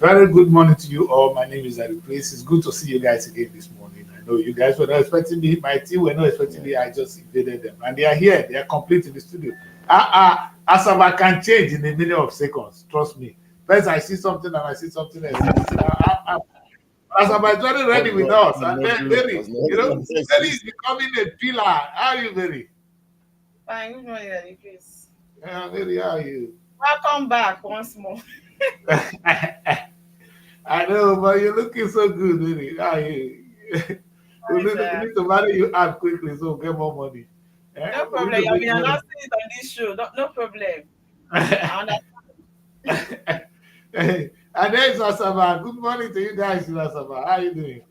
Very good morning to you all. My name is Ari Place. It's good to see you guys again this morning. I know you guys were not expecting me. My team were not expecting me. I just invaded them. And they are here. They are complete in the studio. Asaba can change in a minute of seconds. Trust me. First, I see something and I see something else. Asaba is very ready with us. And then, Very, Very is becoming a pillar. How are you, Very? Fine, good morning, Daddy Chris. Very, how are you? Welcome back once more. I know, but you're looking so good, really. Ah, we Fine, need to marry you out quickly so we get more money. no We need problem. to You've make been money. announcing it on this show. No problem. I And then Asaba. Good morning to you guys in Asaba. How are you doing?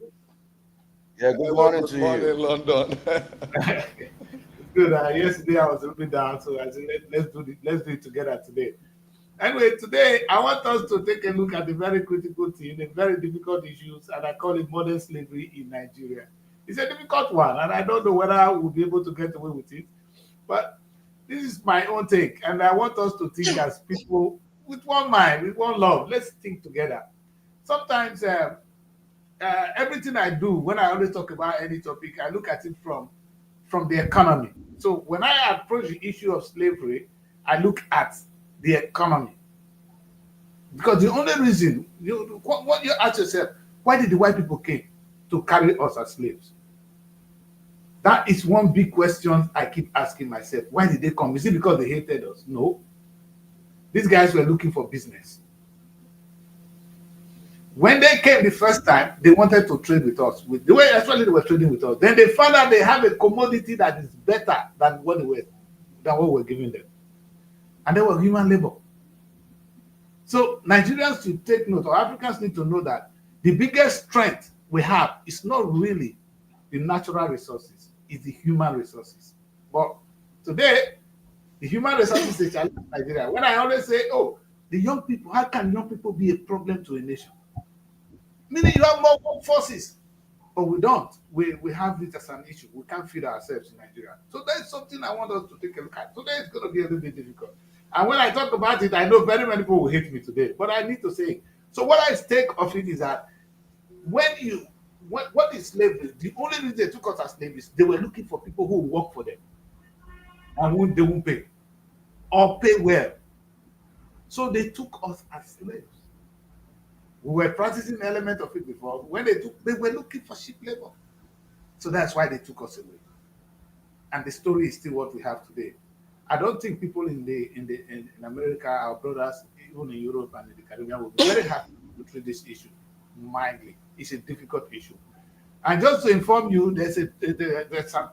Yeah, good Hello, morning good to you. morning, London. It's good. Yesterday I was looking down, so I said let's do it together today. Anyway, today I want us to take a look at the very critical thing, the very difficult issues, and I call it modern slavery in Nigeria. It's a difficult one, and I don't know whether we'll be able to get away with it. But this is my own take, and I want us to think as people with one mind, with one love. Let's think together. Sometimes everything I do, when I always talk about any topic, I look at it from the economy. So when I approach the issue of slavery, I look at the economy. Because the only reason what you ask yourself, why did the white people came to carry us as slaves? That is one big question I keep asking myself. Why did they come? Is it because they hated us? No. These guys were looking for business. When they came the first time, they wanted to trade with us. With the way actually they were trading with us. Then they found out they have a commodity that is better than what we're giving them. And they were human labor. So Nigerians should take note, or Africans need to know that the biggest strength we have is not really the natural resources, it's the human resources. But today, the human resources is a challenge in Nigeria. When I always say, oh, the young people, how can young people be a problem to a nation? Meaning you have more forces, but we don't. We have it as an issue. We can't feed ourselves in Nigeria. So that's something I want us to take a look at. Today it's going to be a little bit difficult. And when I talk about it, I know very many people will hate me today, but I need to say it. So what I take of it is that what is slavery? The only reason they took us as slaves, they were looking for people who will work for them and they won't pay or pay well. So they took us as slaves. We were practicing element of it before. When they were looking for cheap labor. So that's why they took us away. And the story is still what we have today. I don't think people in America, our brothers, even in Europe and in the Caribbean, will be very happy to treat this issue mildly. It's a difficult issue. And just to inform you, there's an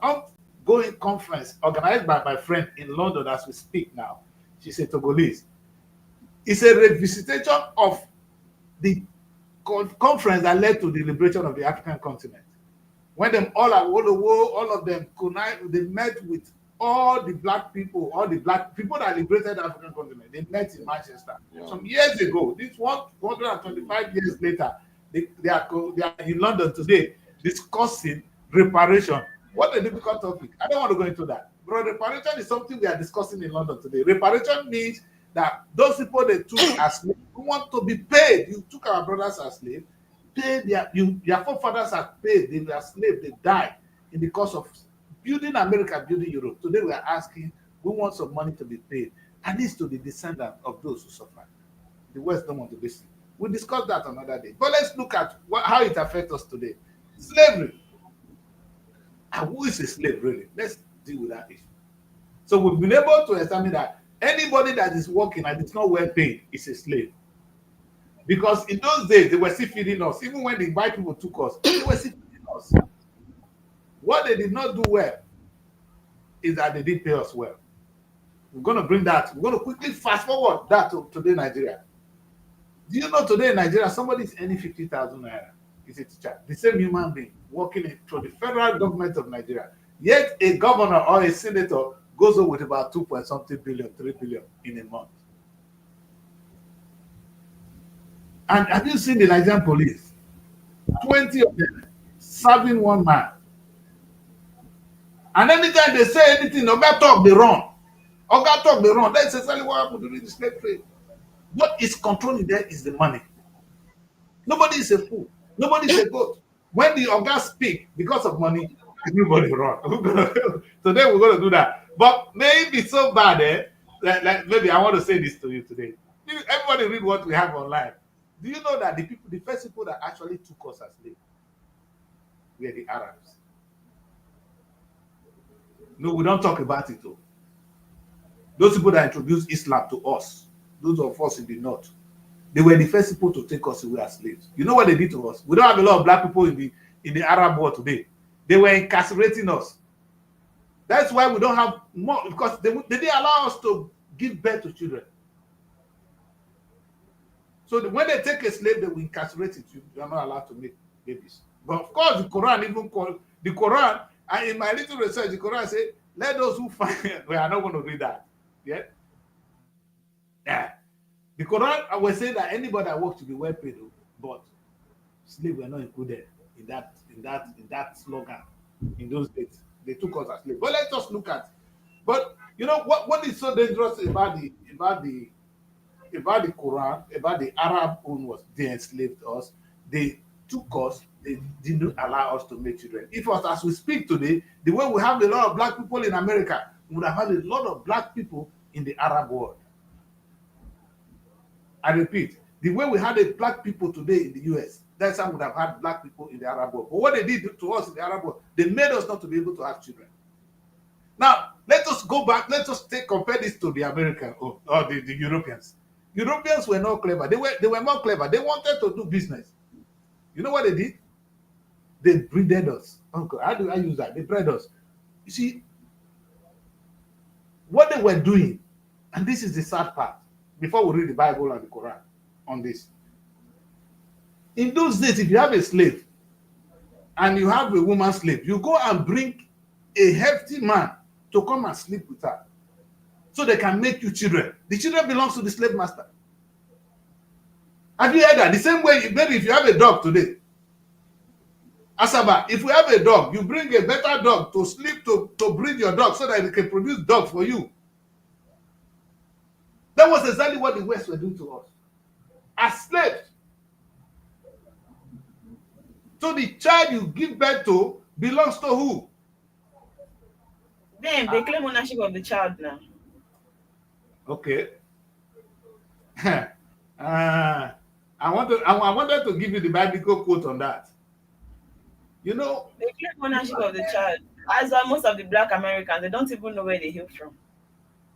ongoing conference organized by my friend in London as we speak now. She's a Togolese. It's a revisitation of the conference that led to the liberation of the African continent. When them all of them they met with all the black people that liberated the African continent. They met in Manchester some years ago. This 125 years later, they are in London today discussing reparation. What a difficult topic. I don't want to go into that. But reparation is something we are discussing in London today. Reparation means that those people they took as slaves who want to be paid. You took our brothers as slaves, pay their forefathers are paid, they were slaves, they died in the course of building America, building Europe. Today we are asking, we want some money to be paid, and it's to the descendants of those who suffered. The West don't want to listen. We'll discuss that another day. But let's look at how it affects us today. Slavery. And who is a slave, really? Let's deal with that issue. So we've been able to examine that anybody that is working and is not well paid is a slave. Because in those days, they were still feeding us. Even when the white people took us, they were still feeding us. What they did not do well is that they did pay us well. We're going to bring that. We're going to quickly fast forward that to today, Nigeria. Do you know today in Nigeria, somebody is earning 50,000 naira? Is a teacher. The same human being working for the federal government of Nigeria. Yet a governor or a senator goes on with about 2 point something billion, 3 billion in a month. And have you seen the Nigerian police? 20 of them serving one man. And anytime they say anything, Oga talk, they run. Oga talk, they run. That's exactly what happened during the slave trade. What is controlling there is the money. Nobody is a fool. Nobody is a goat. When the Oga speak because of money, everybody run. Today we're going to do that. But maybe so bad, like maybe I want to say this to you today. Everybody read what we have online. Do you know that the first people that actually took us as slaves were the Arabs? No, we don't talk about it though. Those people that introduced Islam to us, those of us in the north, they were the first people to take us away as slaves. You know what they did to us? We don't have a lot of black people in the Arab world today. They were incarcerating us. That's why we don't have more, because they didn't allow us to give birth to children. So when they take a slave, they will incarcerate it. You are not allowed to make babies. But of course, the Quran even called the Quran. And in my little research, the Quran said, "Let those who find." Well, I'm not going to read that. Yeah. The Quran will say that anybody that works to be well paid, but slaves were not included in that slogan in those days. They took us as slaves. But let's just look at. But you know what is so dangerous about the Quran, about the Arab own was they enslaved us. They took us. They didn't allow us to make children. If us as we speak today, the way we have a lot of black people in America, we would have had a lot of black people in the Arab world. I repeat, the way we had a black people today in the US, that's how we would have had black people in the Arab world. But what they did to us in the Arab world, they made us not to be able to have children. Now, let us go back. Let us compare this to the American or the Europeans. Europeans were not clever. They were more clever. They wanted to do business. You know what they did? They breeded us. Uncle, how do I use that? They bred us. You see, what they were doing, and this is the sad part, before we read the Bible and the Quran on this. In those days, if you have a slave and you have a woman slave, you go and bring a hefty man to come and sleep with her so they can make you children. The children belongs to the slave master. Have you heard that? The same way, maybe if you have a dog today, Asaba, if we have a dog, you bring a better dog to sleep to breed your dog so that it can produce dogs for you. That was exactly what the West were doing to us. As slaves. So the child you give birth to belongs to who? Then they claim ownership of the child now. Okay. I wanted to give you the biblical quote on that. You know, they claim ownership of the child. As are most of the black Americans, they don't even know where they hail from.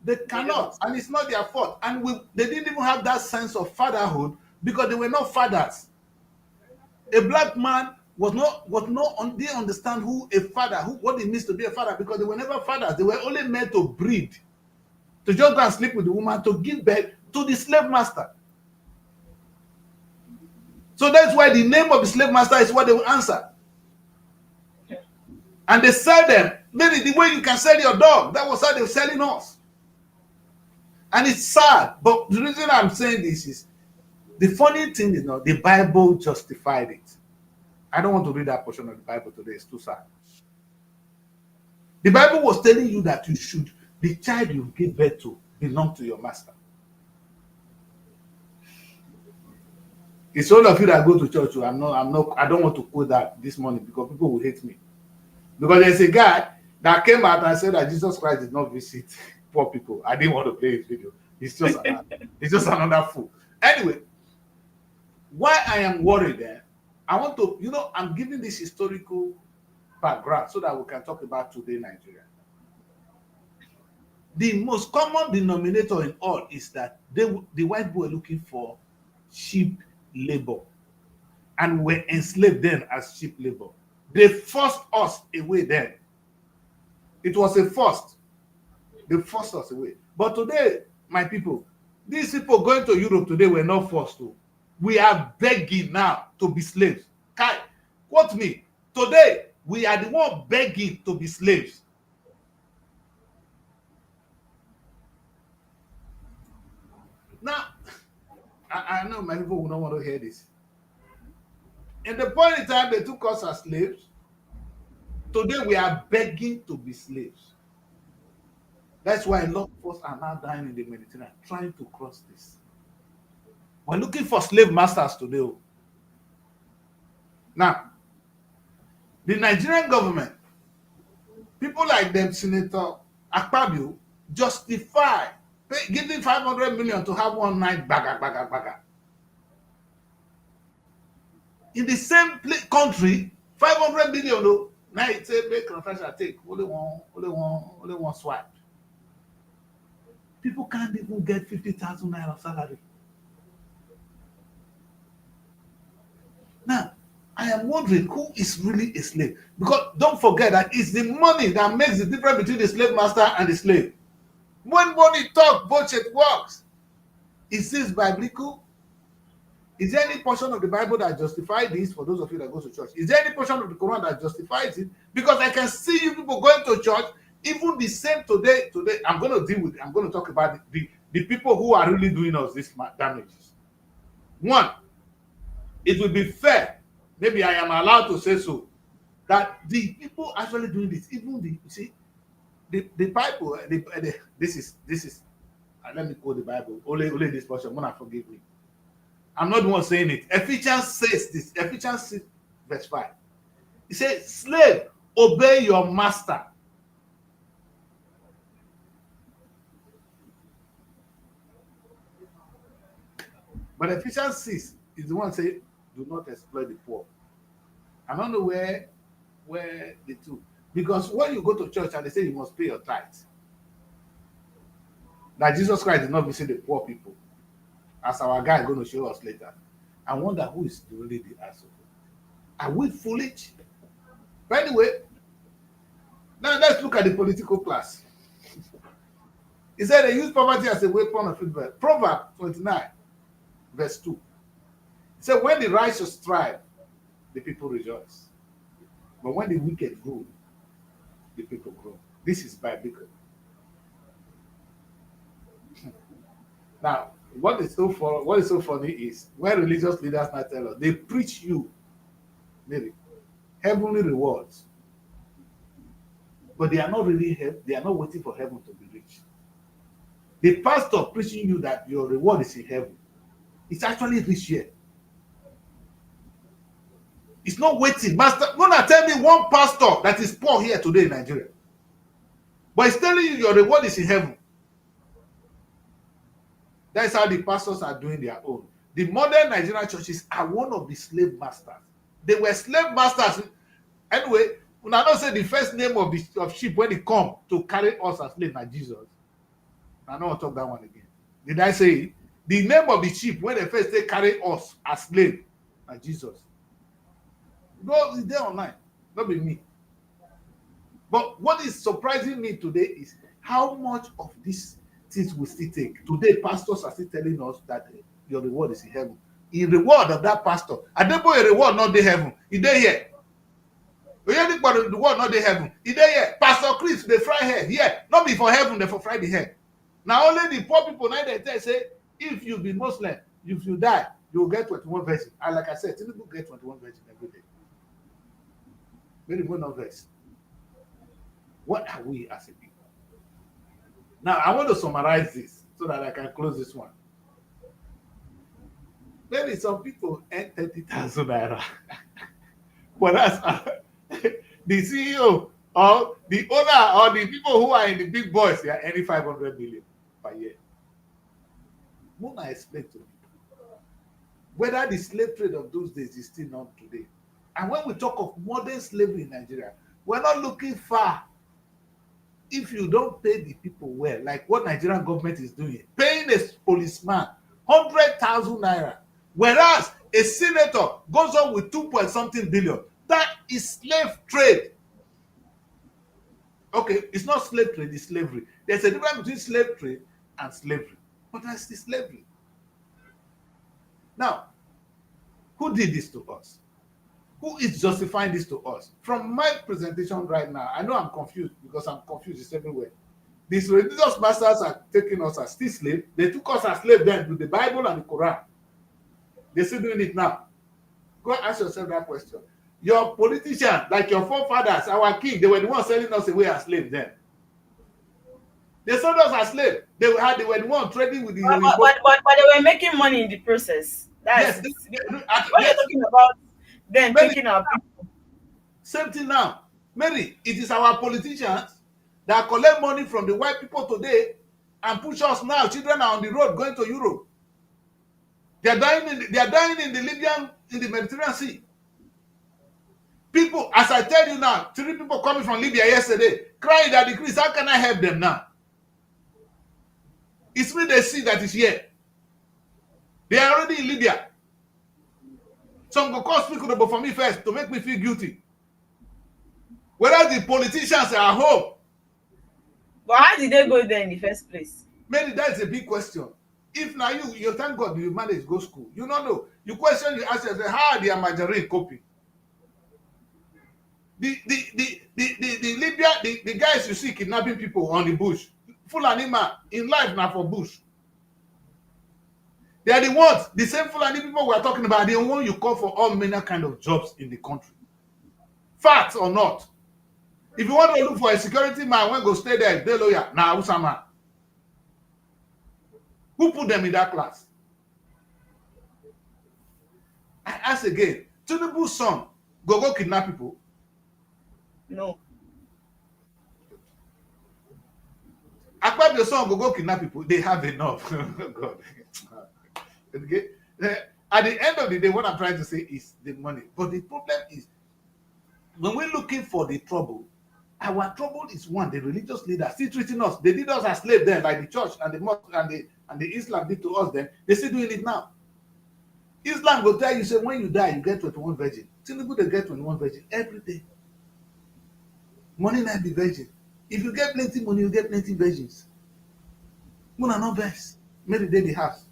They cannot, and it's not their fault. And they didn't even have that sense of fatherhood because they were not fathers. A black man didn't understand who a father, what it means to be a father, because they were never fathers. They were only meant to breed, to just go and sleep with the woman, to give birth to the slave master. So that's why the name of the slave master is what they will answer. And they sell them. Maybe the way you can sell your dog, that was how they were selling us. And it's sad. But the reason I'm saying this is, the funny thing is, the Bible justified it. I don't want to read that portion of the Bible today. It's too sad. The Bible was telling you that the child you give birth to belong to your master. It's all of you that go to church. I don't want to quote that this morning because people will hate me. Because there's a guy that came out and said that Jesus Christ did not visit poor people. I didn't want to play his video. It's just another fool. Anyway, why I am worried there, I want to, I'm giving this historical background so that we can talk about today Nigeria. The most common denominator in all is that the white people were looking for cheap labor and were enslaved then as cheap labor. They forced us away then. It was a forced. They forced us away. But today, my people, these people going to Europe today were not forced to. We are begging now to be slaves. Kai, quote me. Today, we are the one begging to be slaves. Now, I know many people will not want to hear this. In the point in time they took us as slaves, today we are begging to be slaves. That's why a lot of us are now dying in the Mediterranean, trying to cross this. We're looking for slave masters today. Now, the Nigerian government, people like them, Senator Akpabio, justify giving 500 million to have one night baga. In the same country, 500 million though. Now it say make confession take only one swipe. People can't even get 50,000 naira salary. Now, I am wondering who is really a slave. Because don't forget that it's the money that makes the difference between the slave master and the slave. When money talk, bullshit works. Is this biblical? Is there any portion of the Bible that justifies this for those of you that go to church? Is there any portion of the Quran that justifies it? Because I can see you people going to church, even the same today. I'm going to talk about the people who are really doing us this damages. One, it will be fair, maybe I am allowed to say so, that the people actually doing this, even the Bible, this is, let me quote the Bible, only this portion, Mona forgive me. I'm not the one saying it. Ephesians says this, Ephesians 6, verse 5. It says, slave, obey your master. But Ephesians 6 is the one saying, do not exploit the poor. I don't know where the two. Because when you go to church and they say you must pay your tithes, that Jesus Christ did not visit the poor people, as our guy is going to show us later. I wonder who is really the asshole. Are we foolish? By the way, now let's look at the political class. He said they use poverty as a weapon of rebellion. Proverbs 29, verse 2. He said, when the righteous strive, the people rejoice. But when the wicked rule, the people grow. This is biblical. Now, what is so funny is when religious leaders now tell us they preach you maybe heavenly rewards, but they are not waiting for heaven to be reached. The pastor preaching you that your reward is in heaven, it's actually reached here. It's not waiting. Master, gonna tell me one pastor that is poor here today in Nigeria, but he's telling you your reward is in heaven. That's how the pastors are doing their own. The modern Nigerian churches are one of the slave masters. They were slave masters. Anyway, when I don't say the first name of sheep when they come to carry us as slaves are Jesus. I don't want to talk that one again. Did I say it? The name of the sheep when they first they carry us as slaves are Jesus. Go is there online, not be me. But what is surprising me today is how much of this things we still take. Today, pastors are still telling us that your reward is in heaven. In reward of that pastor, Adebo, a reward not the heaven. Is there here? The reward not the heaven. Is there here? Pastor Chris, they fry hair. Yeah, not be for heaven, they for fry the hair. Now only the poor people now they say, if you be Muslim, if you die, you will get 21 virgin. And like I said, people get 21 virgin every day. Very good no verse. What are we as a people? Now, I want to summarize this so that I can close this one. Maybe some people earn 30,000 naira. But that's the CEO or the owner or the people who are in the big boys, they are earning 500 million per year. Mona explain to me whether the slave trade of those days is still not today. And when we talk of modern slavery in Nigeria, we're not looking far. If you don't pay the people well, like what Nigerian government is doing, paying a policeman 100,000 naira, whereas a senator goes on with 2.something billion, that is slave trade. Okay, it's not slave trade, it's slavery. There's a difference between slave trade and slavery, but that's the slavery. Now, who did this to us? Who is justifying this to us? From my presentation right now, I know I'm confused because I'm confused. It's everywhere. These religious masters are taking us as still slaves. They took us as slaves then with the Bible and the Quran. They're still doing it now. Go ask yourself that question. Your politician, like your forefathers, our king, they were the ones selling us away as slaves then. They sold us as slaves. They were the ones trading with the. But they were making money in the process. That's yes, what you're talking about. Then Mary, taking our people. same thing now. Mary, it is our politicians that collect money from the white people today and push us now. Children are on the road going to Europe. They are dying in the Mediterranean Sea. People, as I tell you now, 3 people coming from Libya yesterday, crying that decrease. How can I help them now? It's me they see that is here. They are already in Libya. Some go call speak for me first to make me feel guilty. Whereas the politicians are at home. But how did they go there in the first place? Maybe that's a big question. If now you thank God you manage go school. You don't know. You question, you ask yourself, how are the margarine coping? The Libya, the guys you see kidnapping people on the bush, Fulani man in life now for bush. They are the ones, the same Fulani people we are talking about, the one you call for all manner kind of jobs in the country. Facts or not. If you want to look for a security man, when go stay there, they lawyer, now Usama. Who put them in that class? I ask again, Tinubu's son go kidnap people? No. Akpabio's son go kidnap people? They have enough. God. Okay. At the end of the day, what I'm trying to say is the money. But the problem is, when we're looking for the trouble, our trouble is one, the religious leaders still treating us. They did us as slaves then, like the church and the mosque and the Islam did to us then. They're still doing it now. Islam will tell you, say, when you die, you get 21 virgin. Tinubu, they get 21 virgin every day. Money not be virgin. If you get plenty money, you get plenty virgins. Mona no vex. Maybe they the house.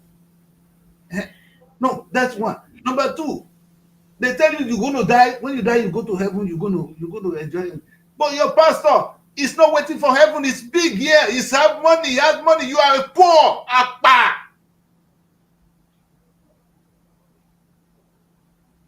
No, that's one. Number two, they tell you you're going to die. When you die, you go to heaven. You're going to enjoy it. But your pastor is not waiting for heaven. It's big here. Yeah. He's have money. He has money. You are poor. Akpa.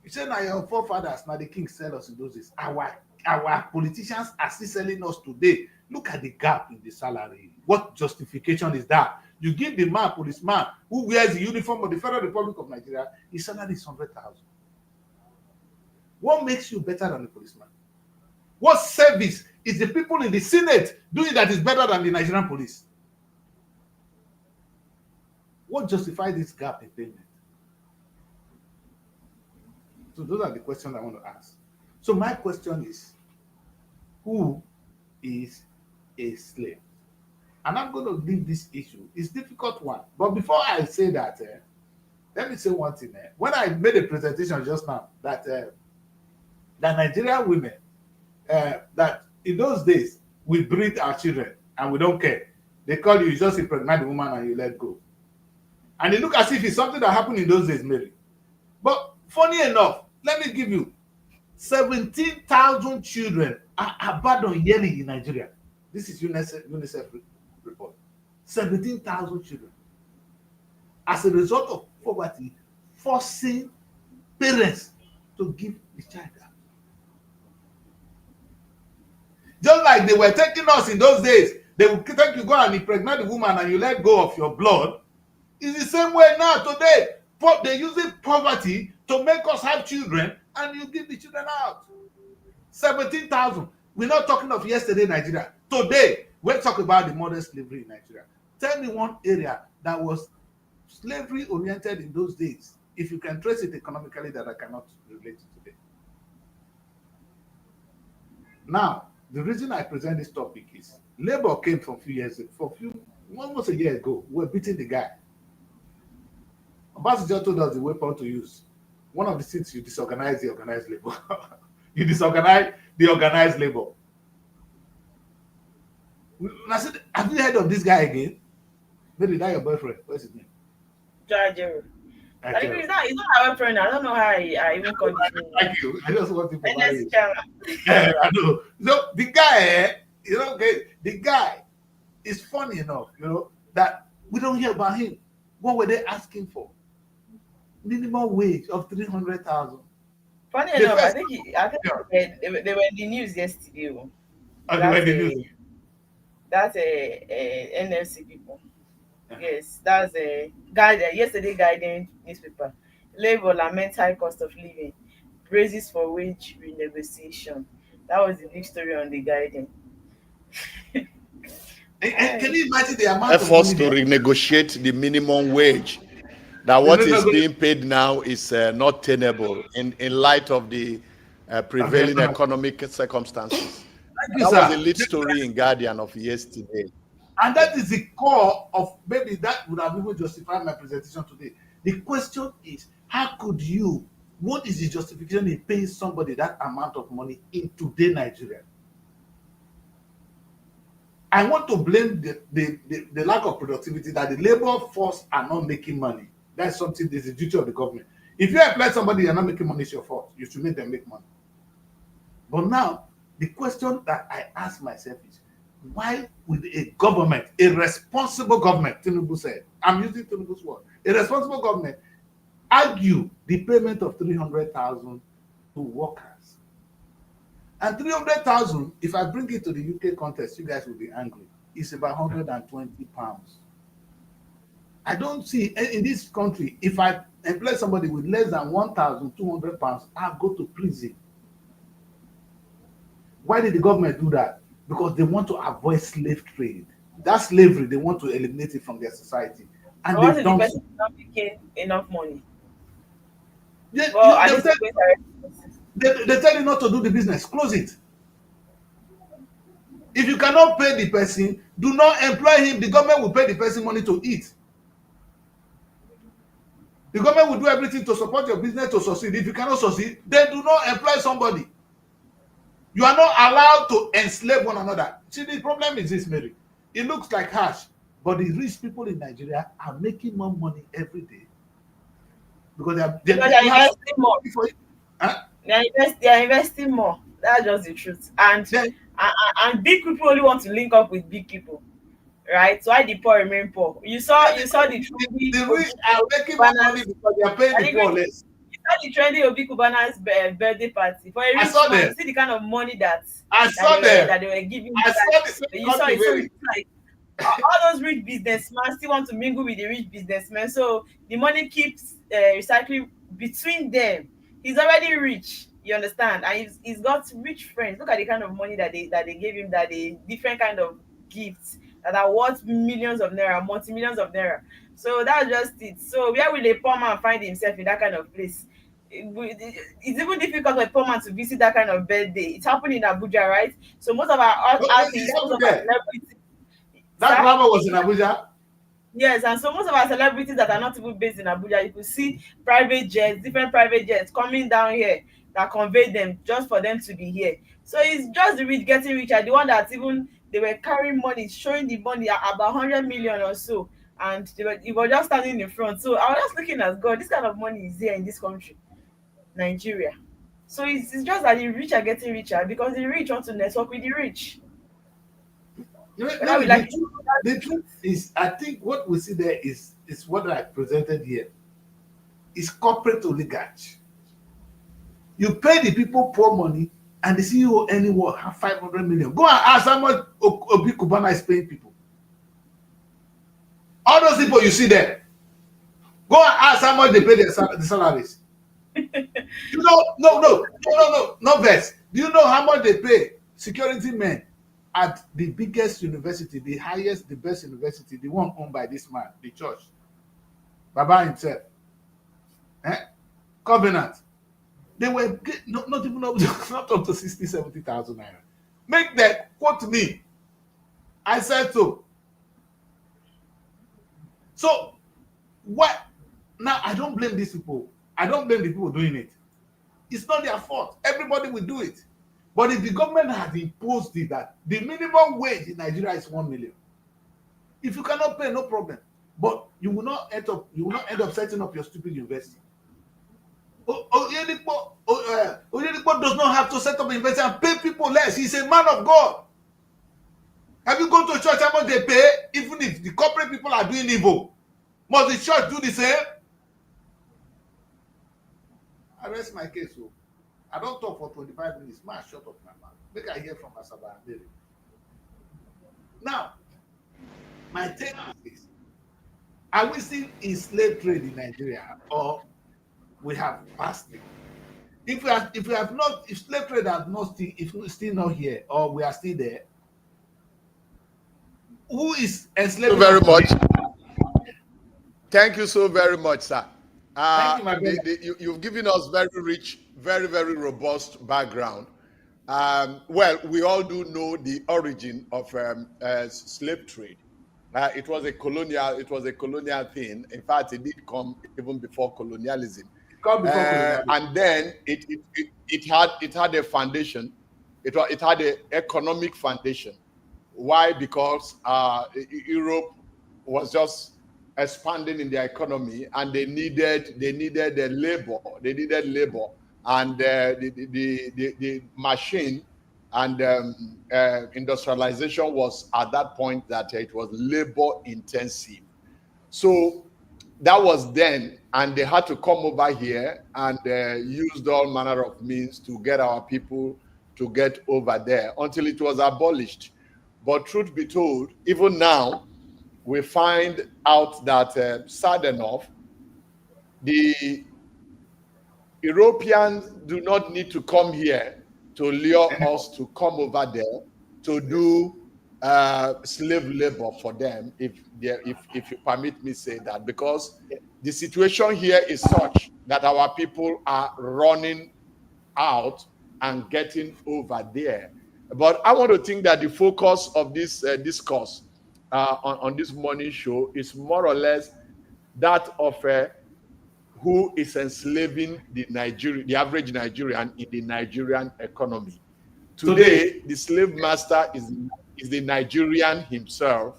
You say now your forefathers, now the king sell us in those days. Our politicians are still selling us today. Look at the gap in the salary. What justification is that? You give the man, policeman, who wears the uniform of the Federal Republic of Nigeria, his salary is 100,000. What makes you better than the policeman? What service is the people in the Senate doing that is better than the Nigerian police? What justifies this gap in payment? So those are the questions I want to ask. So my question is, who is a slave? And I'm going to leave this issue. It's a difficult one. But before I say that, let me say one thing. When I made a presentation just now, that Nigerian women, that in those days, we breed our children and we don't care. They call you just impregnate the woman and you let go. And it look as if it's something that happened in those days, Mary. But funny enough, let me give you 17,000 children are abandoned yearly in Nigeria. This is UNICEF report. 17,000 children. As a result of poverty, forcing parents to give the child up. Just like they were taking us in those days, they would take you go and impregnate the woman and you let go of your blood. It's the same way now today. They're using poverty to make us have children and you give the children out. 17,000. We're not talking of yesterday Nigeria. Today, we're talking about the modern slavery in Nigeria. Tell me one area that was slavery oriented in those days, if you can trace it economically, that I cannot relate to today. Now, the reason I present this topic is Labour came from almost a year ago. We were beating the guy. Obasanjo told us the weapon to use. One of the things, you disorganize the organized labor. You disorganize the organized labor. I said, have you heard of this guy again? Maybe that your boyfriend. What's his name? Jajero. It's not our friend. I don't know how I even called his name. Thank you. I just want to provide you. Yeah, I know. So the guy, the guy is funny enough, that we don't hear about him. What were they asking for? Minimum wage of 300,000. Funny enough, I think they were in the news yesterday. That's a NFC people. Yes, that's a guide. Yesterday guiding newspaper. Labour laments high cost of living. raises for wage renegotiation. That was the big story on the Guardian. And can you imagine the amount of Efforts money to renegotiate the minimum wage. That what is being paid now is not tenable in light of the prevailing economic circumstances. Thank you, That was the sir. lead story in Guardian of yesterday. And that is the core of, maybe that would have even justified my presentation today. The question is, how could you, what is the justification in paying somebody that amount of money in today Nigeria? I want to blame the lack of productivity, that the labor force are not making money. That's something, that's the duty of the government. If you employ somebody, you're not making money, it's your fault. You should make them make money. But now, the question that I ask myself is, why would a government, a responsible government, Tinubu said, I'm using Tinubu's word, a responsible government, argue the payment of 300,000 to workers? And 300,000, if I bring it to the UK context, you guys will be angry. It's about 120 pounds. I don't see in this country, if I employ somebody with less than 1,200 pounds, I'll go to prison. Why did the government do that? Because they want to avoid slave trade. That slavery, they want to eliminate it from their society. And What they've if the done person so. is not making enough money? They, Well, at they, least tell, the place they tell you not to do the business, close it. If you cannot pay the person, do not employ him. The government will pay the person money to eat. The government will do everything to support your business to succeed. If you cannot succeed, then do not employ somebody. You are not allowed to enslave one another. See, the problem is this, Mary. It looks like harsh, but the rich people in Nigeria are making more money every day because they're investing more. Huh? They're investing more. That's just the truth. And big people only want to link up with big people, right? So why the poor remain poor? You saw the rich are making more money because they are paying the poor less. You saw the trendy Obi Cubana's birthday party. For a rich man, you see the kind of money that they were giving. I saw the you saw it. So it's like all those rich businessmen still want to mingle with the rich businessmen. So the money keeps recycling between them. He's already rich, you understand, and he's got rich friends. Look at the kind of money that they gave him, that they different kind of gifts that are worth millions of naira, multi-millions of naira. So that's just it. So where will a poor man find himself in that kind of place? It's even difficult for a poor man to visit that kind of birthday. It's happening in Abuja, right? So most of our artists, most of our celebrities. That drama was in Abuja. Yes, and so most of our celebrities that are not even based in Abuja, you could see private jets, different private jets coming down here that convey them just for them to be here. So it's just the rich getting richer. The one that even they were carrying money, showing the money about 100 million or so, and they were just standing in front. So I was just looking at God. This kind of money is here in this country, Nigeria. So it's just that the rich are getting richer because the rich want to network with the rich. The truth is, I think what we see there is what I presented here. Is corporate oligarchy. You pay the people poor money, and the CEO anywhere have 500 million. Go and ask how much Obi Kubana is paying people. All those people you see there, go and ask how much they pay the salaries. No, Vest. Do you know how much they pay security men at the biggest university, the highest, the best university, the one owned by this man, the church, Baba himself, Covenant? They were not even up to 60, 70,000 naira. Make them quote me. I said so. So what? Now I don't blame these people. I don't blame the people doing it. It's not their fault. Everybody will do it. But if the government has imposed it that the minimum wage in Nigeria is 1 million, if you cannot pay, no problem. But you will not end up setting up your stupid university. Oyedepo does not have to set up a university and pay people less. He's a man of God. Have you gone to a church how much they pay? Even if the corporate people are doing evil, must the church do the same? I rest my case. So I don't talk for 25 minutes. Man, shut up my mouth. Make I hear from Asaba and Mary. Now, my take is this. Are we still in slave trade in Nigeria, or we have passed it? If slave trade has not still, if we still not here, or we are still there, who is Thank you enslaving very us much. today? Thank you so very much, sir. Thank you, my brother. You've given us very rich, very, very robust background. Well, we all do know the origin of slave trade. It was a colonial thing. In fact, it did come even before colonialism. Come before colonialism. And then it had a foundation. It had an economic foundation. Why? Because Europe was just expanding in their economy, and they needed the labor. They needed labor, and the machine and industrialization was at that point that it was labor intensive. So that was then, and they had to come over here and used all manner of means to get our people to get over there until it was abolished. But truth be told, even now, we find out that, sad enough, the Europeans do not need to come here to lure us to come over there to do slave labor for them, if you permit me say that, because the situation here is such that our people are running out and getting over there. But I want to think that the focus of this discourse on this morning show is more or less that of who is enslaving the average Nigerian in the Nigerian economy. Today, the slave master is the Nigerian himself,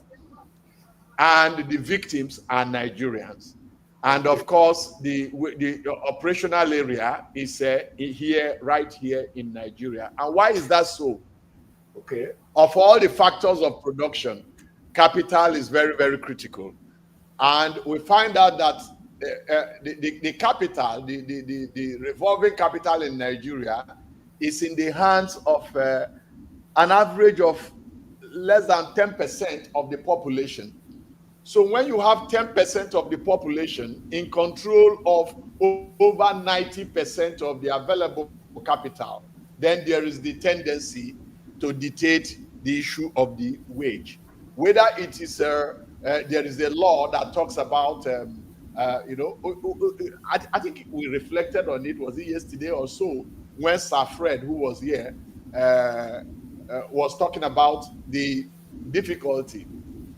and the victims are Nigerians. And of course, the operational area is here, right here in Nigeria. And why is that so? Okay. Of all the factors of production, capital is very, very critical. And we find out that the capital, the revolving capital in Nigeria is in the hands of an average of less than 10% of the population. So when you have 10% of the population in control of over 90% of the available capital, then there is the tendency to dictate the issue of the wage. Whether it is there is a law that talks about I think we reflected on it, was it yesterday or so, when Sir Fred, who was here, was talking about the difficulty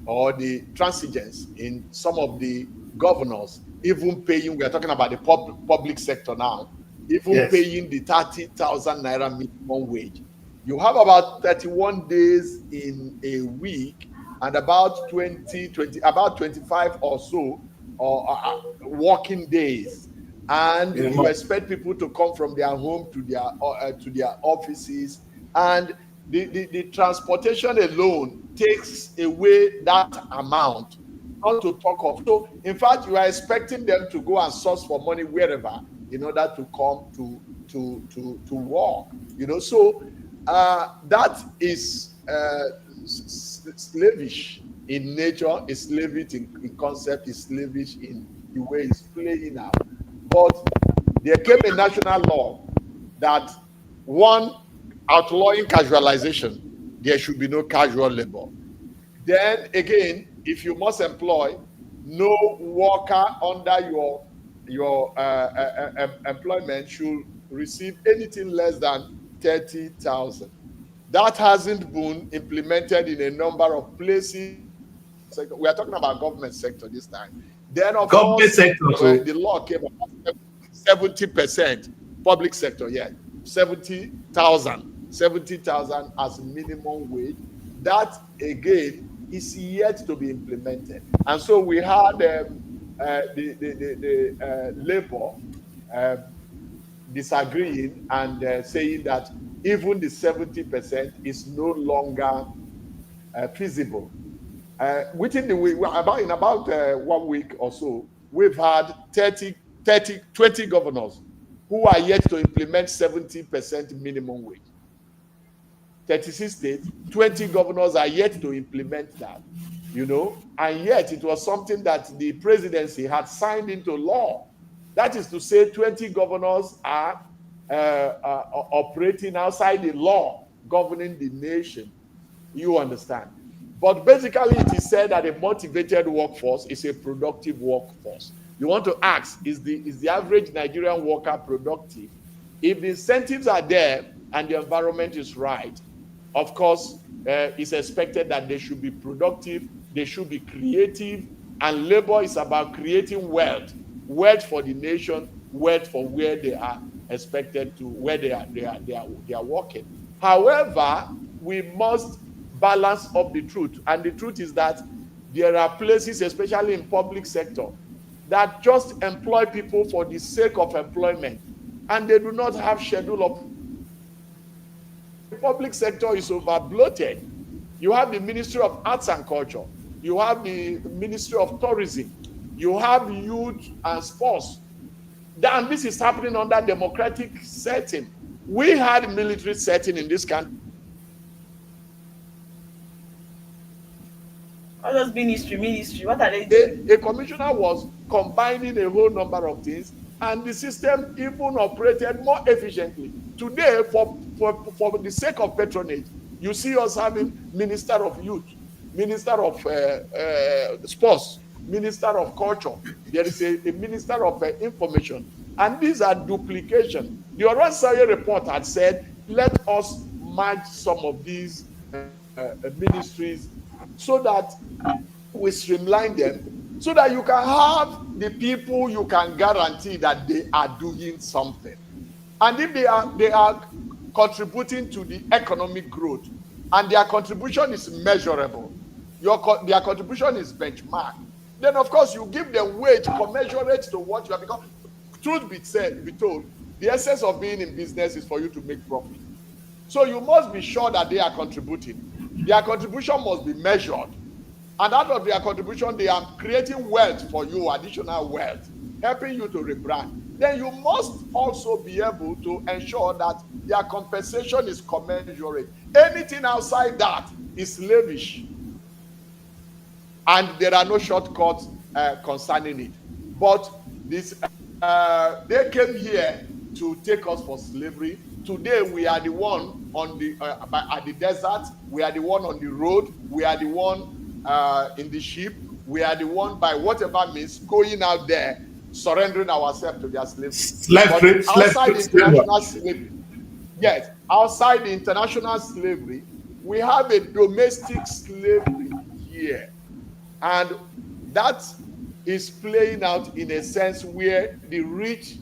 or the transigence in some of the governors, even paying, we are talking about the public sector now, even paying the 30,000 naira minimum wage. You have about 31 days in a week and about 25 or so working days, and you expect people to come from their home to their offices, and the transportation alone takes away that amount, not to talk of. So in fact, you are expecting them to go and source for money wherever in order to come to work, so that is slavish in nature, is slavish in concept, is slavish in the way it's playing out. But there came a national law that, one, outlawing casualization, there should be no casual labor. Then again, if you must employ, no worker under your employment should receive anything less than 30,000. That hasn't been implemented in a number of places. We are talking about government sector this time. Then of course, the law came about 70% public sector, 70,000 as minimum wage. That again is yet to be implemented. And so we had the labor disagreeing and saying that even the 70% is no longer feasible. Within the week, in about 1 week or so, we've had 20 governors who are yet to implement 70% minimum wage. 36 states, 20 governors are yet to implement that, and yet it was something that the presidency had signed into law. That is to say, 20 governors are operating outside the law governing the nation. You understand? But basically, it is said that a motivated workforce is a productive workforce. You want to ask, is the average Nigerian worker productive? If the incentives are there and the environment is right, of course, it's expected that they should be productive, they should be creative, and labor is about creating wealth for the nation, wealth for where they are expected to, where they are working. However, we must balance up the truth, and the truth is that there are places, especially in public sector, that just employ people for the sake of employment, and they do not have schedule of. The public sector is over bloated. You have the Ministry of Arts and Culture, you have the Ministry of Tourism, you have youth and sports. And this is happening under democratic setting. We had military setting in this country. All those ministry, what are they doing? A commissioner was combining a whole number of things, and the system even operated more efficiently. Today, for the sake of patronage, you see us having Minister of Youth, Minister of Sports, Minister of Culture. There is a Minister of Information, and these are duplication. The Oransaye report had said, let us merge some of these ministries so that we streamline them, so that you can have the people you can guarantee that they are doing something. And if they are contributing to the economic growth, and their contribution is measurable, their contribution is benchmarked, then of course you give them wage commensurate to what you have become. Truth be told, the essence of being in business is for you to make profit. So you must be sure that they are contributing. Their contribution must be measured. And out of their contribution, they are creating wealth for you, additional wealth, helping you to rebrand. Then you must also be able to ensure that their compensation is commensurate. Anything outside that is lavish. And there are no shortcuts concerning it. But this, they came here to take us for slavery. Today we are the one on the at the desert. We are the one on the road. We are the one in the ship. We are the one, by whatever means, going out there, surrendering ourselves to their slavery. Outside international slavery, yes, outside the international slavery, we have a domestic slavery here, and that is playing out in a sense where the rich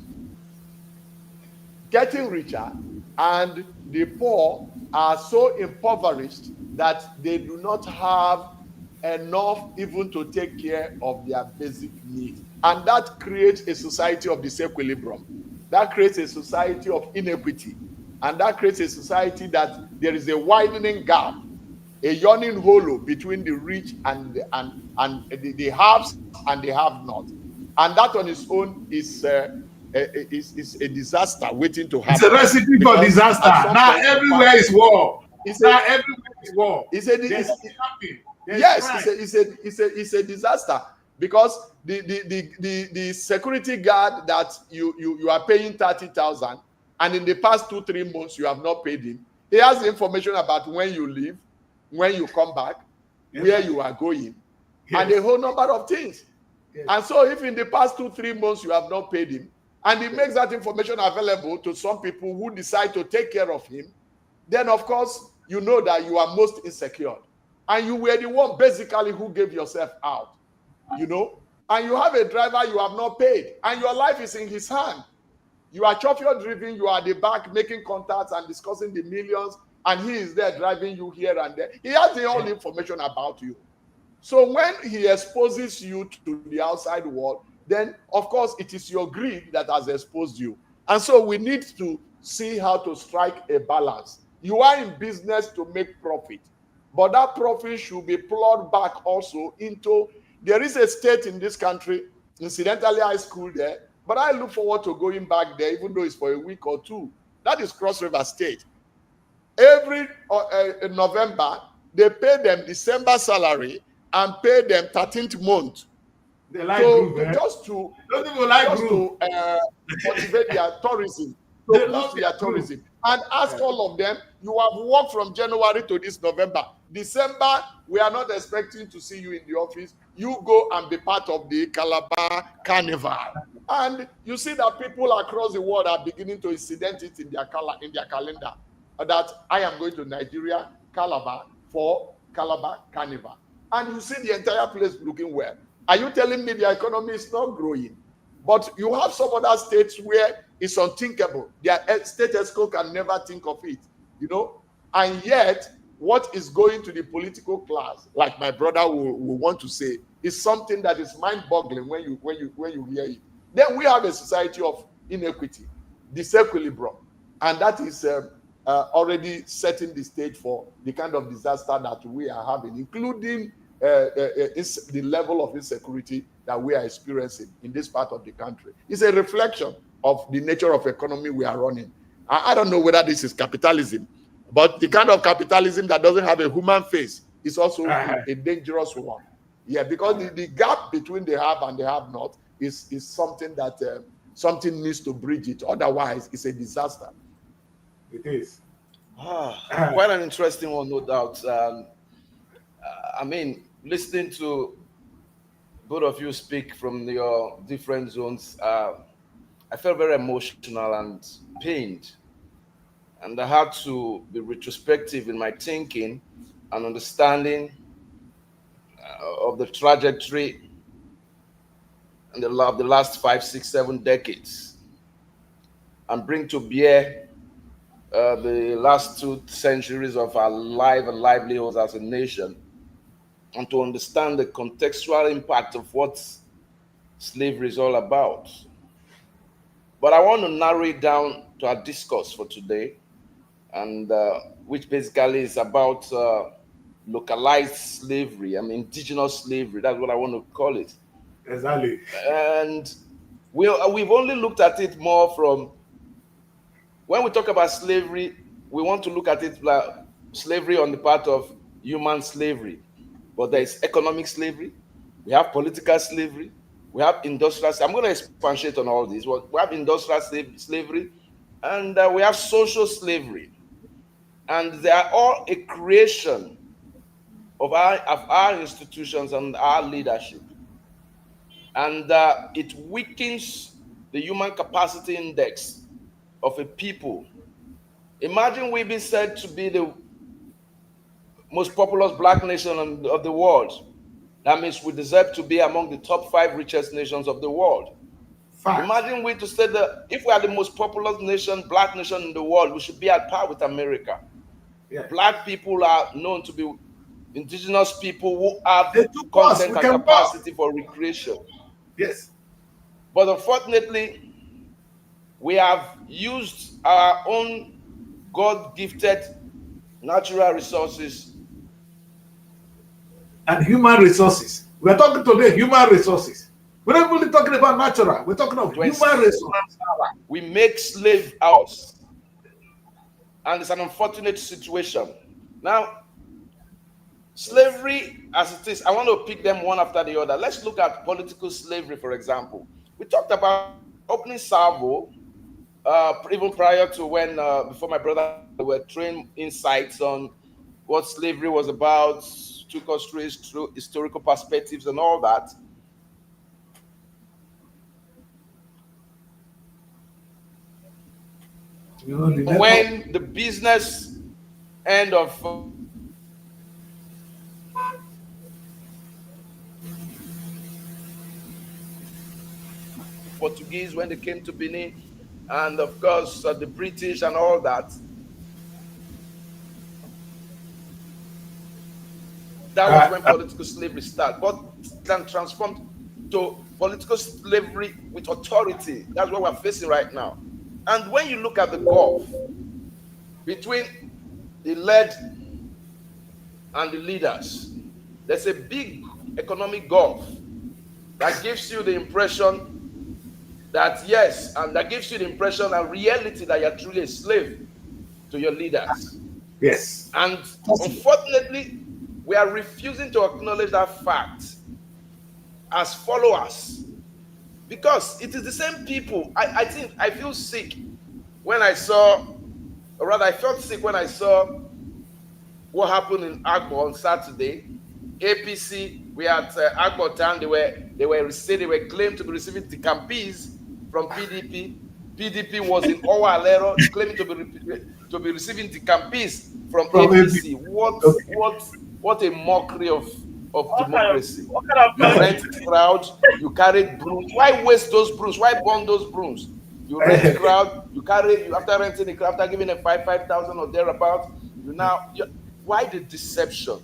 getting richer and the poor are so impoverished that they do not have enough even to take care of their basic needs. And that creates a society of disequilibrium. That creates a society of inequity. And that creates a society that there is a widening gap, a yawning hollow between the rich and the haves and the have-not. And that on its own is a disaster waiting to happen. It's a recipe for disaster. Now everywhere is war. It's war. It's a disaster, because the security guard that you are paying 30,000, and in the past 2-3 months you have not paid him. He has the information about when you leave, when you come back, where you are going, and a whole number of things. And so if in the past 2-3 months you have not paid him, and he makes that information available to some people who decide to take care of him, then of course you know that you are most insecure. And you were the one basically who gave yourself out, you know. And you have a driver you have not paid, and your life is in his hand. You are chauffeur driven, you are at the back making contacts and discussing the millions, and he is there driving you here and there. He has the whole information about you. So when he exposes you to the outside world, then of course it is your greed that has exposed you. And so we need to see how to strike a balance. You are in business to make profit, but that profit should be plowed back also into, there is a state in this country, incidentally I school there, but I look forward to going back there, even though it's for a week or two. That is Cross River State. Every November, they pay them December salary and pay them 13th month. They like group, just to motivate their tourism. to They boost love their their group. tourism. And ask Yeah. all of them, you have worked from January to this November. December, we are not expecting to see you in the office. You go and be part of the Calabar Carnival. And you see that people across the world are beginning to incident it in their calendar. That I am going to Nigeria, Calabar, for Calabar Carnival. And you see the entire place looking well. Are you telling me the economy is not growing? But you have some other states where it's unthinkable. Their state ESCO can never think of it, you know. And yet, what is going to the political class, like my brother will want to say, is something that is mind-boggling when you hear it. Then we have a society of inequity, disequilibrium, and that is already setting the stage for the kind of disaster that we are having, including the level of insecurity that we are experiencing in this part of the country. It's a reflection of the nature of economy we are running. I don't know whether this is capitalism, but the kind of capitalism that doesn't have a human face is also a dangerous one. Yeah, because the gap between the have and the have not is something that something needs to bridge it. Otherwise, it's a disaster. It is. Quite an interesting one, no doubt. I mean, listening to both of you speak from your different zones, I felt very emotional and pained. And I had to be retrospective in my thinking and understanding of the trajectory in the last 5, 6, 7 decades, and bring to bear the last 2 centuries of our life and livelihoods as a nation, and to understand the contextual impact of what slavery is all about. But I want to narrow it down to our discourse for today, and which basically is about localized slavery, indigenous slavery. That's what I want to call it. Exactly. And we've only looked at it more from, when we talk about slavery, we want to look at it like slavery on the part of human slavery. But there is economic slavery, we have political slavery, we have industrial. I'm going to expatiate on all these. We have industrial slavery, and we have social slavery. And they are all a creation of our institutions and our leadership. And it weakens the human capacity index of a people. Imagine we've been said to be the most populous black nation of the world. That means we deserve to be among the top 5 richest nations of the world. Fact. Imagine we to say that if we are the most populous nation, black nation in the world, we should be at par with America. Yeah. Black people are known to be indigenous people who have They took content us. and capacity for recreation. Yes. But unfortunately, we have used our own God-gifted natural resources And human resources. We're talking today human resources. We're not really talking about natural. We're talking of human resources. We make slave house. And it's an unfortunate situation. Now, slavery as it is, I want to pick them one after the other. Let's look at political slavery, for example. We talked about opening salvo, even prior to when, before my brother, we were trained insights on what slavery was about, took us through historical perspectives and all that. When the business end of Portuguese, when they came to Benin, and of course the British and all that, that was when political slavery started. But then transformed to political slavery with authority. That's what we're facing right now. And when you look at the gulf between the led and the leaders, there's a big economic gulf that gives you the impression that, yes, and that gives you the impression and reality that you're truly a slave to your leaders. Yes. And unfortunately, we are refusing to acknowledge that fact as followers, because it is the same people. I feel sick when I saw, or rather, I felt sick when I saw what happened in Agbo on Saturday. APC, we had Agbo Town. They were claimed to be receiving the Campis from PDP. PDP was in Owalero claiming to be receiving the Campis from APC. What a mockery of democracy. You rent crowd, you carry brooms. Why waste those brooms? Why burn those brooms? You rent crowd, you after renting the crowd, after giving them 5,000 or thereabout, why the deception?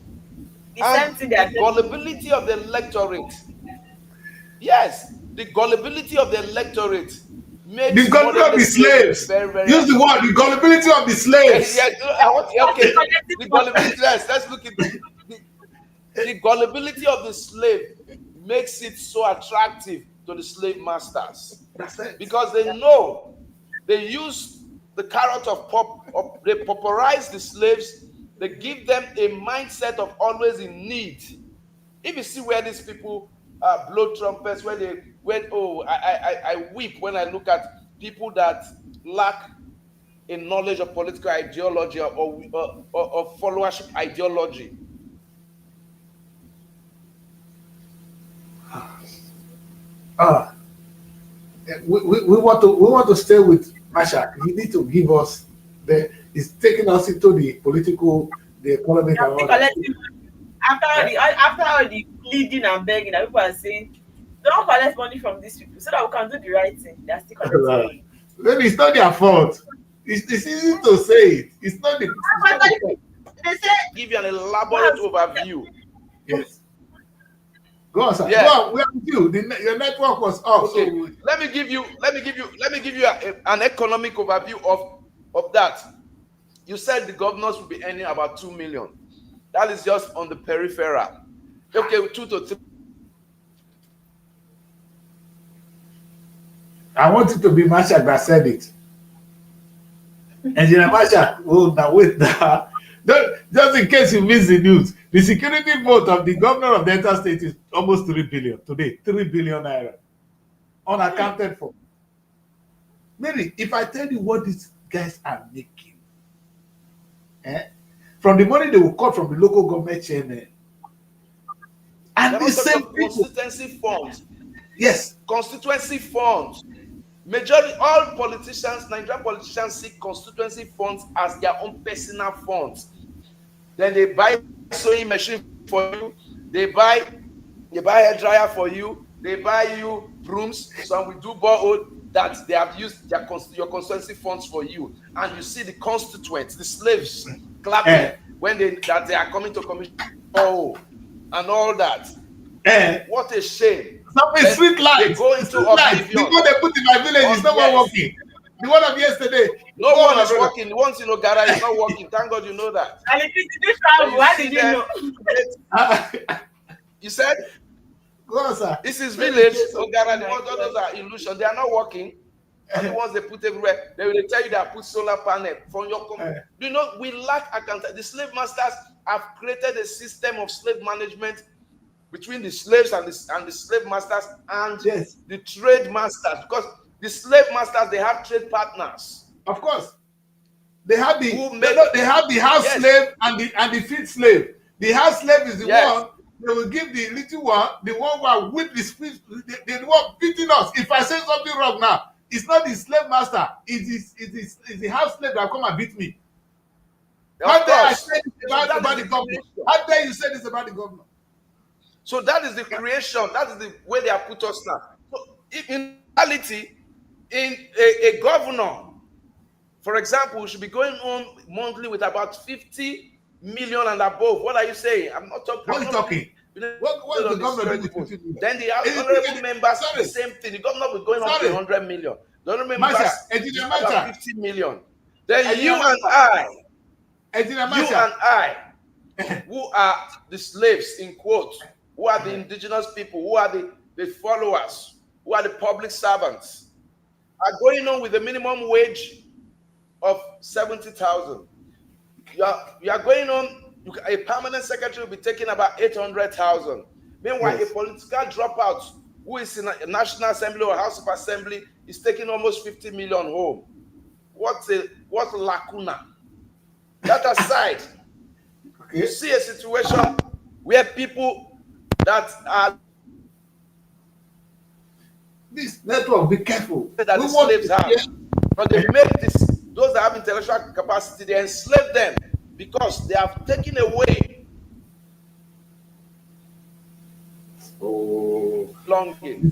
And the gullibility of the electorate. Yes, the gullibility of the electorate makes the gullibility of the slaves. Very, very use the word, the gullibility of the slaves. Okay, the gullibility. Let's look at the gullibility of the slave makes it so attractive to the slave masters. That's it. Because they know they use the carrot they pauperize the slaves. They give them a mindset of always in need. If you see where these people blow trumpets, I weep when I look at people that lack a knowledge of political ideology or followership ideology. We want to stay with Mashak. You need to give us it's taking us into the political, the economic. After all the pleading and begging that people are saying, don't collect money from these people so that we can do the right thing. They're still collecting. Then it's not their fault. It's easy to say it. It's not the. They say give you an elaborate overview. Yes. Go on, sir. Yeah. Go on, we are with you. Your network was off. Okay. So Let me give you an economic overview of that. You said the governors will be earning about 2 million. That is just on the peripheral. Okay, 2 to 3. I want it to be Mashak that said it. Engineer Mashak, now wait now. Just in case you miss the news, the security vote of the governor of Delta State is almost 3 billion today. 3 billion naira. Unaccounted for. Mary, if I tell you what these guys are making, from the money they will cut from the local government chairman, and the same constituency funds. Yes. Constituency funds. Majority, all politicians, Nigerian politicians see constituency funds as their own personal funds. Then they buy sewing machine for you, they buy a dryer for you, they buy you brooms. Some will do borehole that they have used your constituency funds for you. And you see the constituents, the slaves clapping when they are coming to commission and all that. What a shame. Street lights. They go into oblivion. The one they put in my village is not working. The one of yesterday. No one is working. The ones in Ogara is not working. Thank God you know that. And if you did travel, why did you know? You said? Go on, sir. This is village. Ogara, the ones those are illusion. They are not working. The ones they put everywhere. They will tell you that put solar panel from your company. You know, we lack accountability. The slave masters have created a system of slave management between the slaves and the slave masters and the trade masters, because the slave masters, they have trade partners. Of course, they have the house slave and the field slave. The house slave is the one they will give the little one, the one who are with the speech, the one beating us. If I say something wrong now, it's not the slave master. It's the house slave that come and beat me. How dare I say this about the governor? How dare you say this about the governor? So that is the creation. That is the way they have put us now. So in reality, in a governor, for example, should be going on monthly with about 50 million and above. What are you saying? I'm not talking. What are you talking? What is the governor doing with 50 million? Then the honorable members, the same thing. The governor will be going on to 100 million. The honorable members, 50 million. Then you and I, who are the slaves, in quotes, who are the indigenous people, who are the followers, who are the public servants, are going on with a minimum wage of 70,000. You are going on, a permanent secretary will be taking about 800,000. Meanwhile, a political dropout who is in a National Assembly or House of Assembly is taking almost 50 million home. what lacuna. That aside, you see a situation where people that are this network, be careful. that the slaves have, but they make those that have intellectual capacity, they enslave them because they have taken away longing.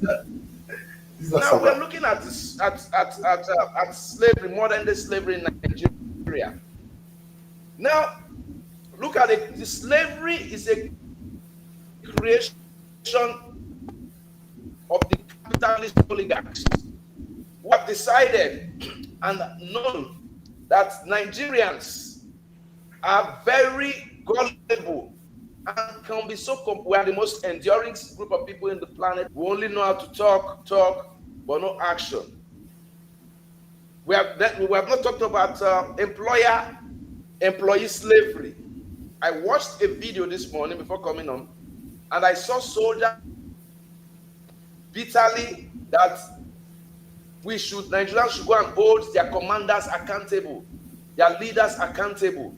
Now we're looking at slavery, modern day slavery in Nigeria. Now, look at it. The slavery is a creation of the capitalist oligarchs who have decided and known that Nigerians are very gullible and can be so. We are the most enduring group of people in the planet. We only know how to talk, but no action. We have not talked about employee slavery. I watched a video this morning before coming on, and I saw soldiers bitterly that Nigerians should go and hold their commanders accountable, their leaders accountable.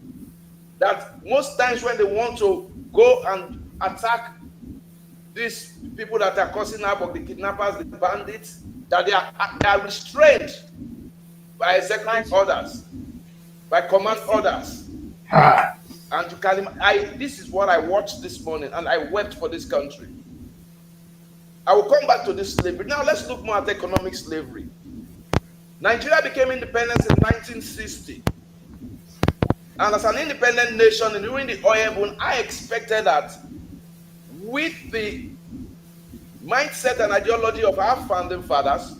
That most times when they want to go and attack these people that are causing havoc, the kidnappers, the bandits, that they are restrained by executive orders, by command orders. And you can this is what I watched this morning, and I wept for this country. I will come back to this slavery. Now let's look more at economic slavery. Nigeria became independent in 1960. And as an independent nation during the oil boom, I expected that with the mindset and ideology of our founding fathers,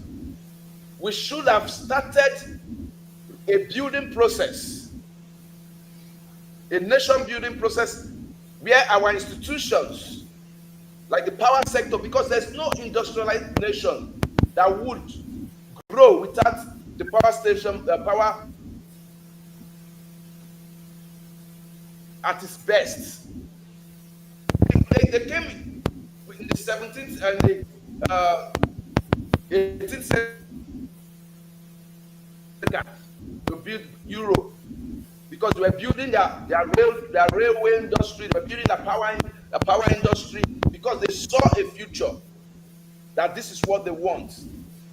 we should have started a building process, a nation building process where our institutions, like the power sector, because there's no industrialized nation that would grow without the power station, the power at its best. They came in the 17th and the 18th century to build Europe, because they were building their railway industry, they were building the power industry, because they saw a future that this is what they want.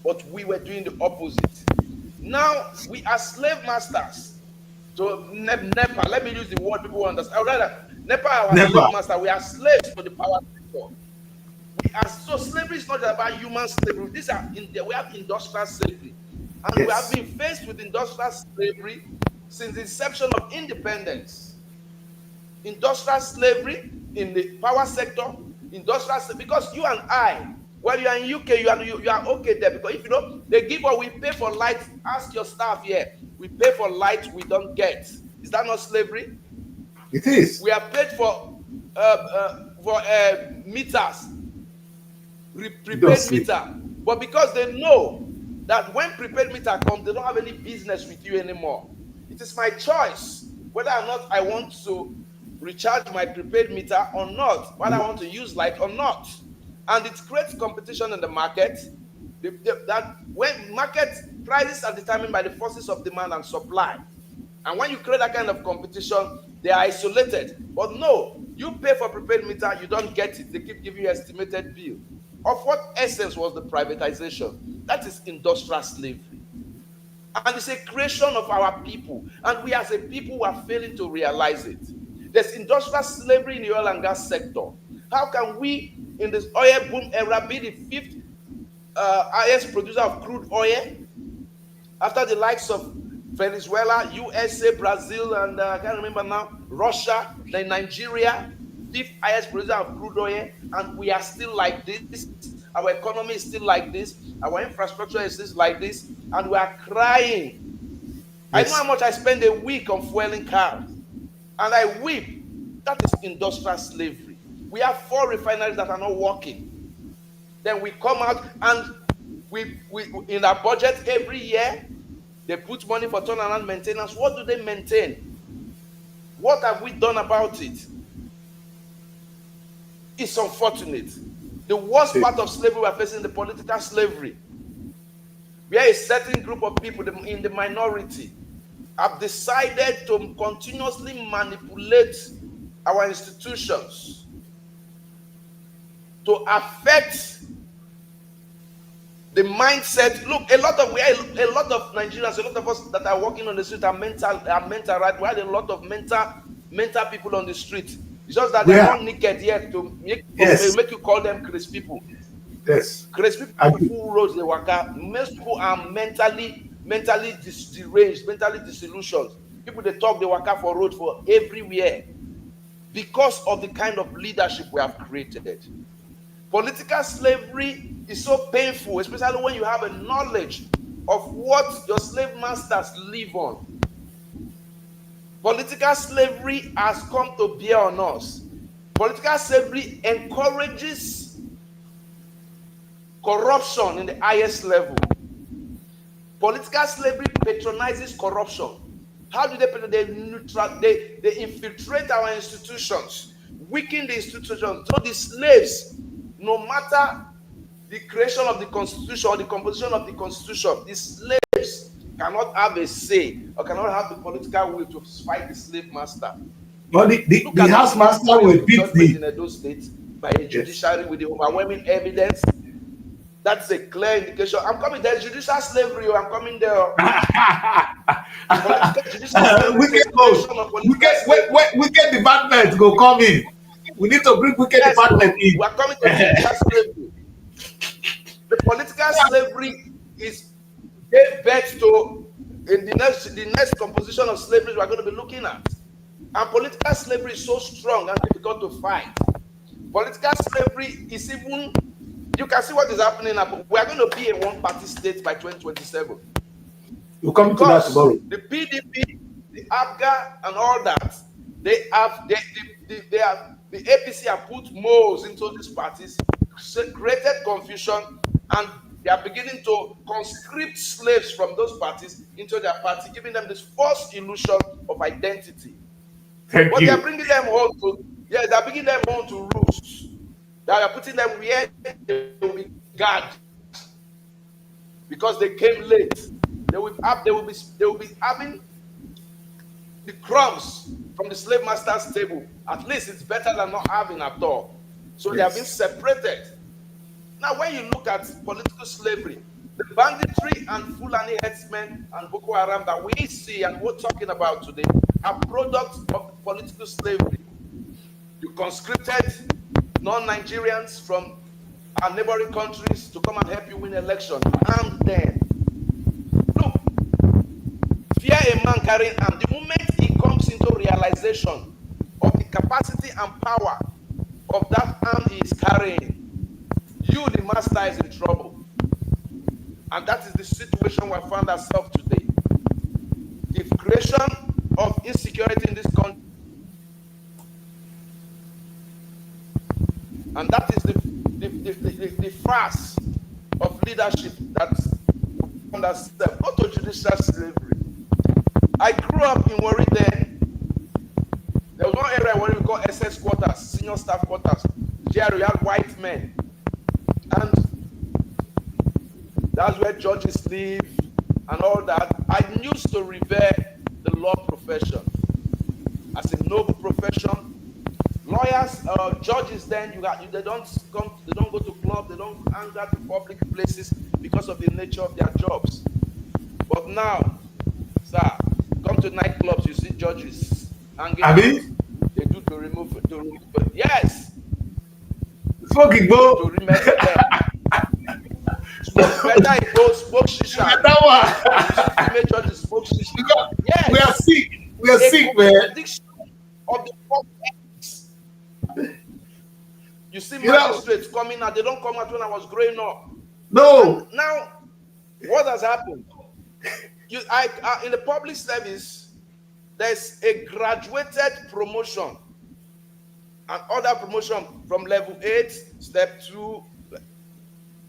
But we were doing the opposite. Now we are slave masters to NEPA. Let me use the word people understand. Rather, NEPA are our slave master. We are slaves to the power sector. So slavery is not about human slavery. We have industrial slavery. And we have been faced with industrial slavery since the inception of independence. Industrial slavery in the power sector, because you and I, when you are in UK, you are okay there, because if you know, they give what we pay for light. Ask your staff here. We pay for light we don't get. Is that not slavery? It is. We are paid for meters, prepaid meter, but because they know that when prepaid meter comes, they don't have any business with you anymore. It is my choice whether or not I want to recharge my prepaid meter or not, whether I want to use light or not. And it creates competition in the market. That when market prices are determined by the forces of demand and supply, and when you create that kind of competition, they are isolated. But no, you pay for prepaid meter, you don't get it. They keep giving you estimated bill. Of what essence was the privatization? That is industrial slavery. And it's a creation of our people. And we as a people are failing to realize it. There's industrial slavery in the oil and gas sector. How can we, in this oil boom era, be the fifth highest producer of crude oil after the likes of Venezuela, USA, Brazil, and I can't remember now, Russia, then Nigeria, fifth highest producer of crude oil, and we are still like this. Our economy is still like this. Our infrastructure is still like this, and we are crying. Yes. I know how much I spend a week on fueling cars, and I weep. That is industrial slavery. We have 4 refineries that are not working. Then we come out and we in our budget every year, they put money for turnaround maintenance. What do they maintain? What have we done about it? It's unfortunate. The worst part of slavery we are facing is the political slavery. where a certain group of people in the minority have decided to continuously manipulate our institutions to affect the mindset. Look, a lot of Nigerians, a lot of us that are working on the street are mental right. We had a lot of mental people on the street. It's just that they're not naked yet to make you call them crazy people. Yes. Crazy people who roads they waka. Most people are mentally deranged, mentally disillusioned. People they talk, they waka for road for everywhere because of the kind of leadership we have created. Political slavery is so painful, especially when you have a knowledge of what your slave masters live on. Political slavery has come to bear on us. Political slavery encourages corruption in the highest level. Political slavery patronizes corruption. How do they penetrate? They infiltrate our institutions, weaken the institutions. So the slaves, no matter the creation of the constitution or the composition of the constitution, the slaves cannot have a say or cannot have the political will to fight the slave master. But the house master will beat in Edo State by a judiciary with the overwhelming evidence. That's a clear indication. I'm coming there. Judicial slavery. I'm coming there. Wicked department go come in. We need to bring wicked department in. We're coming to judicial slavery. The political slavery is gave birth to in the next composition of slavery we're going to be looking at. And political slavery is so strong and difficult to fight. Political slavery is even, you can see what is happening now. We are going to be a one-party state by 2027. We'll come to that tomorrow. The PDP, the APGA, and all that, they have the APC have put moles into these parties, created confusion, and they are beginning to conscript slaves from those parties into their party, giving them this false illusion of identity. But they are bringing them home to, they are bringing them home to roost. They are putting them where they will be guarded because they came late. They will be having the crumbs from the slave master's table. At least it's better than not having at all. So they have been separated. Now, when you look at political slavery, the banditry and Fulani herdsmen and Boko Haram that we see and we're talking about today are products of political slavery. You conscripted non-Nigerians from our neighboring countries to come and help you win elections. Arm them. Look, fear a man carrying arm. The moment he comes into realization of the capacity and power of that arm he is carrying, you, the master, is in trouble. And that is the situation we found ourselves today. The creation of insecurity in this country. And that is the farce of leadership that's found ourselves. Go to judicial slavery. I grew up in Warri then. There was one area in Warri we call SS quarters, senior staff quarters. There we had white men. And that's where judges live and all that. I used to revere the law profession as a noble profession. Lawyers, judges, then they don't go to clubs, they don't hang out in public places because of the nature of their jobs. But now, sir, come to nightclubs, you see judges hanging out. They do to remove yes. Smoking, bro. To remove them. Better it goes smoke shisha. That one. Judges smoke shisha. Yes. We are sick. We are sick, man. Of the ethics. You see magistrates coming out. They don't come out when I was growing up. No. And now, what has happened? In the public service, there's a graduated promotion and other promotion from level 8, step 2,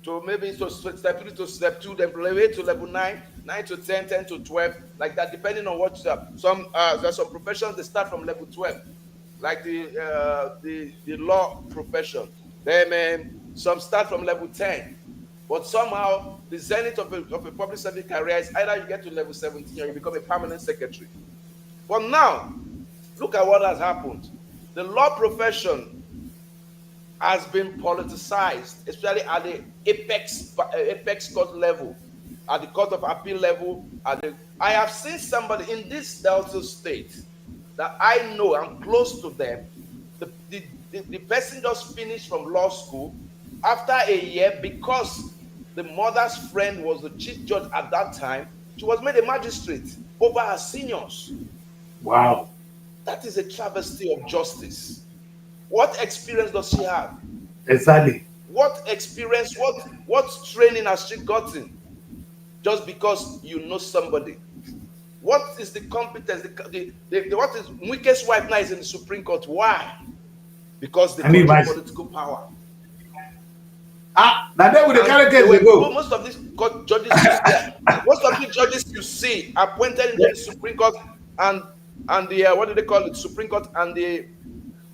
to maybe to step 3 to step 2, then level 8 to level 9, 9 to 10, 10 to 12, like that, depending on what you have. There's some professions they start from level 12, like the law profession. Then some start from level 10. But somehow, the zenith of a public service career is either you get to level 17 or you become a permanent secretary. But now, look at what has happened. The law profession has been politicized, especially at the apex court level, at the court of appeal level. I have seen somebody in this Delta state that I know, I'm close to them. The person just finished from law school. After a year, because the mother's friend was the chief judge at that time, she was made a magistrate over her seniors. Wow. That is a travesty of justice. What experience does she have? Exactly. What experience, what training has she gotten? Just because you know somebody. What is the competence? What is Wike's wife now is in the Supreme Court? Why? Because they control political power. Now they would carry case they go. Most of these judges, most of the judges you see appointed in the Supreme Court and the what do they call it? Supreme Court and the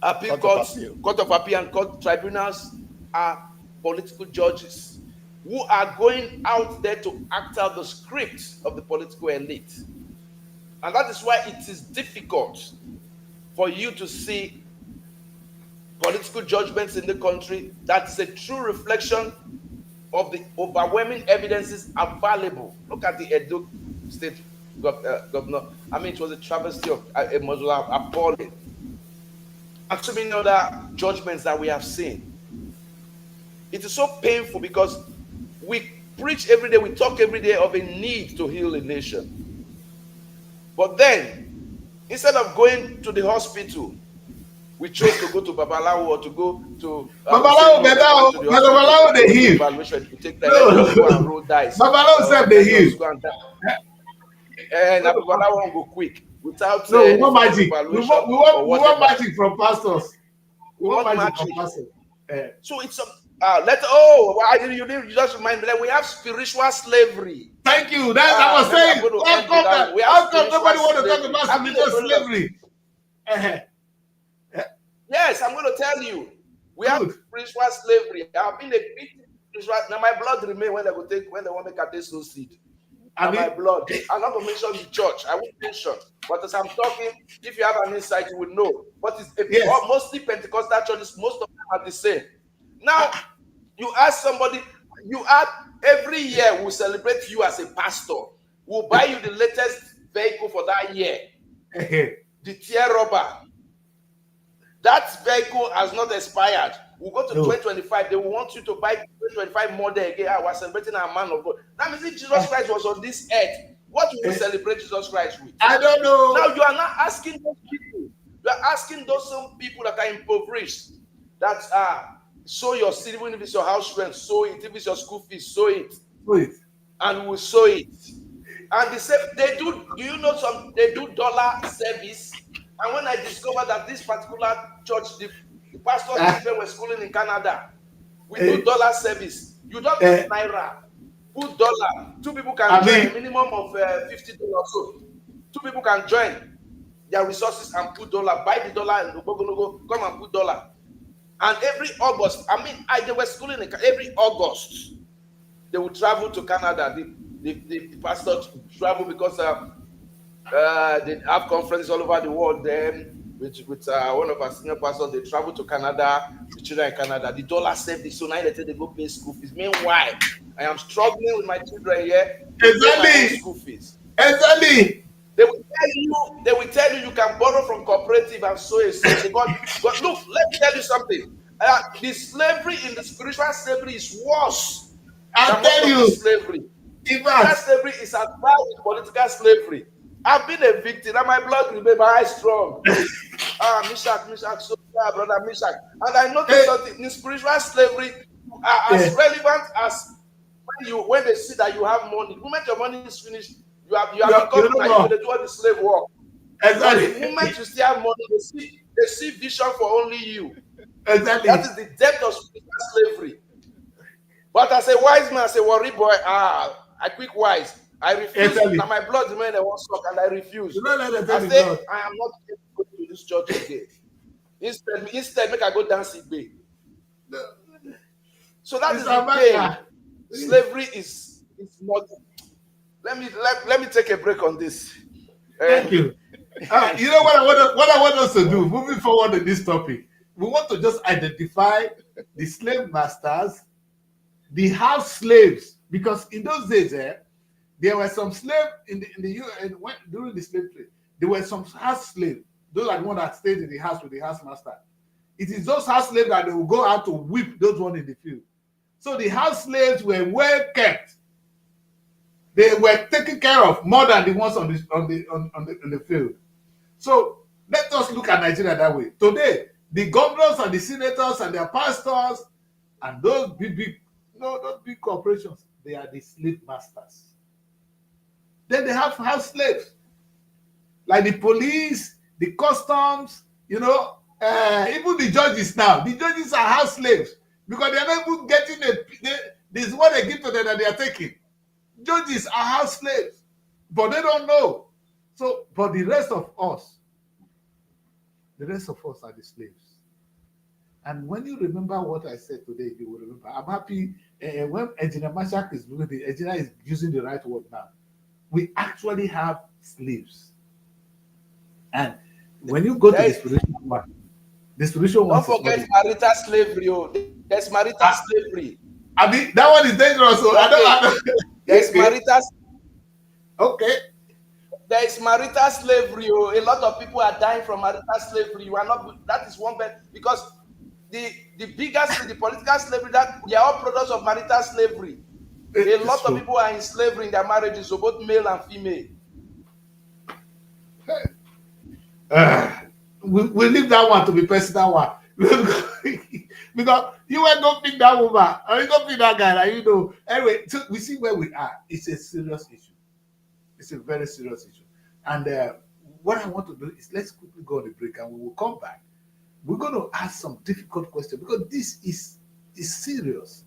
appeal courts, court of appeal and court tribunals are political judges who are going out there to act out the script of the political elite. And that is why it is difficult for you to see political judgments in the country that is a true reflection of the overwhelming evidences available. Look at the Edo State governor. I mean, it was a travesty of a model appalling. And so many other judgments that we have seen. It is so painful because we preach every day, we talk every day of a need to heal a nation. But then, instead of going to the hospital, we chose to go to Babalawo or to go to Babalawo better. Babalawo they heal. Evaluation to take the go and roll dice. Babalawo said they heal. And Babalawo won't go quick without we want magic. We want magic from pastors. We want magic from pastors. So it's you just remind me that we have spiritual slavery. Thank you. That's I was saying. How come nobody want to talk about spiritual slavery? Yes, I'm going to tell you. We have spiritual slavery. I've been a victim of spiritual. Now my blood remain when they want to make a taste of seed. And my blood. I'm not going to mention the church. I won't mention. But as I'm talking, if you have an insight, you will know. But it's mostly Pentecostal churches. Most of them are the same. Now, you ask somebody. Every year we'll celebrate you as a pastor. We'll buy you the latest vehicle for that year. The tear rubber. That vehicle has not expired. We'll go to 2025. They will want you to buy 2025 model again. We're celebrating our man of God. That means if Jesus Christ was on this earth, what will we celebrate Jesus Christ with? I don't know. Now you are not asking those people. You are asking those some people that are impoverished, that sow your seed, even if it's your house rent, sow it. If it's your school fees, sow it. And we will sow it. And they do you know they do dollar service? And when I discovered that this particular church, the pastor children were schooling in Canada, we do dollar service. You don't put naira, put dollar. Two people can join a minimum of $50. So 2 people can join their resources and put dollar, buy the dollar and come and put dollar. And every August, they were schooling in every August, they would travel to Canada. The pastor travel because they have conferences all over the world. Then with one of our senior pastors, they travel to Canada, the children in Canada. The dollar saved this, so now they go pay school fees. Meanwhile, I am struggling with my children here. Exactly. School fees. Exactly. They will tell you can borrow from cooperative and so is. But look, let me tell you something. The slavery in the spiritual slavery is worse. I'll tell you. Slavery. That slavery is as bad as political slavery. I've been a victim, and my blood remains my eyes strong. Mishak, so brother Mishak. And I noticed that in spiritual slavery as relevant as when they see that you have money. The moment your money is finished, you have become going to do all the slave work. Exactly. But the moment you still have money, they see vision for only you. Exactly. That is the depth of spiritual slavery. But as a wise man, as a worry boy, I quick wise. I refuse. Exactly. Now my blood remains in one sock, and I refuse. I say I am not going to this church again. Instead, make I go dance it. So that is the pain. Slavery is not. Let me take a break on this. Thank you. You know what I want us to do moving forward in this topic? We want to just identify the slave masters, the house slaves, because in those days, there were some slaves during the slave trade. There were some house slaves. Those are the ones that stayed in the house with the house master. It is those house slaves that they will go out to whip those ones in the field. So the house slaves were well kept. They were taken care of more than the ones on the field. So let us look at Nigeria that way. Today, the governors and the senators and their pastors and those big corporations, they are the slave masters. Then they have house slaves, like the police, the customs, even the judges now. The judges are house slaves because they are not even getting this is what they give to them that they are taking. Judges are house slaves, but they don't know. So, but the rest of us are the slaves. And when you remember what I said today, you will remember. I'm happy when Engineer Mashak is doing the engineer is using the right word now. We actually have slaves. And when you go to the spiritual one, don't forget marital slavery. There's marital slavery. I mean, that one is dangerous. So I don't. There's marital. Okay. There is marital slavery. A lot of people are dying from marital slavery. You are not. That is one bit because the biggest the political slavery that they are all products of marital slavery. A lot of people are in slavery in their marriages, so both male and female. We leave that one to be personal one. Because you ain't gonna pick that woman, or you gonna pick that guy, Anyway, so we see where we are. It's a serious issue. It's a very serious issue. And what I want to do is let's quickly go on the break and we will come back. We're going to ask some difficult questions because this is serious.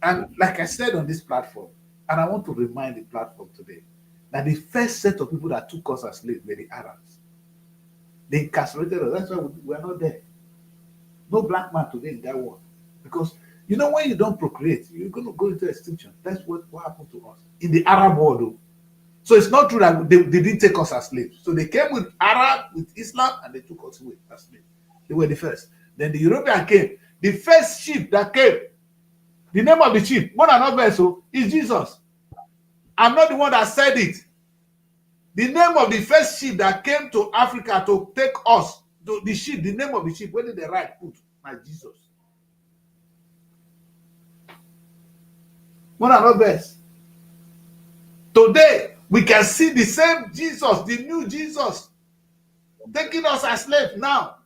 And like I said on this platform, and I want to remind the platform today, that the first set of people that took us as slaves were the Arabs. They incarcerated us. That's why we're not there. No black man today in that world. Because, when you don't procreate, you're going to go into extinction. That's what happened to us in the Arab world. Though. So it's not true that they didn't take us as slaves. So they came with Arab, with Islam, and they took us away as slaves. They were the first. Then the European came. The first ship that came, the name of the ship, one another vessel, is Jesus. I'm not the one that said it. The name of the first ship that came to Africa to take us, the ship, the name of the ship, where did they write? Put my Jesus. One another verse. Today, we can see the same Jesus, the new Jesus, taking us as slaves now.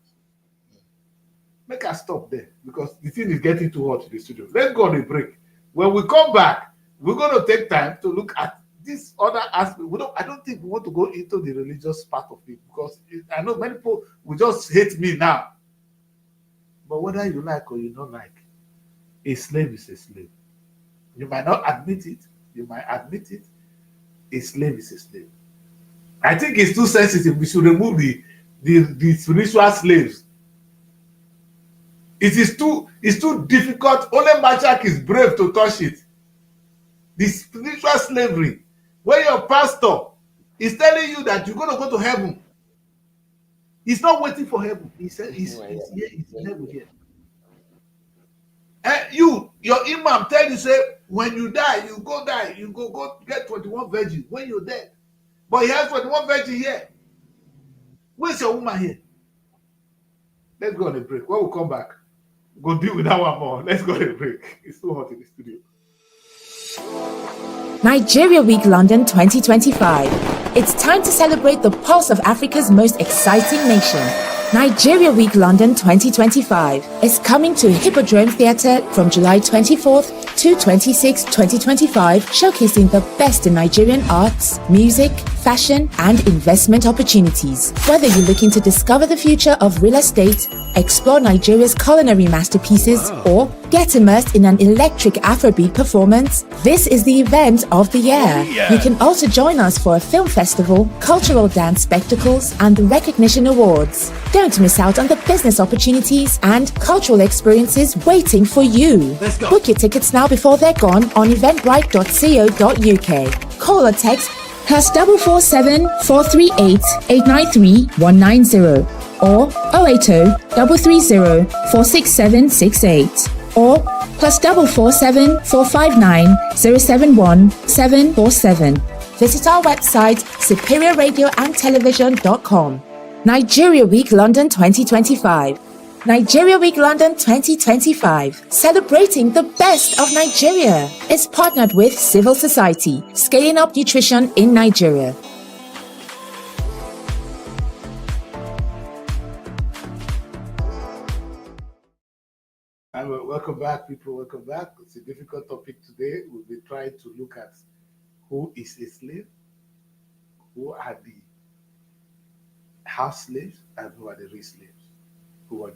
Make us stop there because the thing is getting too hot in the studio. Let's go on a break. When we come back, we're going to take time to look at this other aspect. I don't think we want to go into the religious part of it because I know many people will just hate me now. But whether you like or you don't like, a slave is a slave. You might not admit it. You might admit it. A slave is a slave. I think it's too sensitive. We should remove the spiritual slaves. It's too difficult. Only Mashak is brave to touch it. The spiritual slavery, where your pastor is telling you that you're going to go to heaven. He's not waiting for heaven. He said he's here. He's in heaven here. And your imam tell you, say, when you die, you go get 21 virgins when you're dead. But he has 21 virgins here. Where's your woman here? Let's go on a break. When we come back, we'll deal with that one more. Let's go on a break. It's too hot in the studio. Nigeria Week London 2025. It's time to celebrate the pulse of Africa's most exciting nation. Nigeria Week London 2025 is coming to Hippodrome Theatre from July 24th to 26, 2025, showcasing the best in Nigerian arts, music, fashion, and investment opportunities. Whether you're looking to discover the future of real estate, explore Nigeria's culinary masterpieces, or get immersed in an electric Afrobeat performance, this is the event of the year. You can also join us for a film festival, cultural dance spectacles, and the recognition awards. Don't miss out on the business opportunities and cultural experiences waiting for you. Book your tickets now now before they're gone on eventbrite.co.uk. Call or text +447 438 893 190 or 080 330 46768 or +447 459 071 747. Visit our website superiorradioandtelevision.com. Nigeria Week London 2025. Nigeria Week London 2025, celebrating the best of Nigeria, is partnered with Civil Society, scaling up nutrition in Nigeria. And welcome back, people. Welcome back. It's a difficult topic today. We'll be trying to look at who is a slave, who are the house slaves, and who are the real slaves. Who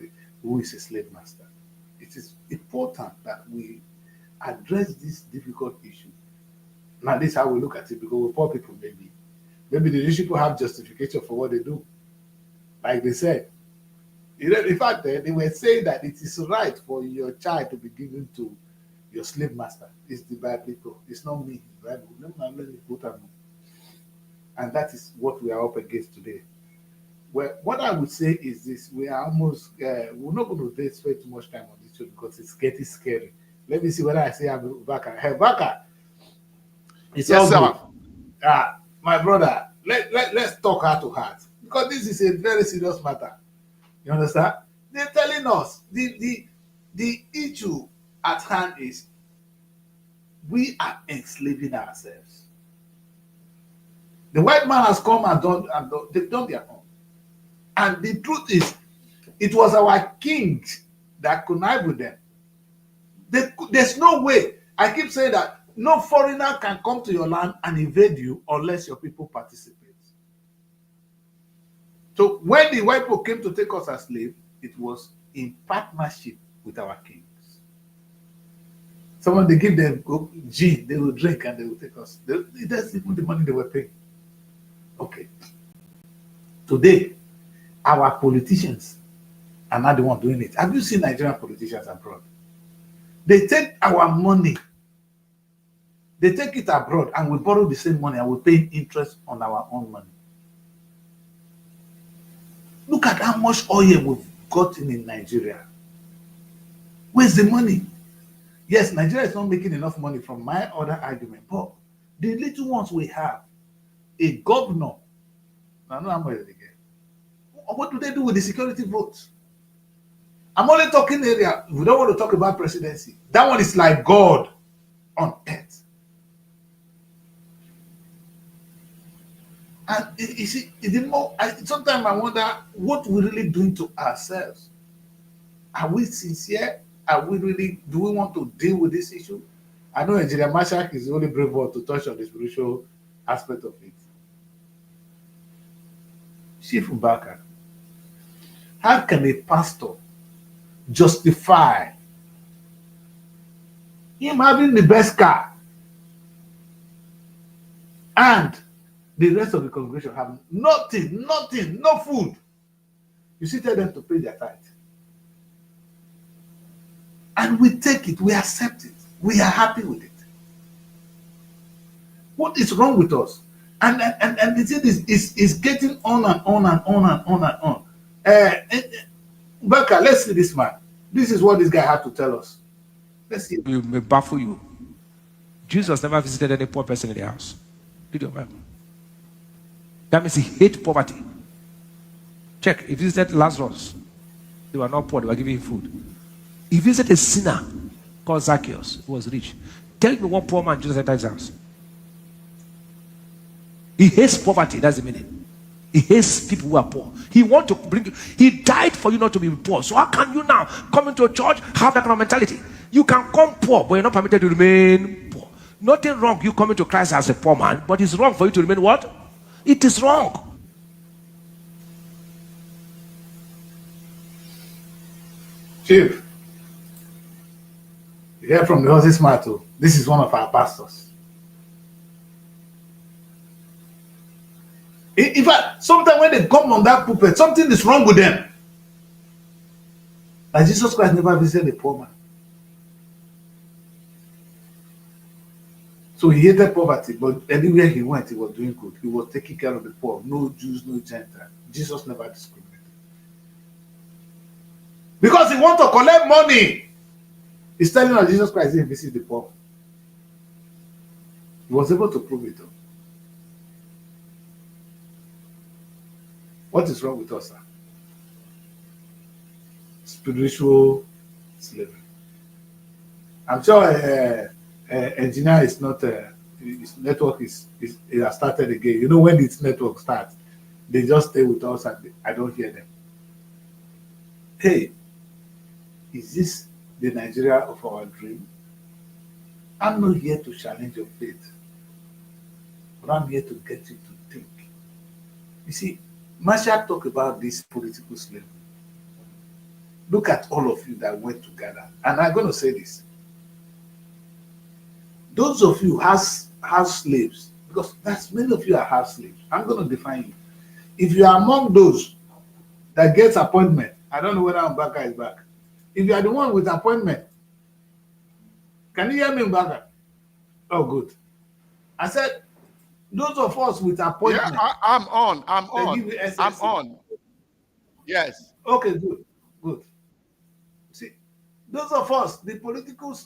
is a slave master. It is important that we address this difficult issue. Now, this is how we look at it, because we're poor people, maybe the rich people have justification for what they do. Like they said, in fact, they were saying that it is right for your child to be given to your slave master. It's the Bible. It's not me. Bible. And that is what we are up against today. Well, what I would say is this: we are almost, we're not going to spend too much time on this show because it's getting scary. Let me see whether I say Baka. Hey, Baka, it's yes, all good. My brother, let's talk heart to heart, because this is a very serious matter. You understand? They're telling us the issue at hand is we are enslaving ourselves. The white man has come and they've done their own. And the truth is, it was our kings that connived with them. There's no way. I keep saying that no foreigner can come to your land and invade you unless your people participate. So when the white people came to take us as slaves, it was in partnership with our kings. Someone, they give them gin, they will drink and they will take us. That's even the money they were paying. Okay. Today, our politicians are not the one doing it. Have you seen Nigerian politicians abroad? They take our money, they take it abroad, and we borrow the same money and we pay interest on our own money. Look at how much oil we've gotten in Nigeria. Where's the money? Yes, Nigeria is not making enough money from my other argument, but the little ones we have, a governor, I don't know how much they get. What do they do with the security votes? I'm only talking area. We don't want to talk about presidency. That one is like God on earth. And you see, sometimes I wonder what we're really doing to ourselves. Are we sincere? Do we want to deal with this issue? I know Engineer Mashak is the only brave one to touch on the spiritual aspect of it. Chief Mbaka, how can a pastor justify him having the best car and the rest of the congregation have nothing, no food? You see, tell them to pay their tithe. And we take it, we accept it, we are happy with it. What is wrong with us? And the thing is getting on and on and on and on and on. Baka, let's see this man. This is what this guy had to tell us. Let's see. We may baffle you. Jesus never visited any poor person in the house. Read your Bible. That means he hates poverty. Check. He visited Lazarus. They were not poor, they were giving him food. He visited a sinner called Zacchaeus, who was rich. Tell me one poor man Jesus entered his house. He hates poverty, that's the meaning. He hates people who are poor. He wants to bring you, he died for you not to be poor. So how can you now come into a church, have that kind of mentality? You can come poor, but you're not permitted to remain poor. Nothing wrong you coming to Christ as a poor man, but it's wrong for you to remain what? It is wrong. Chief, you hear from the horse's mouth too. This is one of our pastors. In fact, sometimes when they come on that pulpit, something is wrong with them. Like Jesus Christ never visited a poor man. So he hated poverty, but anywhere he went, he was doing good. He was taking care of the poor. No Jews, no Gentiles. Jesus never discriminated. Because he wants to collect money. He's telling us Jesus Christ didn't visit the poor. He was able to prove it. What is wrong with us, sir? Spiritual slavery. I'm sure engineer is not, his network is it has started again. You know, when its network starts, they just stay with us and I don't hear them. Hey, is this the Nigeria of our dream? I'm not here to challenge your faith, but I'm here to get you to think. You see, Marshall talked about this political slavery. Look at all of you that went together. And I'm going to say this. Those of you house slaves, because that's many of you are house slaves. I'm going to define you. If you are among those that gets appointment, I don't know whether Mbaka is back. If you are the one with appointment, can you hear me, Mbaka? Oh, good. I said, those of us with appointment. Yeah, I'm on. I'm on. Yes. Okay, good. Good. See, those of us, the political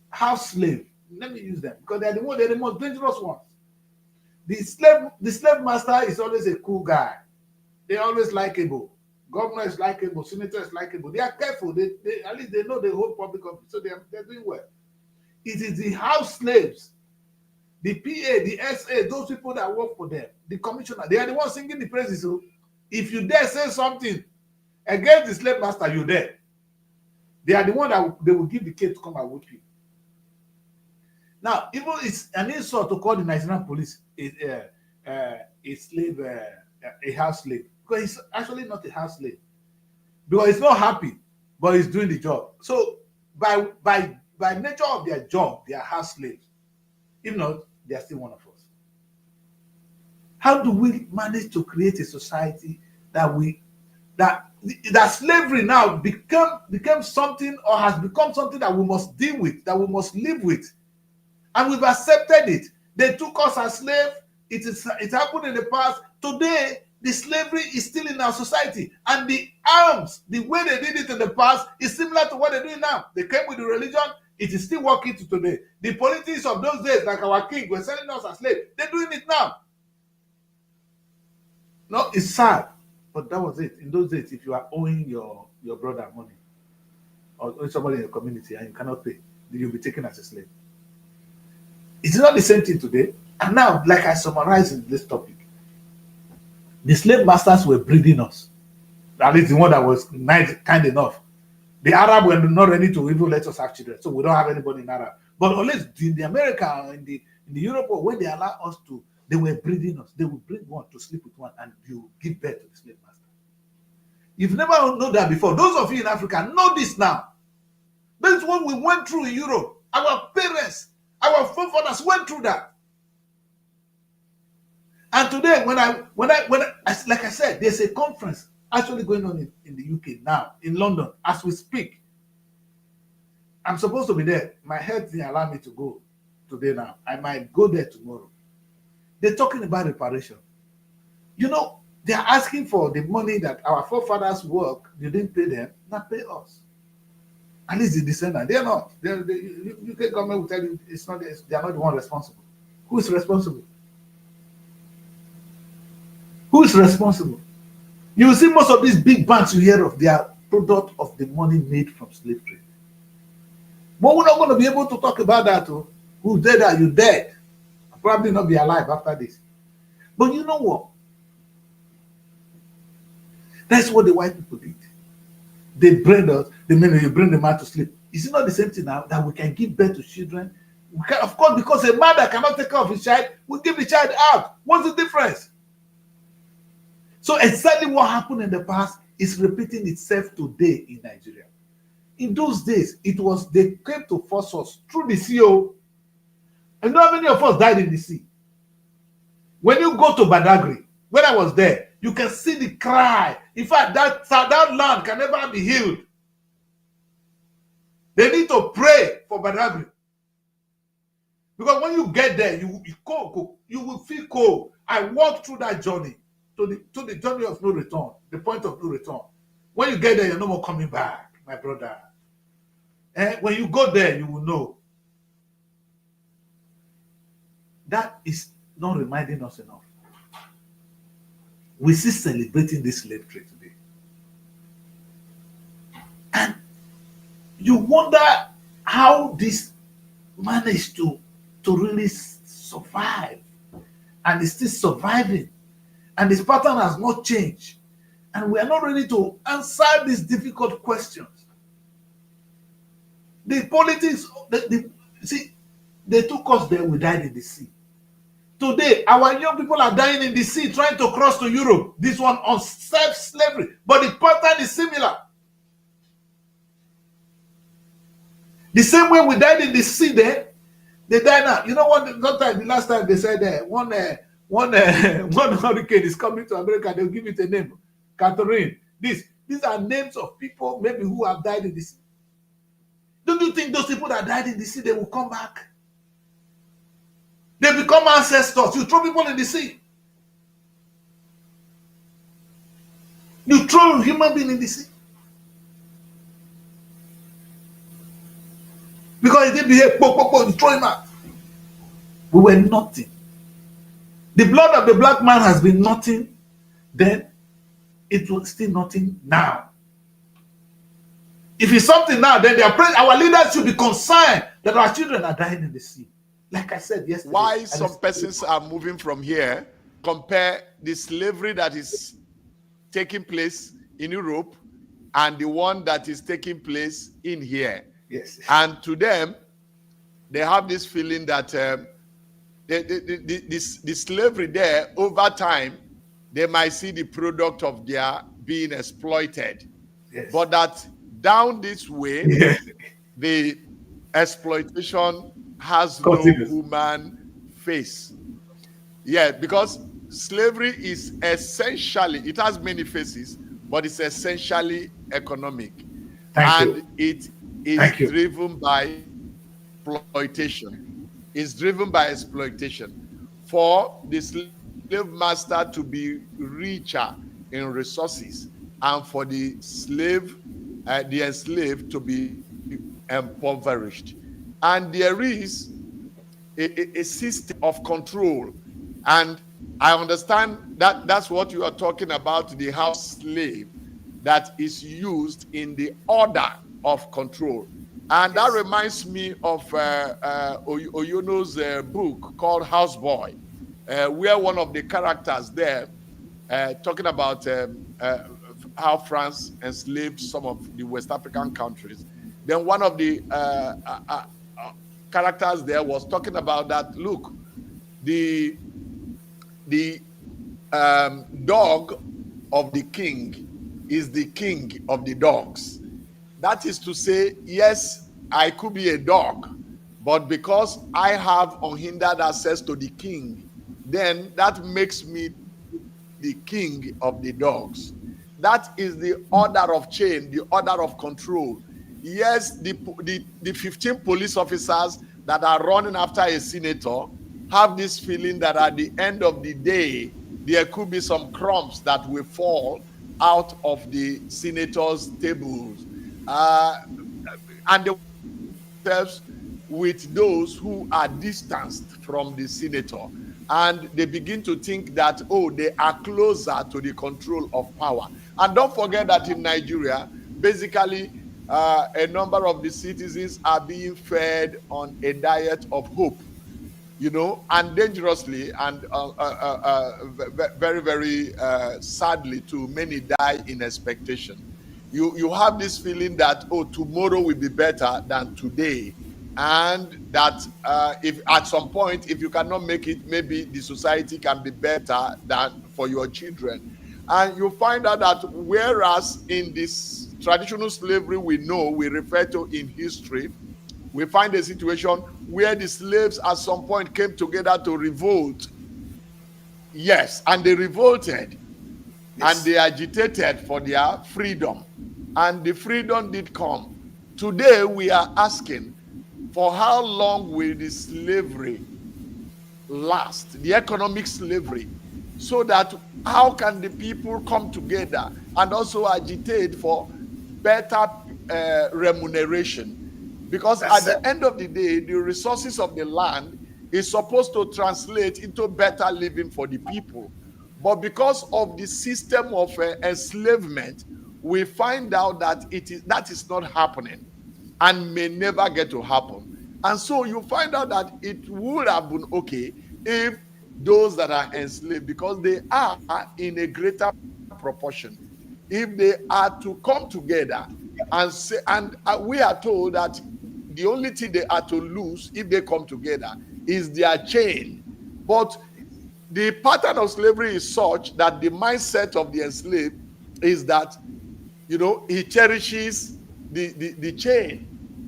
house slave, let me use them because they're the most dangerous ones. The slave master is always a cool guy. They're always likable. Governor is likable. Senator is likable. They are careful. They at least they know the whole public office, so they're doing well. It is the house slaves, the PA, the SA, those people that work for them, the commissioner, they are the ones singing the praises. So if you dare say something against the slave master, you're there. They are the one that they will give the case to come and whip you. Now, even it's an insult to call the Nigerian police a slave, a house slave, because he's actually not a house slave, because he's not happy, but he's doing the job. So by nature of their job, they are house slaves. If not, they are still one of us. How do we manage to create a society that slavery now became something or has become something that we must deal with, that we must live with? And we've accepted it. They took us as slaves. It happened in the past. Today, the slavery is still in our society. And the arms, the way they did it in the past, is similar to what they're doing now. They came with the religion. It is still working to today. The politics of those days, like our king, were selling us as slaves. They're doing it now. No, it's sad. But that was it. In those days, if you are owing your brother money, or owing somebody in your community and you cannot pay, then you'll be taken as a slave. It's not the same thing today. And now, like I summarized in this topic, the slave masters were breeding us. At least the one that was kind enough. The Arab were not ready to even let us have children, so we don't have anybody in Arab. But unless in the America, in the Europe, when they allow us to, they were breeding us. They would bring one to sleep with one, and you give birth to the slave master. You've never known that before. Those of you in Africa know this now. This is what we went through in Europe. Our parents, our forefathers went through that. And today, when I like I said, there's a conference actually going on in the UK now, in London, as we speak. I'm supposed to be there. My health didn't allow me to go today now. I might go there tomorrow. They're talking about reparation. You know, they're asking for the money that our forefathers work. They didn't pay them, not pay us. At least the descendants, they're not. The UK government will tell you it's not. They are not the one responsible. Who is responsible? Who is responsible? You will see most of these big banks you hear of, they are product of the money made from slave trade. But we're not going to be able to talk about that. Oh. Who's dead? Are you dead? I'll probably not be alive after this. But you know what? That's what the white people did. They bring us, you bring the man to sleep. Is it not the same thing now that we can give birth to children? We can, of course, because a mother cannot take care of his child, we give the child out. What's the difference? So exactly what happened in the past is repeating itself today in Nigeria. In those days, they came to force us through the sea. And you know how many of us died in the sea? When you go to Badagry, when I was there, you can see the cry. In fact, that land can never be healed. They need to pray for Badagry. Because when you get there, you will feel cold. I walked through that journey to the journey of no return, the point of no return. When you get there, you're no more coming back, my brother. And when you go there, you will know. That is not reminding us enough. We're still celebrating this slave trade today. And you wonder how this managed to really survive. And it's still surviving. And this pattern has not changed. And we are not ready to answer these difficult questions. The politics, see, they took us there, we died in the sea. Today, our young people are dying in the sea trying to cross to Europe. This one on self-slavery. But the pattern is similar. The same way we died in the sea there, they die now. You know what? The last time they said one hurricane is coming to America, they'll give it a name. Catherine. These are names of people maybe who have died in the sea. Don't you think those people that died in the sea, they will come back? They become ancestors. You throw people in the sea. You throw a human being in the sea. Because he didn't behave, you throw him out. We were nothing. The blood of the black man has been nothing then. It was still nothing now. If it's something now, then our leaders should be concerned that our children are dying in the sea. Like I said yesterday. Why some persons are moving from here, compare the slavery that is taking place in Europe and the one that is taking place in here. Yes. And to them, they have this feeling that the slavery there, over time, they might see the product of their being exploited. Yes. But that down this way, yes, the exploitation has no human face. Yeah, because slavery is essentially, it has many faces, but it's essentially economic. It is driven by exploitation. It's driven by exploitation. For the slave master to be richer in resources and for the enslaved to be impoverished. And there is a system of control. And I understand that that's what you are talking about, the house slave that is used in the order of control. And that reminds me of Oyono's book called Houseboy, where one of the characters there, talking about how France enslaved some of the West African countries. Then one of the characters there was talking about that, look, the dog of the king is the king of the dogs. That is to say, yes, I could be a dog, but because I have unhindered access to the king, then that makes me the king of the dogs. That is the order of chain, the order of control. Yes, the 15 police officers that are running after a senator have this feeling that at the end of the day, there could be some crumbs that will fall out of the senator's tables. And themselves with those who are distanced from the senator. And they begin to think that, oh, they are closer to the control of power. And don't forget that in Nigeria, basically, a number of the citizens are being fed on a diet of hope, you know, and dangerously, and very, very sadly too, many die in expectation. You have this feeling that, oh, tomorrow will be better than today. And that if at some point, if you cannot make it, maybe the society can be better than for your children. And you find out that whereas in this traditional slavery we refer to in history, we find a situation where the slaves at some point came together to revolt. Yes, and they revolted. Yes. And they agitated for their freedom. And the freedom did come. Today we are asking for how long will the slavery last, the economic slavery, so that how can the people come together and also agitate for better remuneration? Because at the end of the day, the resources of the land is supposed to translate into better living for the people. But because of the system of enslavement, we find out that that is not happening and may never get to happen. And so you find out that it would have been okay if those that are enslaved, because they are in a greater proportion, if they are to come together and say, and we are told that the only thing they are to lose if they come together is their chain. But the pattern of slavery is such that the mindset of the enslaved is that, you know, he cherishes the chain,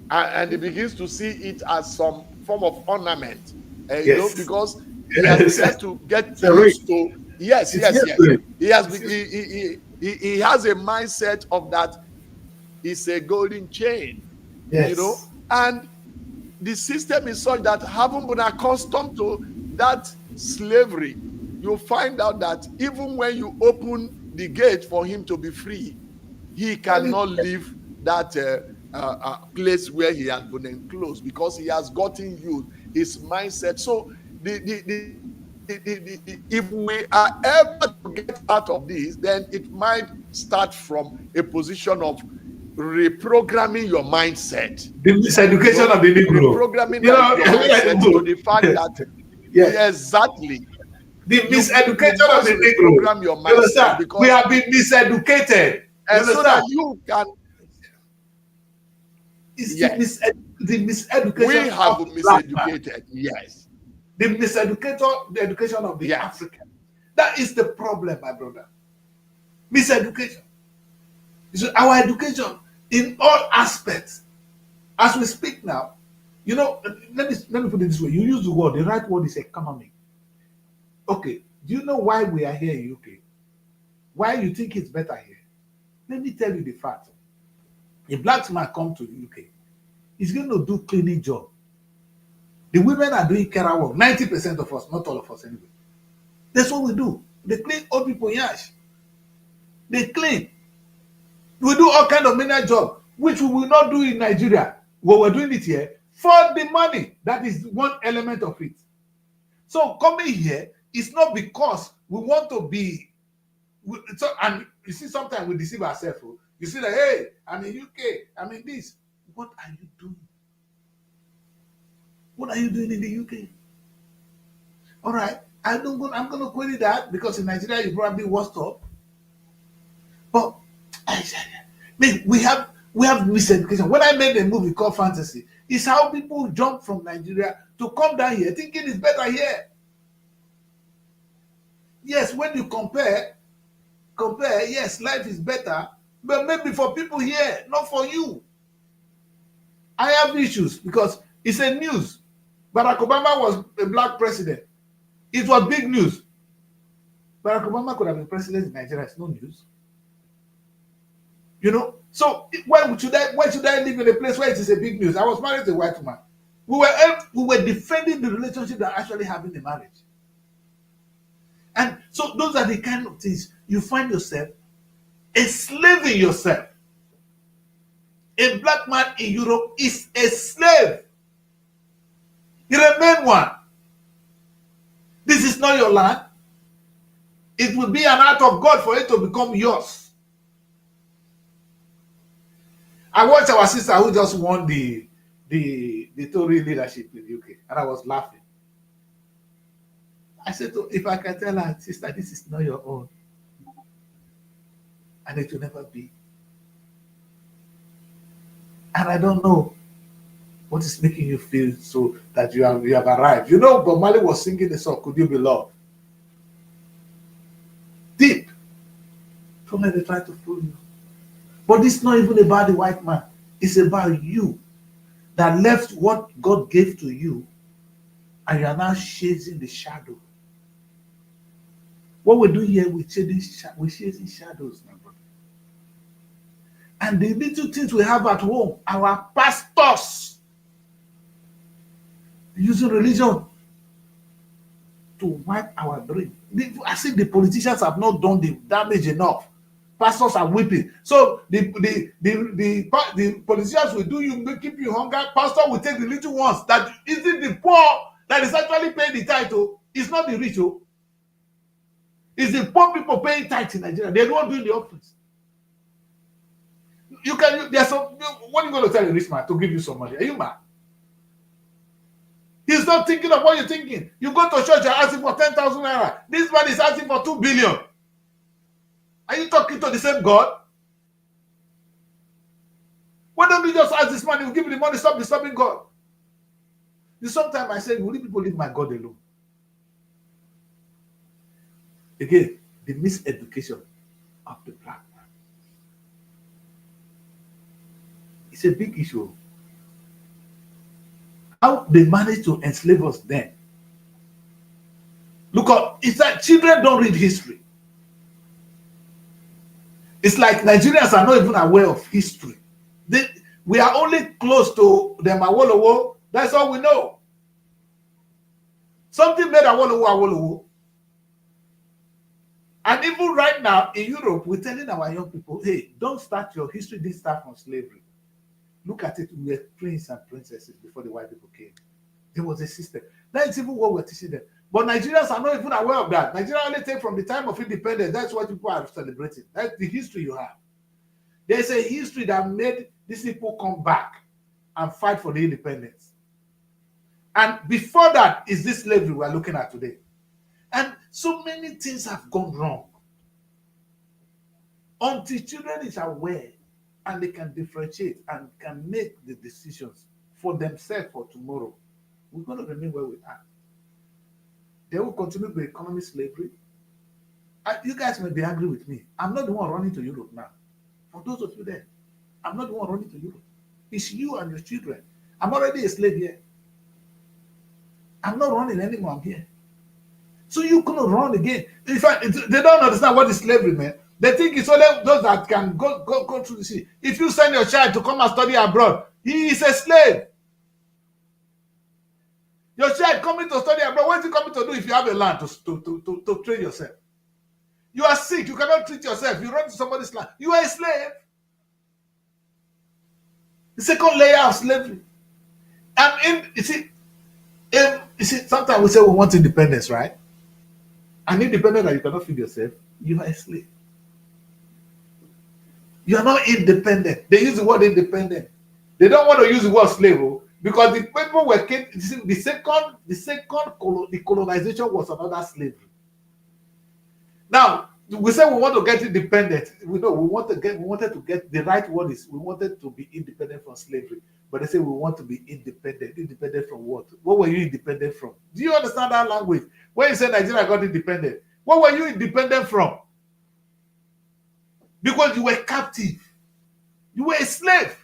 and he begins to see it as some form of ornament, you know, because he has to get used to. Yes. He has a mindset of that. It's a golden chain, you know, and the system is such that having been accustomed to that slavery, you find out that even when you open the gate for him to be free, he cannot leave that place where he has been enclosed, because he has gotten used his mindset. So if we are able to get out of this, then it might start from a position of reprogramming your mindset. The miseducation of the Negro. Reprogramming your mindset to the fact that exactly. The miseducation of the Negro. Reprogram your mindset, because we have been miseducated. And so that you can. It's the miseducation. We have been miseducated. Yes. The miseducation, the education of the African. That is the problem, my brother. Miseducation. So our education in all aspects, as we speak now, you know, let me put it this way. You use the word, the right word is economic. Okay, do you know why we are here in UK? Why you think it's better here? Let me tell you the fact. A black man come to the UK, he's going to do cleaning job. The women are doing care work. 90% of us, not all of us anyway. That's what we do. They clean old people yash. They clean. We do all kind of menial job, which we will not do in Nigeria. Well, we're doing it here for the money. That is one element of it. So coming here is not because we want to be. So, and you see, sometimes we deceive ourselves. You see that, hey, I'm in UK, I'm in this. What are you doing? What are you doing in the UK? All right, I'm going to query that, because in Nigeria you probably washed up. But we have miseducation. When I made a movie called Fantasy, it's how people jump from Nigeria to come down here thinking it's better here. Yes, when you compare, yes, life is better, but maybe for people here, not for you. I have issues because it's a news. Barack Obama was a black president. It was big news. Barack Obama could have been president in Nigeria. It's no news. You know, so why should I live in a place where it is a big news? I was married to a white woman. We were defending the relationship that actually having a marriage. And so those are the kind of things you find yourself enslaving yourself. A black man in Europe is a slave. He remains one. This is not your land. It will be an act of God for it to become yours. I watched our sister who just won the Tory leadership in the UK, and I was laughing. I said, if I can tell her, sister, this is not your own, and it will never be. And I don't know what is making you feel so that you have arrived. You know, Bob Marley was singing the song, Could You Be Loved? Deep. From where they try to fool you. But it's not even about the white man. It's about you that left what God gave to you, and you are now chasing the shadow. What we do here, we're chasing shadows, my brother. And the little things we have at home, our pastors using religion to wipe our brain. I think the politicians have not done the damage enough. Pastors are weeping. So the politicians will do you, keep you hunger. Pastor will take the little ones. That isn't the poor that is actually paying the title. It's not the rich. It's the poor people paying tithe in Nigeria. They're not doing the office. There's some. What are you going to tell a rich man to give you some money? Are you mad? He's not thinking of what you're thinking. You go to church, you're asking for 10,000 naira. This man is asking for 2 billion. Are you talking to the same God? Why don't you just ask this man? He will give you the money, stop disturbing God. Sometimes I say, will you people leave my God alone? Again, the miseducation of the black man. It's a big issue. How they managed to enslave us then. Look up, it's like children don't read history. It's like Nigerians are not even aware of history. We are only close to them Awolowo. That's all we know. Something made Awolowo. And even right now in Europe, we're telling our young people, hey, don't start your history, didn't start from slavery. Look at it, we were princes and princesses before the white people came. There was a system. That's even what we're teaching them. But Nigerians are not even aware of that. Nigeria only take from the time of independence. That's what people are celebrating. That's the history you have. There's a history that made these people come back and fight for the independence. And before that is this slavery we're looking at today. And so many things have gone wrong. Until children is aware and they can differentiate and can make the decisions for themselves for tomorrow, we're going to remain where we are. They will continue with economic slavery. You guys may be angry with me. I'm not the one running to Europe now. For those of you there, I'm not the one running to Europe. It's you and your children. I'm already a slave here. I'm not running anymore. I'm here. So you couldn't run again. In fact, they don't understand what is slavery, man. They think it's only those that can go through the sea. If you send your child to come and study abroad, he is a slave. Your child coming to study abroad, what is he coming to do if you have a land to train yourself? You are sick, you cannot treat yourself, you run to somebody's land. You are a slave. The second layer of slavery. And you see, sometimes we say we want independence, right? And independence that you cannot feed yourself, you are a slave. You are not independent. They use the word independent. They don't want to use the word slave because the people were the colonization was another slavery. Now we say we want to get independent. We wanted to get the right word is we wanted to be independent from slavery. But they say we want to be independent. Independent from what? What were you independent from? Do you understand that language? When you say Nigeria got independent, what were you independent from? Because you were captive. You were a slave.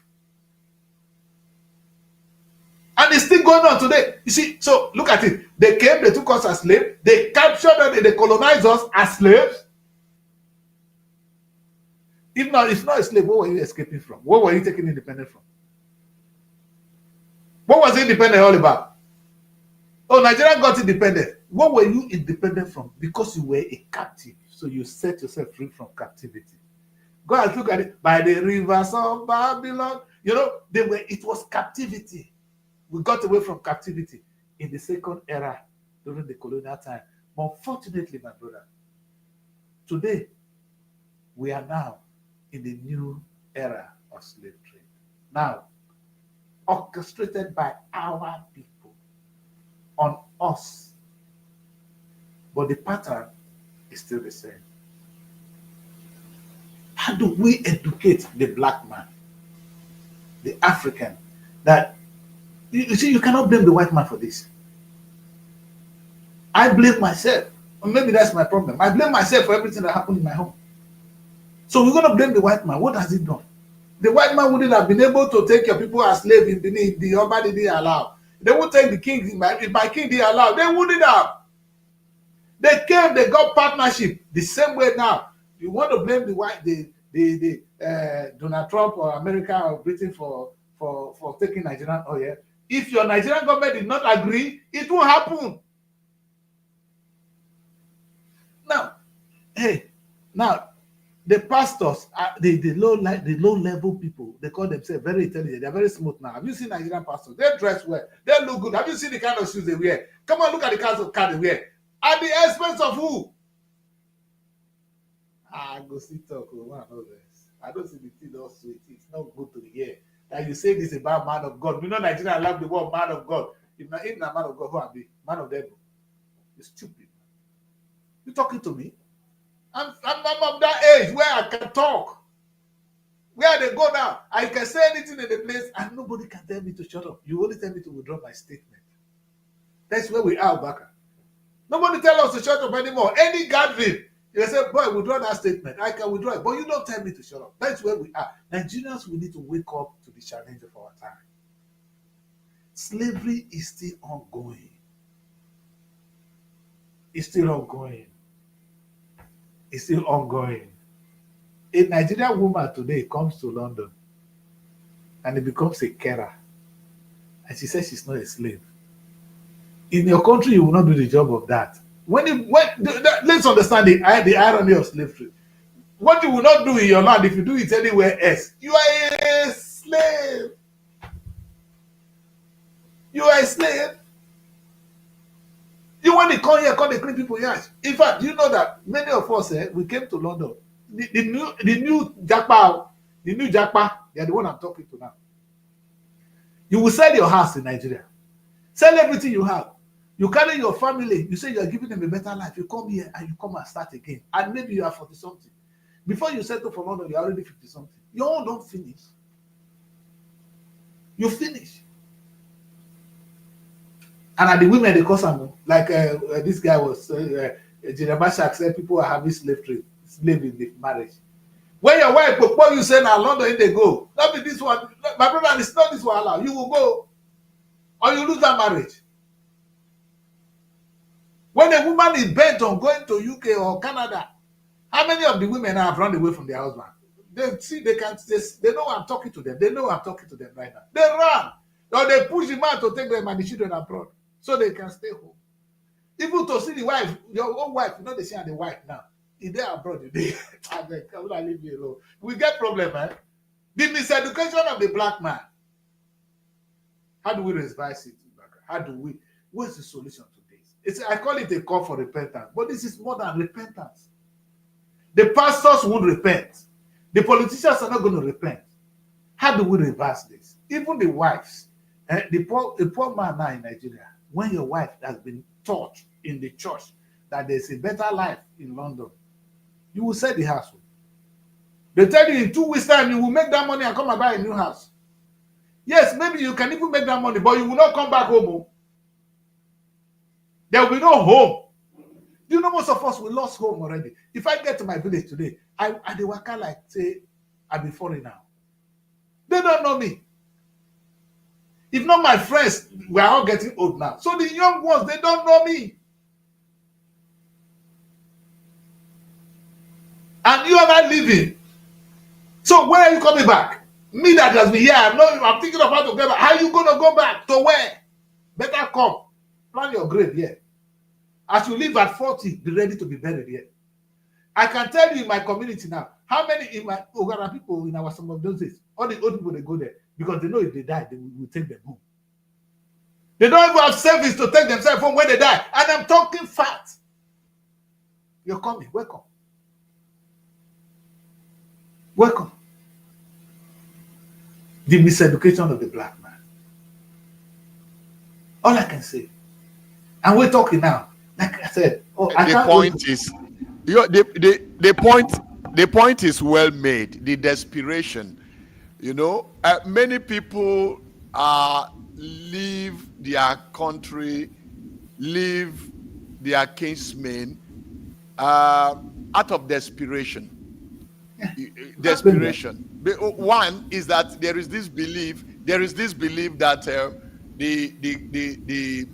And it's still going on today. You see, so look at it. They came, they took us as slaves. They captured us, they colonized us as slaves. If not a slave, what were you escaping from? What were you taking independence from? What was independence all about? Oh, Nigeria got independent. What were you independent from? Because you were a captive. So you set yourself free from captivity. Go and look at it. By the rivers of Babylon. You know, it was captivity. We got away from captivity in the second era during the colonial time. But unfortunately, my brother, today we are now in the new era of slave trade. Now, orchestrated by our people on us. But the pattern is still the same. How do we educate the black man, the African, that you see, you cannot blame the white man for this. I blame myself. Or maybe that's my problem. I blame myself for everything that happened in my home. So we're going to blame the white man. What has he done? The white man wouldn't have been able to take your people as slaves in Benin. The Oba didn't allow. They would take the king. If my king didn't allow, they wouldn't have. They came, they got partnership. The same way now. You want to blame the white, Donald Trump or America or Britain for taking Nigerian oil. If your Nigerian government did not agree, it won't happen. Now, now the pastors, the low level people, they call themselves very intelligent. They're very smooth now. Have you seen Nigerian pastors? They dress well. They look good. Have you seen the kind of shoes they wear? Come on, look at the kinds of car they wear. At the expense of who? Go see talk. I don't see the thing all sweet. It's not good to the ear. That you say this about man of God. We know Nigeria love the word man of God. If not a man of God, who am I? Man of devil. You're stupid. You talking to me? I'm of that age where I can talk. Where they go now, I can say anything in the place and nobody can tell me to shut up. You only tell me to withdraw my statement. That's where we are, Baka. Nobody tell us to shut up anymore. Any gathering, you say, boy, withdraw that statement. I can withdraw it, but you don't tell me to shut up. That's where we are. Nigerians, we need to wake up to the challenge of our time. Slavery is still ongoing. It's still ongoing. It's still ongoing. A Nigerian woman today comes to London and it becomes a carer. And she says she's not a slave. In your country, you will not do the job of that. Let's understand the irony of slavery. What you will not do in your land, if you do it anywhere else, you are a slave. You are a slave. You want to come here, come to clean people yes. In fact, you know that many of us, we came to London. The new Japa, they are the one I'm talking to now. You will sell your house in Nigeria. Sell everything you have. You carry your family. You say you are giving them a better life. You come here and you come and start again. And maybe you are 40-something. Before you settle for London, you are already 50-something. You all don't finish. You finish. And the women, they cause them, like this guy was, Jeremiah Shak said people are having slave in the marriage. When your wife, before you say, now London, they go. Not be this one. My brother, it's not this one allowed. You will go. Or you lose that marriage. When a woman is bent on going to UK or Canada, how many of the women have run away from their husband? They know I'm talking to them. They know I'm talking to them right now. They run. Or they push the man to take them and the children abroad so they can stay home. Even to see the wife, your own wife, you know they see the wife now. If they are abroad, they leave me alone. We get problem, man. The miseducation of the black man. How do we reverse it? What's the solution to this? I call it a call for repentance, but this is more than repentance. The pastors won't repent. The politicians are not going to repent. How do we reverse this? Even the wives, the poor man now in Nigeria, when your wife has been taught in the church that there's a better life in London, you will sell the house. They tell you in 2 weeks' time you will make that money and come and buy a new house. Yes, maybe you can even make that money, but you will not come back home. There will be no home. You know, most of us, we lost home already. If I get to my village today, I dey waka like say I be foreigner now. They don't know me. If not my friends, we are all getting old now. So the young ones, they don't know me. And you are not living. So where are you coming back? Me that has been here, I'm thinking of how to get back. How are you going to go back? To where? Better come. Plan your grave here. As you live at 40, be ready to be buried here. I can tell you in my community now, how many in my Ogara people in our some of those days, all the old people, they go there because they know if they die, they will take them home. They don't even have service to take themselves home when they die. And I'm talking fact. You're coming. Welcome. Welcome. The miseducation of the black man. All I can say. And we're talking now. Like I said, the point is well made. The desperation, you know, many people leave their country, leave their kinsmen out of desperation. Desperation. One is that there is this belief that the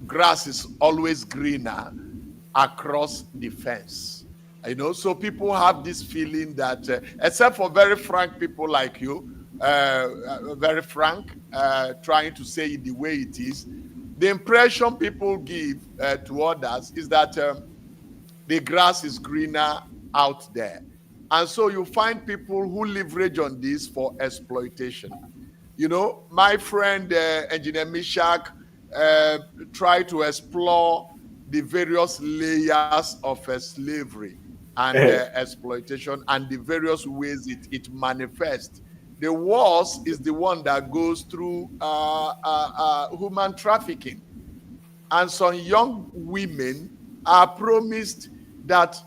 grass is always greener across the fence. You know, so people have this feeling that, except for very frank people like you, very frank, trying to say it the way it is. The impression people give to others is that the grass is greener out there. And so you find people who leverage on this for exploitation. You know, my friend, Engineer Mishak, tried to explore the various layers of slavery and exploitation and the various ways it manifests. The worst is the one that goes through human trafficking. And some young women are promised that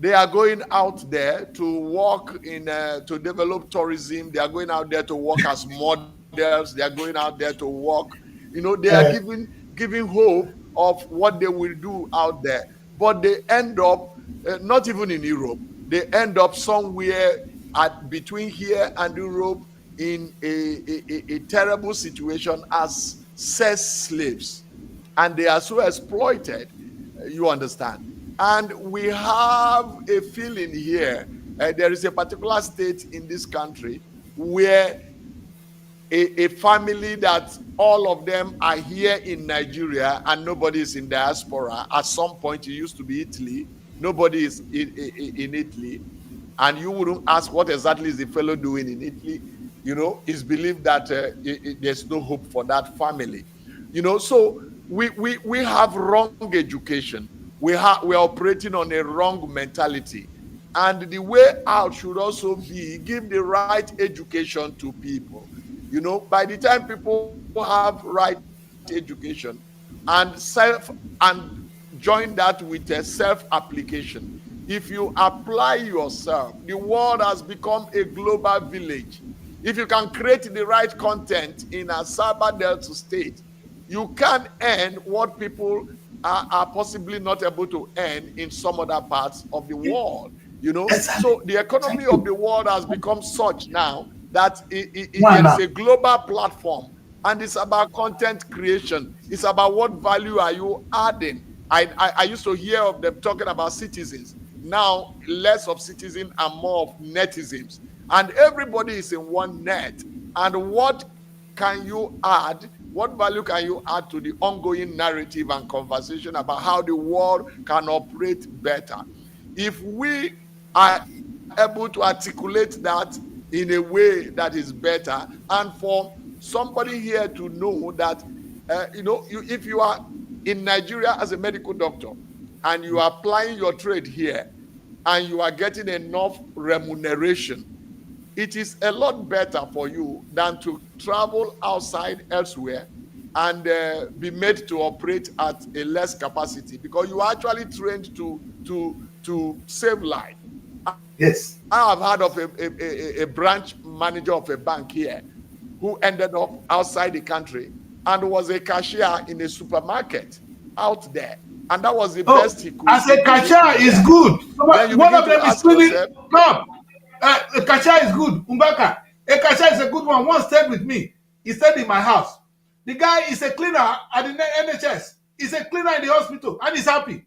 they are going out there to work in, to develop tourism. They are going out there to work as models. They are going out there to work. You know, they are giving hope of what they will do out there. But they end up, not even in Europe, they end up somewhere between here and Europe in a terrible situation as sex slaves. And they are so exploited, you understand. And we have a feeling here, there is a particular state in this country where a family that all of them are here in Nigeria and nobody is in diaspora. At some point, it used to be Italy. Nobody is in Italy. And you wouldn't ask what exactly is the fellow doing in Italy. You know, it's believed that there's no hope for that family. You know, so we have wrong education. We're operating on a wrong mentality. And the way out should also be give the right education to people. You know, by the time people have right education and join that with a self-application, if you apply yourself, the world has become a global village. If you can create the right content in a Sabah Delta state, you can earn what people are possibly not able to earn in some other parts of the world. You know, so the economy of the world has become such now that it is a global platform, and it's about content creation. It's about what value are you adding. I used to hear of them talking about citizens. Now, less of citizens and more of netizens. And everybody is in one net. And what can you add? What value can you add to the ongoing narrative and conversation about how the world can operate better? If we are able to articulate that in a way that is better, and for somebody here to know that, you know, if you are in Nigeria as a medical doctor and you are applying your trade here and you are getting enough remuneration, it is a lot better for you than to travel outside elsewhere and be made to operate at a less capacity, because you are actually trained to save life. Yes. I have heard of a branch manager of a bank here who ended up outside the country and was a cashier in a supermarket out there. And that was the best he could. As a cashier is good. One of them is cleaning. Come. A cashier is good. Umbaka. A cashier is a good one. One stayed with me. He stayed in my house. The guy is a cleaner at the NHS. He's a cleaner in the hospital and he's happy.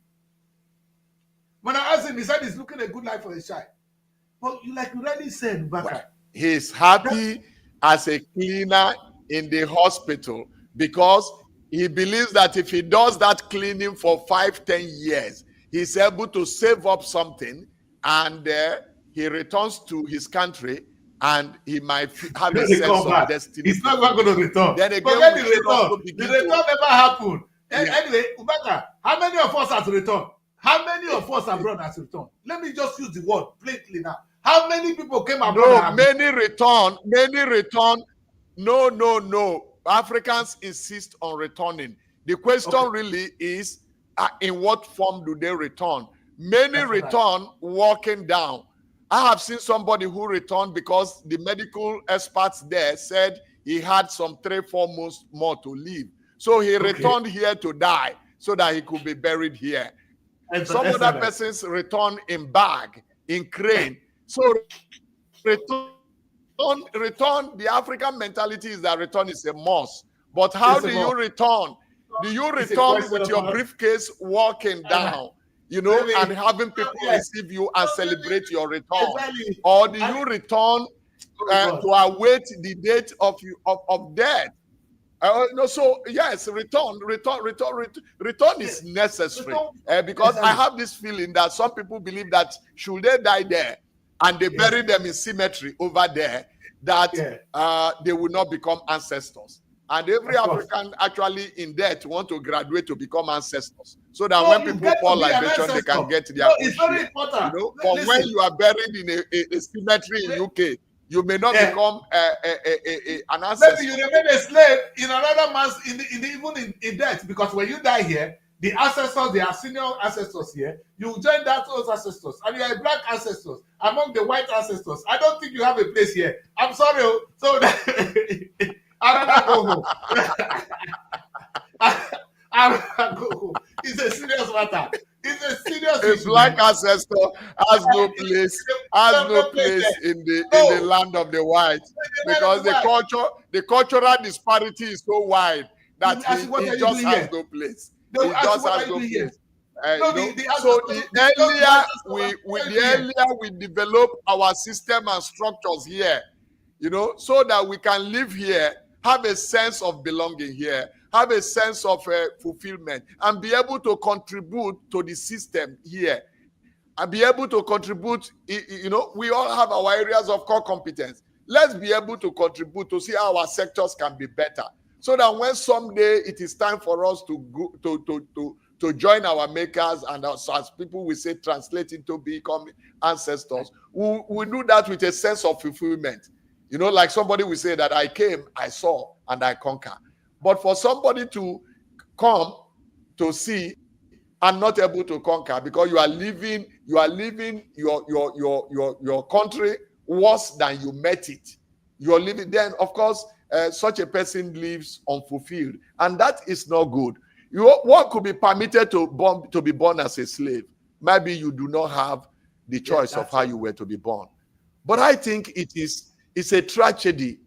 When I asked him, he said he's looking a good life for his child. But like you already said, Umbaka. Well, he's happy as a cleaner in the hospital because he believes that if he does that cleaning for 5-10 years, he's able to save up something, and he returns to his country and he might have a sense of destiny. He's not going to return. Then again, forget the return never happened. Yeah. Anyway, Umbaka, how many of us has returned? How many of us abroad has returned? Let me just use the word plainly now. How many people came abroad? No, many return. No. Africans insist on returning. The question really is, in what form do they return? Many return walking down. I have seen somebody who returned because the medical experts there said he had some 3-4 months more to live. So he returned here to die so that he could be buried here. Some other persons return in bag, in crane. So return, the African mentality is that return is a must. But how do you return? Do you return with your briefcase walking down, you know, and having people receive you and celebrate your return? Or do you return to await the date of death. No, so yes, return is necessary because I have this feeling that some people believe that should they die there and they bury them in cemetery over there, that they will not become ancestors. And every African actually in death want to graduate to become ancestors, so that when people pour libation, they can get their own it's very share. important. You know, but when you are buried in a cemetery in UK, you may not become an ancestor. Maybe you remain a slave in another man's even in death, because when you die here, the ancestors, they are senior ancestors here. You join those ancestors, and you are a black ancestors among the white ancestors. I don't think you have a place here. I'm sorry, so I rather go home. I rather go home. It's a serious matter. It's a serious issue. A black ancestor has no place in the land of the white, because the cultural disparity is so wide that he just has no place. He just has no place. So the earlier we develop our system and structures here, so that we can live here, have a sense of belonging here, have a sense of fulfillment, and be able to contribute to the system here, and be able to contribute. We all have our areas of core competence. Let's be able to contribute to see how our sectors can be better, so that when someday it is time for us to go to join our makers, and as people will say, translate into become ancestors, we do that with a sense of fulfillment. Like somebody will say that I came, I saw, and I conquer. But for somebody to come to see and not able to conquer, because you are living your country worse than you met it. You're living, then of course such a person lives unfulfilled, and that is not good. One could be permitted to be born as a slave. Maybe you do not have the choice of how you were to be born. But I think it's a tragedy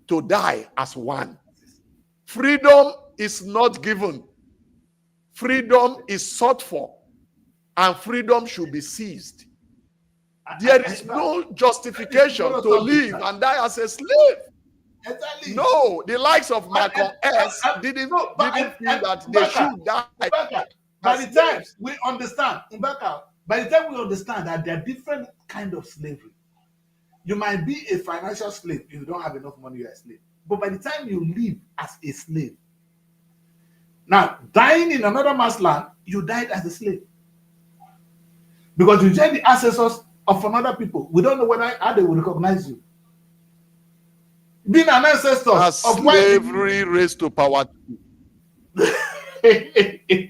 to die as one. Freedom is not given. Freedom is sought for, and freedom should be seized. There is no justification to live and die as a slave. Exactly. No, the likes of Malcolm X didn't feel that they should die. By the time we understand, that there are different kinds of slavery. You might be a financial slave if you don't have enough money, you're a slave. But by the time you live as a slave, now dying in another man's land, you died as a slave. Because you join the ancestors of another people. We don't know how they will recognize you. Being an ancestor as of slavery raised to power. That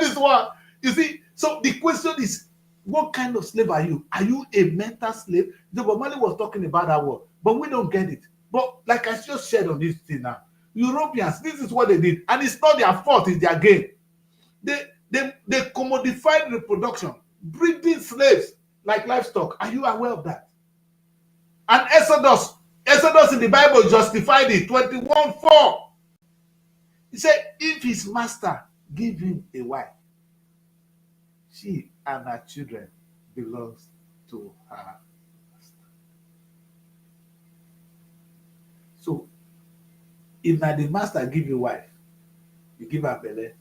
is what you see. So the question is, what kind of slave are you? Are you a mental slave? The Bob Marley was talking about that word, but we don't get it. But like I just shared on this thing now, Europeans, this is what they did, and it's not their fault; it's their game. They commodified reproduction, breeding slaves like livestock. Are you aware of that? And Exodus in the Bible justified it. 21:4. He said, if his master give him a wife, she and her children belongs to her master. So, if now the master give you wife, you give her belly,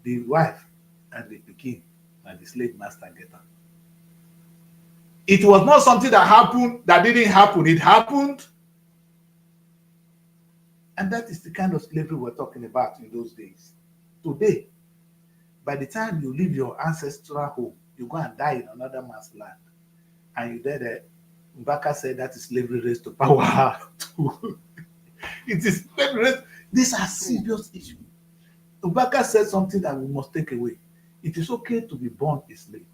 the wife and the pikin and the slave master get her. It was not something that happened, that didn't happen. It happened. And that is the kind of slavery we're talking about in those days. Today, by the time you leave your ancestral home, you go and die in another man's land. And you there, there. Mbaka said that is slavery raised to power. It is slavery raised. These are serious issues. Mbaka said something that we must take away. It is okay to be born a slave,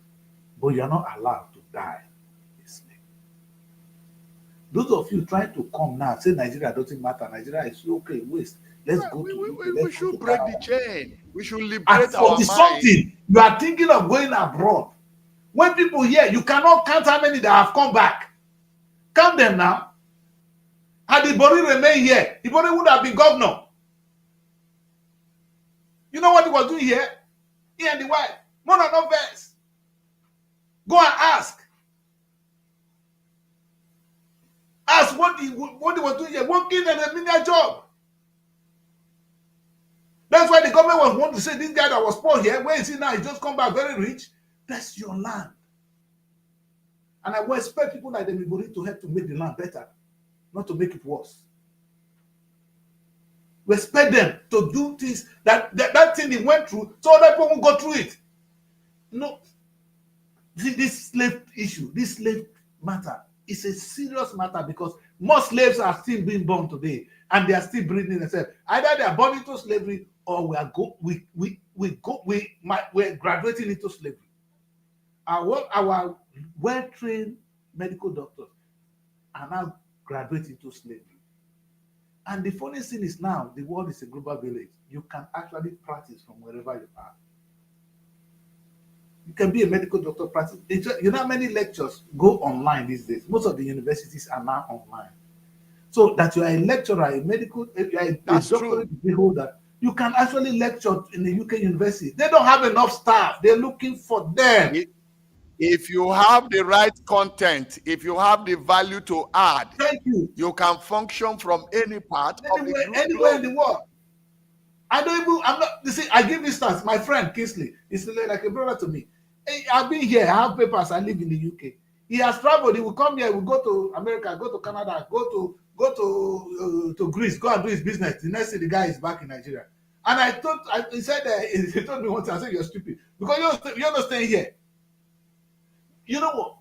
but you are not allowed to die a slave. Those of you trying to come now, say Nigeria doesn't matter, Nigeria is okay, waste. Let's go to we should break the chain. We should liberate our mind. Something you are thinking of going abroad. When people hear, you cannot count how many that have come back. Count them now. Had Ibori remained here, Ibori would have been governor. You know what he was doing here? He and the wife. More than no verse. Go and ask That's what he was doing here, working at a menial job. That's why the government was wanting to say this guy that was poor here, where is he now? He just come back very rich. That's your land. And I will expect people like them to help to make the land better, not to make it worse. We expect them to do things that thing they went through, so other people won't go through it. No. This slave issue, this slave matter is a serious matter because more slaves are still being born today and they are still breeding themselves. Either they are born into slavery or we're graduating into slavery. Our well-trained medical doctors are now graduating into slavery. And the funny thing is now, the world is a global village. You can actually practice from wherever you are. You can be a medical doctor, practice. You know how many lectures go online these days? Most of the universities are now online. So that you are a lecturer, a medical, you are a doctorate degree holder, you can actually lecture in the UK university. They don't have enough staff. They're looking for them. If you have the right content, if you have the value to add, thank you can function from any part anywhere in the world. I'm not, you see, I give instance, my friend Kingsley is like a brother to me. Hey, I've been here, I have papers, I live in the UK. He has traveled, he will come here, we'll go to America, go to Canada, go to Greece, go and do his business. The next thing, the guy is back in Nigeria. And he told me once, I said, you're stupid. Because you're not staying here. You know what?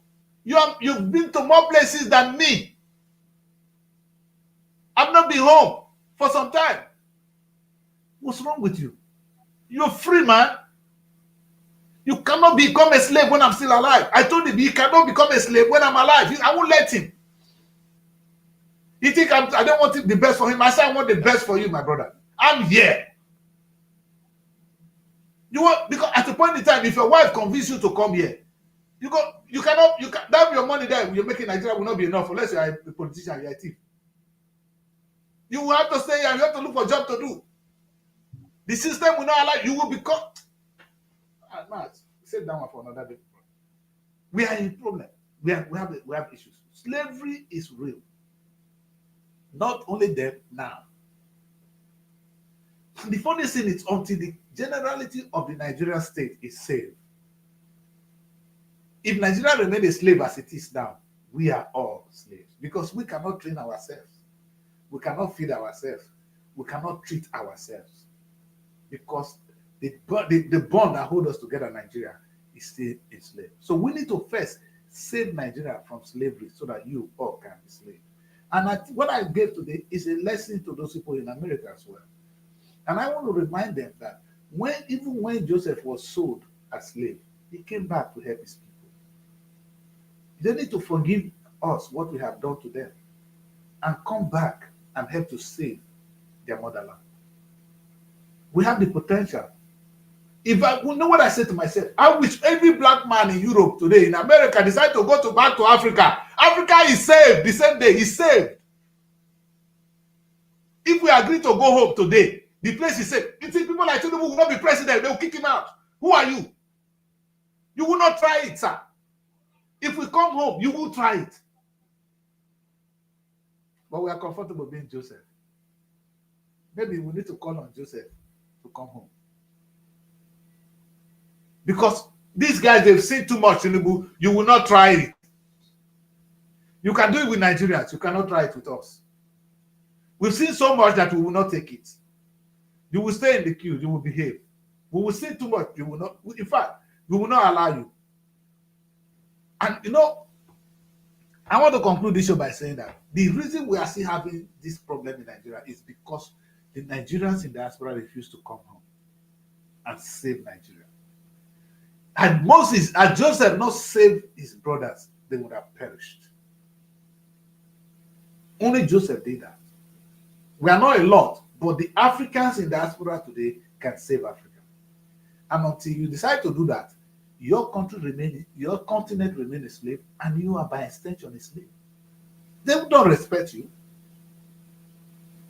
You've been to more places than me. I've not been home for some time. What's wrong with you? You're free, man. You cannot become a slave when I'm still alive. I told him he cannot become a slave when I'm alive. I won't let him. You think I don't want the best for him? I say I want the best for you, my brother. I'm here. Because at a point in time, if your wife convinces you to come here, you cannot that your money there you're making in Nigeria will not be enough unless you are a politician, you're a thief. You will have to stay here, you have to look for a job to do. The system will not allow you will become save that one for another day. We are in problem. We have issues. Slavery is real. Not only them now. The funny thing is until the generality of the Nigerian state is saved. If Nigeria remains a slave as it is now, we are all slaves because we cannot train ourselves. We cannot feed ourselves. We cannot treat ourselves because the bond that holds us together in Nigeria is still a slave. So we need to first save Nigeria from slavery so that you all can be slaves. And what I gave today is a lesson to those people in America as well. And I want to remind them that even when Joseph was sold as slave, he came back to help his people. They need to forgive us what we have done to them and come back and help to save their motherland. We have the potential. If I know what I said to myself, I wish every black man in Europe today, in America, decide to go back to Africa. Africa is saved the same day. It's saved. If we agree to go home today, the place is saved. You think people like Tinubu will not be president? They will kick him out. Who are you? You will not try it, sir. If we come home, you will try it. But we are comfortable being Joseph. Maybe we need to call on Joseph to come home. Because these guys, they've seen too much, Tinubu. You will not try it. You can do it with Nigerians. You cannot try it with us. We've seen so much that we will not take it. You will stay in the queue. You will behave. We will see too much. You will not. In fact, we will not allow you. And I want to conclude this show by saying that the reason we are still having this problem in Nigeria is because the Nigerians in diaspora refuse to come home and save Nigeria. Had Joseph not saved his brothers, they would have perished. Only Joseph did that. We are not a lot, but the Africans in diaspora today can save Africa. And until you decide to do that, your continent remains a slave, and you are by extension a slave. They don't respect you.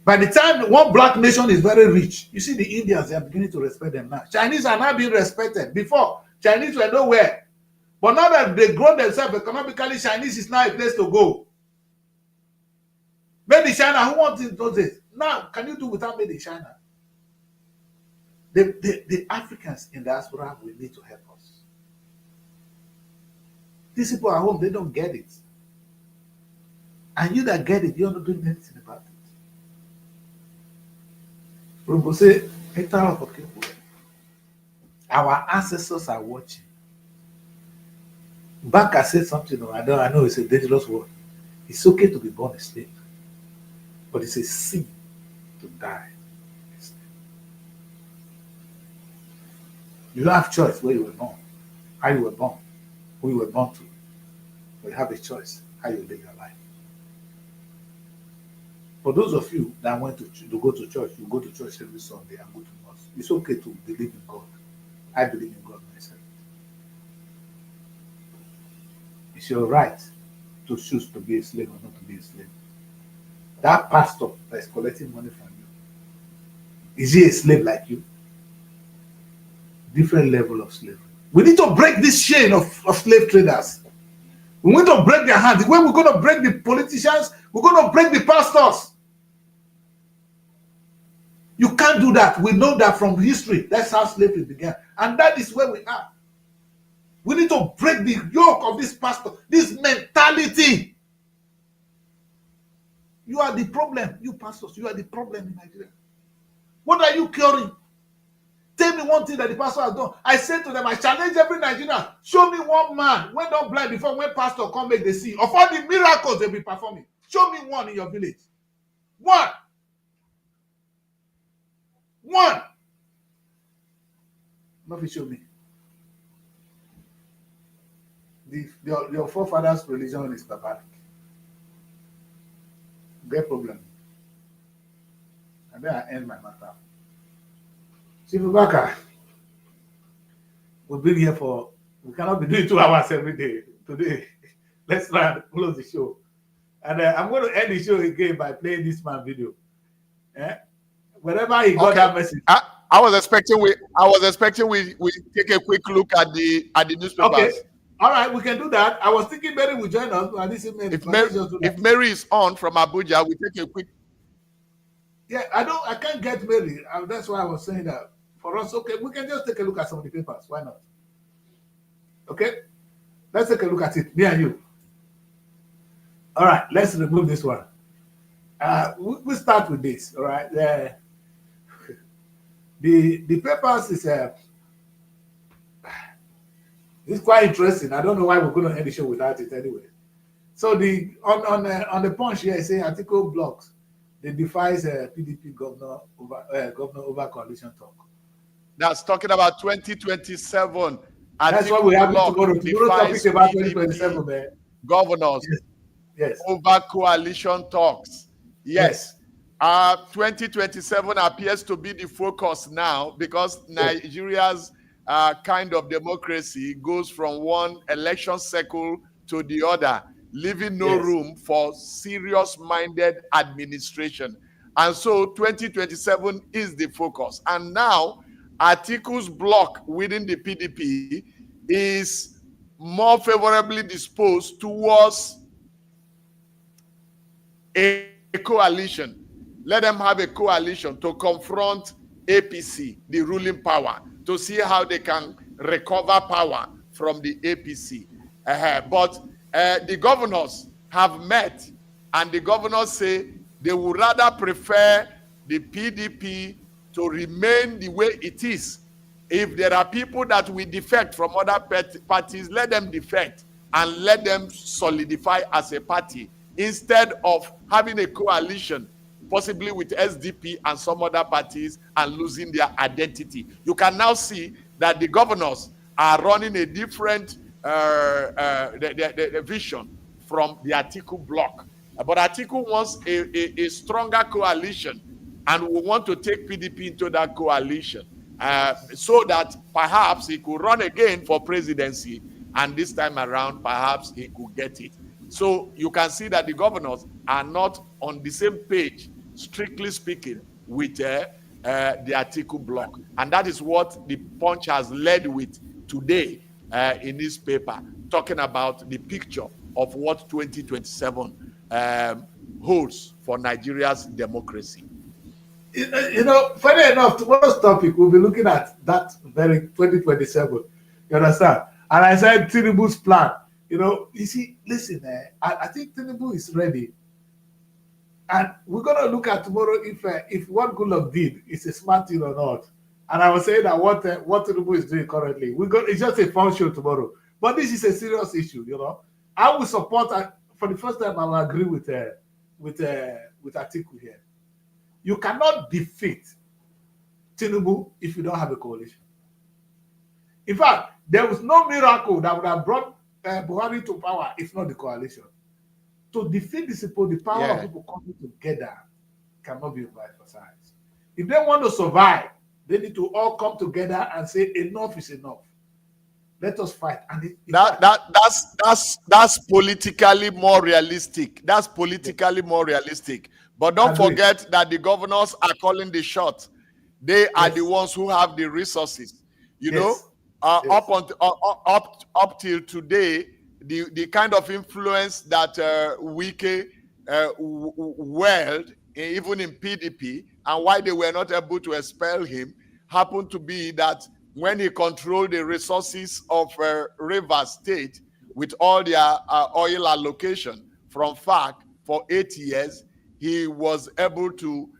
By the time one black nation is very rich, you see the Indians, they are beginning to respect them now. Chinese are now being respected. Before, Chinese were nowhere. But now that they've grown themselves economically, Chinese is now a place to go. Made in China, who wants it those days? Now, can you do without made in China? The Africans in diaspora will need to help us. These people at home, they don't get it. And you that get it, you're not doing anything about it. Rumbo say, our ancestors are watching. Baka said something, I know it's a dangerous word. It's okay to be born a slave, but it's a sin to die. You don't have choice where you were born, how you were born, who you were born to. But you have a choice how you live your life. For those of you that went to go to church, you go to church every Sunday and go to mosque. It's okay to believe in God. I believe in God myself. It's your right to choose to be a slave or not to be a slave. That pastor that is collecting money from you, is he a slave like you? Different level of slavery. We need to break this chain of slave traders. We need to break their hands. The way we're going to break the politicians, we're going to break the pastors. You can't do that. We know that from history. That's how slavery began. And that is where we are. We need to break the yoke of this pastor, this mentality. You are the problem. You pastors, you are the problem in Nigeria. What are you curing? Tell me one thing that the pastor has done. I said to them, I challenge every Nigerian, show me one man when not blind before when pastor come make the see. Of all the miracles they'll be performing, show me one in your village. One. One. Nothing show me. Your forefathers' religion is barbaric. Their problem. And then I end my matter. Chief Baka, we've been here we cannot be doing 2 hours every day. Today, let's try and close the show. And I'm going to end the show again by playing this man video. Whenever he got that message. I was expecting we take a quick look at the newspapers. Okay. All right, we can do that. I was thinking Mary would join us. If Mary is on from Abuja, we take a quick. Yeah, I can't get Mary. That's why I was saying that. For us, okay, we can just take a look at some of the papers. Why not? Okay? Let's take a look at it, me and you. All right, let's remove this one. We'll start with this, all right? The papers is it's quite interesting. I don't know why we're going to end the show without it anyway. So on the Punch here, say article blocks. They defies PDP governor over coalition talk. That's talking about 2027. That's what we have tomorrow. Tomorrow topic about 2027, man. Governors yes. Over coalition talks. Yes. 2027 appears to be the focus now because Nigeria's kind of democracy goes from one election cycle to the other, leaving no room for serious-minded administration. And so 2027 is the focus. And now Atiku's bloc within the PDP is more favorably disposed towards a coalition. Let them have a coalition to confront APC, the ruling power, to see how they can recover power from the APC. But the governors have met, and the governors say they would rather prefer the PDP to remain the way it is. If there are people that will defect from other parties, let them defect and let them solidify as a party instead of having a coalition, possibly with SDP and some other parties, and losing their identity. You can now see that the governors are running a different vision from the Atiku bloc. But Atiku wants a stronger coalition, and we want to take PDP into that coalition so that perhaps he could run again for presidency, and this time around, perhaps he could get it. So you can see that the governors are not on the same page, strictly speaking, with the Atiku bloc. And that is what the Punch has led with today in this paper, talking about the picture of what 2027 holds for for Nigeria's democracy. You know, funny enough, tomorrow's topic we'll be looking at that very 2027. You understand? And I said Tinubu's plan. You know, you see, listen, I think Tinubu is ready. And we're gonna look at tomorrow if what Goodluck did is a smart thing or not. And I was saying that what Tinubu is doing currently, it's just a fun show tomorrow. But this is a serious issue, you know. I will support, for the first time I will agree with Atiku here. You cannot defeat Tinubu if you don't have a coalition. In fact, there was no miracle that would have brought Buhari to power if not the coalition. To defeat these people, the power of people coming together cannot be overemphasized. If they want to survive, they need to all come together and say enough is enough. Let us fight. And that's politically more realistic. That's politically more realistic. But don't forget that the governors are calling the shots. They are the ones who have the resources. You know, up till today, the kind of influence that Wike wield, even in PDP, and why they were not able to expel him, happened to be that when he controlled the resources of Rivers State with all their oil allocation from FARC for 8 years, he was able to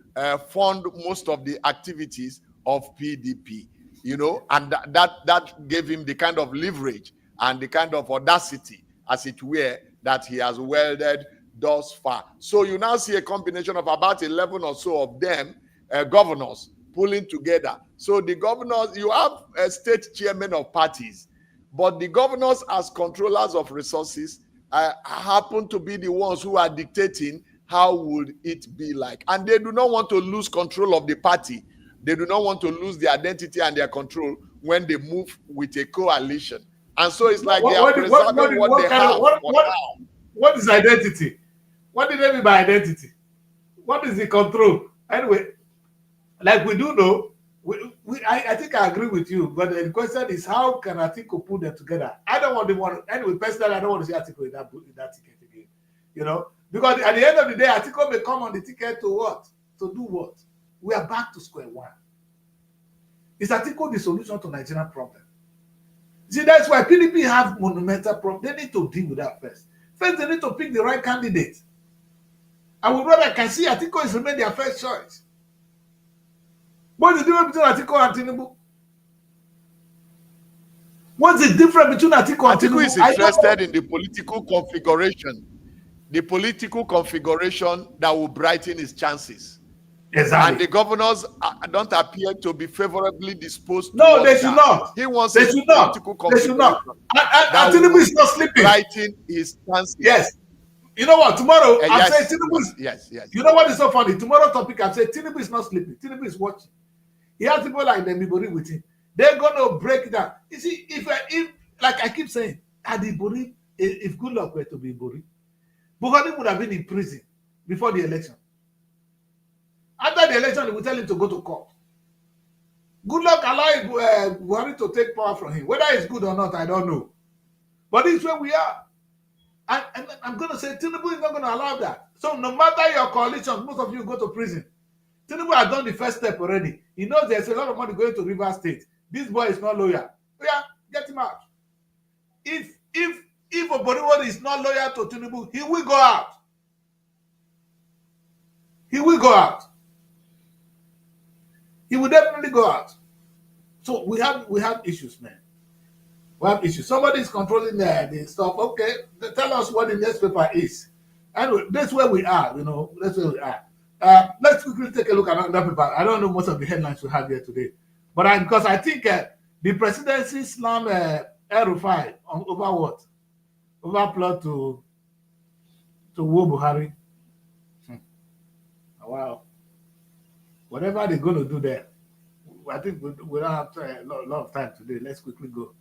fund most of the activities of PDP, you know, and that gave him the kind of leverage and the kind of audacity, as it were, that he has wielded thus far. So you now see a combination of about 11 or so of them, governors, pulling together. So the governors, you have a state chairman of parties, but the governors as controllers of resources happen to be the ones who are dictating how would it be like. And they do not want to lose control of the party. They do not want to lose their identity and their control when they move with a coalition. And so it's like they are preserving what they have. What is identity? What do they mean by identity? What is the control? Anyway, like we do know, I think I agree with you, but the question is how can Atiku put them together? I don't want to anyway, personally, I don't want to see Atiku in that ticket again. You know, because at the end of the day, Atiku may come on the ticket to what? To do what? We are back to square one. Is Atiku the solution to Nigerian problem? See, that's why PDP have monumental problem. They need to deal with that first. First, they need to pick the right candidate. I would rather can see Atiku is remain their first choice. What is the difference between Atiku and Tinubu? What's the difference between Atiku and Tinubu? Atiku is interested in the political configuration. The political configuration that will brighten his chances. Exactly. And the governors don't appear to be favorably disposed. No, they should not. He wants they should not. They should not. And Tinubu is not sleeping. Brighten his chances. Yes. You know what? Tomorrow, I'm saying Tinubu is... Yes. You know what is so funny? Tomorrow topic, I'm saying Tinubu is not sleeping. Tinubu is watching. He has people like Demibori with him. They're going to break it down. You see, if like I keep saying, Adibori, if Goodluck were to be Ibori, Buhari would have been in prison before the election. After the election, they will tell him to go to court. Goodluck allowed Buhari to take power from him. Whether it's good or not, I don't know. But this is where we are. And I'm going to say Tinubu is not going to allow that. So no matter your coalition, most of you go to prison. Tinubu has done the first step already. He knows there's a lot of money going to Rivers State. This boy is not loyal. Yeah, get him out. If Oboriwori is not loyal to Tinubu, he will go out. He will go out. He will definitely go out. So we have issues, man. We have issues. Somebody is controlling the stuff. Okay, tell us what the next paper is. Anyway, that's where we are, you know. That's where we are. Let's quickly take a look at another paper. I don't know most of the headlines we have here today. But because I think the presidency slammed El-Rufai over what? Over plot to woo Buhari. Wow. Whatever they're going to do there, I think we don't have a lot of time today. Let's quickly go.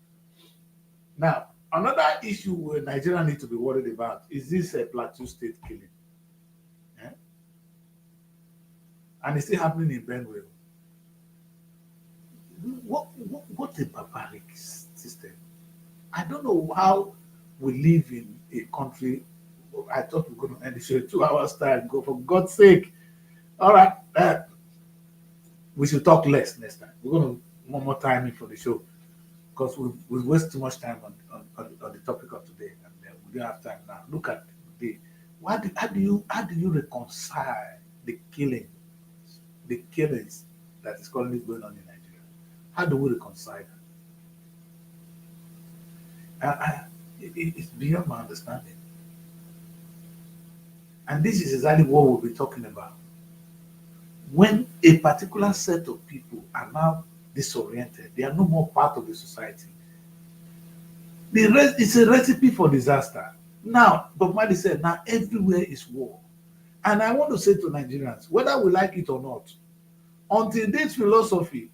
Now, another issue where Nigeria needs to be worried about is this Plateau State killing. Yeah? And it's still happening in Benue. What a barbaric system. I don't know how we live in a country I thought we were going to end the show 2 hours time. Go, for God's sake. All right. We should talk less next time. We're going to one more time in for the show because we waste too much time on the topic of today, and we don't have time now. Look at the how do you reconcile the killings that is currently going on in Nigeria? How do we reconcile that? It's beyond my understanding. And this is exactly what we'll be talking about. When a particular set of people are now disoriented, they are no more part of the society. It's a recipe for disaster. Now, Bob Marley said, now everywhere is war. And I want to say to Nigerians, whether we like it or not, until this philosophy,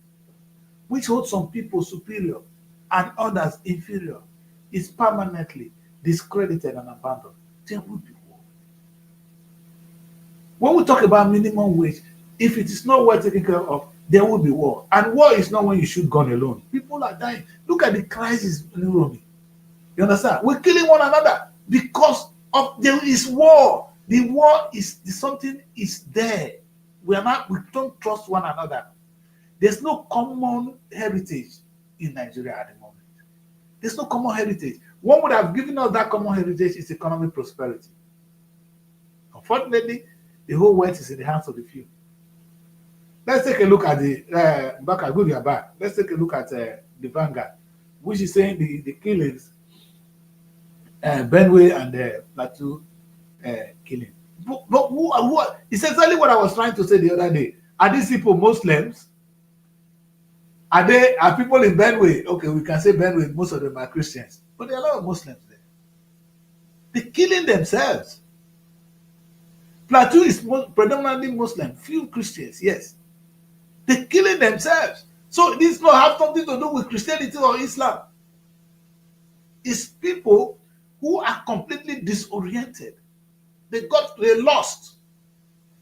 which holds some people superior and others inferior, is permanently discredited and abandoned, there will be war. When we talk about minimum wage, if it is not well taken care of, there will be war. And war is not when you shoot gun alone. People are dying. Look at the crisis in Europe. You understand? We're killing one another because of there is war. The war is something is there. We don't trust one another. There's no common heritage in Nigeria at the moment. There's no common heritage. What would have given us that common heritage is economic prosperity. Unfortunately, the whole wealth is in the hands of the few. Let's take a look at the Let's take a look at the Vanguard, which is saying the killings, Benue and Plateau killing. But who it's exactly what I was trying to say the other day. Are these people Muslims? Are people in Benue? Okay, we can say Benue, most of them are Christians, but there are a lot of Muslims there. They're killing themselves. Plateau is predominantly Muslim, few Christians, yes. They're killing themselves. So this not have something to do with Christianity or Islam. It's people who are completely disoriented. They're lost.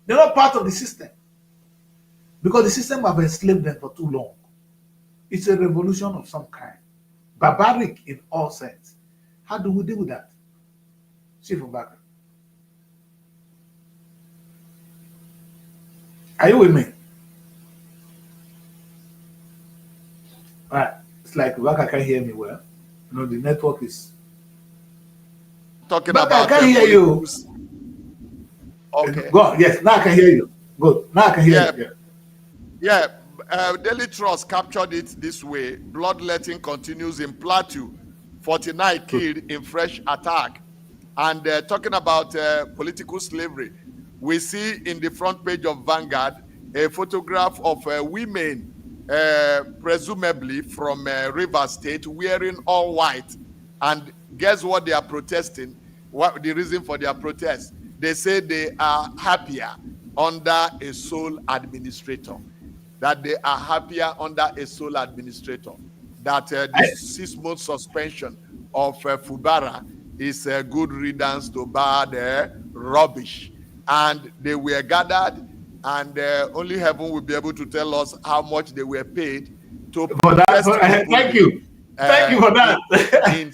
They're not part of the system. Because the system have enslaved them for too long. It's a revolution of some kind. Barbaric in all sense. How do we deal with that? Chief Obaka. Are you with me? All right. It's like Obaka can't hear me well. You know, the network is... Talking Obaka, about... I can't hear you. Okay. Go on. Yes, now I can hear you. Good. Now I can hear you. Yeah. Daily Trust captured it this way. Bloodletting continues in Plateau. 49 killed in fresh attack. And talking about political slavery, we see in the front page of Vanguard a photograph of women, presumably from Rivers State, wearing all white. And guess what they are protesting? What the reason for their protest? They say they are happier under a sole administrator. That they are happier under a sole administrator. That this 6-month suspension of Fubara is a good riddance to bad rubbish. And they were gathered, and only heaven will be able to tell us how much they were paid to protest. Thank you. Thank you for that. In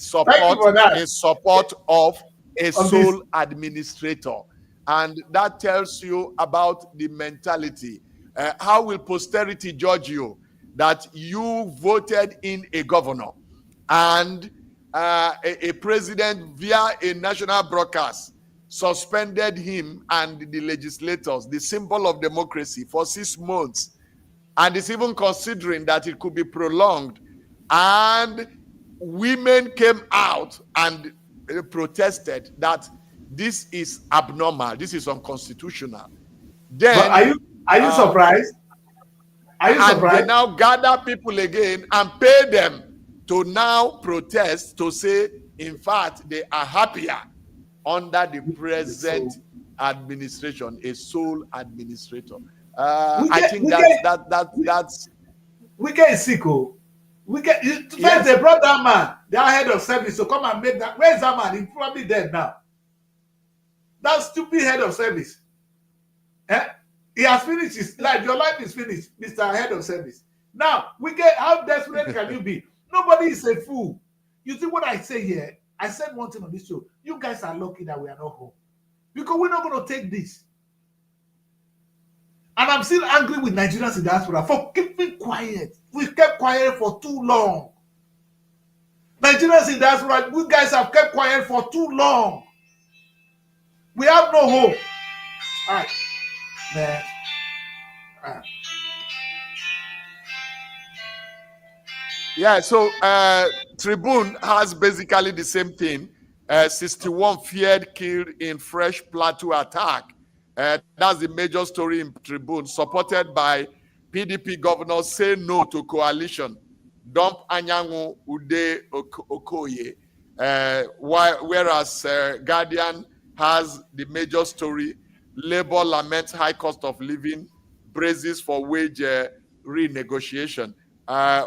support of a sole administrator. And that tells you about the mentality. How will posterity judge you? That you voted in a governor and a president via a national broadcast suspended him and the legislators, the symbol of democracy, for 6 months. And it's even considering that it could be prolonged. And women came out and protested that this is abnormal, this is unconstitutional. Then, but are you surprised? Are you surprised? They now gather people again and pay them to now protest, to say, in fact, they are happier under the present administration, a sole administrator. I think that's we get sick. First they brought that man, their head of service, to come and make that. Where's that man? He's probably dead now. That stupid head of service. He has finished his life. Your life is finished, Mr. Head of Service. Now, how desperate can you be? Nobody is a fool. You see what I say here? I said one thing on this show. You guys are lucky that we are not home. Because we're not going to take this. And I'm still angry with Nigerians in diaspora for keeping quiet. We kept quiet for too long. Nigerians in diaspora, you guys have kept quiet for too long. We have no hope. All right. Man. All right. Yeah, so Tribune has basically the same thing. 61 feared killed in fresh Plateau attack. That's the major story in Tribune, supported by PDP governors say no to coalition. Dump Anyanwu Ude Okoye. Whereas Guardian has the major story, Labour laments high cost of living, braces for wage renegotiation.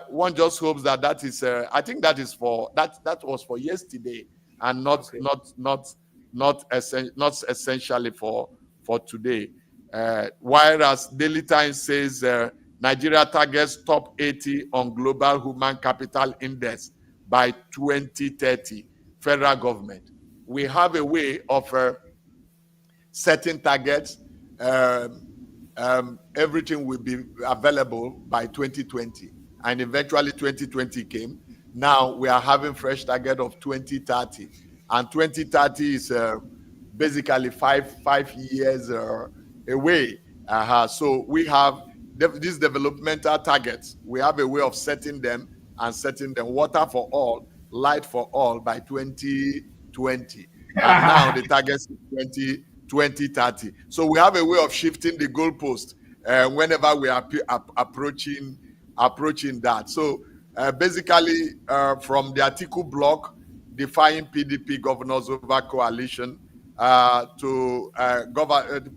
One just hopes that is. I think that is for that was for yesterday, and not essentially for today. Whereas Daily Times says Nigeria targets top 80 on Global Human Capital Index by 2030. Federal government. We have a way of setting targets. Everything will be available by 2020. And eventually 2020 came. Now we are having fresh target of 2030. And 2030 is basically five years away. So we have these developmental targets. We have a way of setting them and setting them water for all, light for all by 2020. And now the target is 2030. So we have a way of shifting the goalpost whenever we are approaching that. So basically from the article block defying PDP governors over coalition to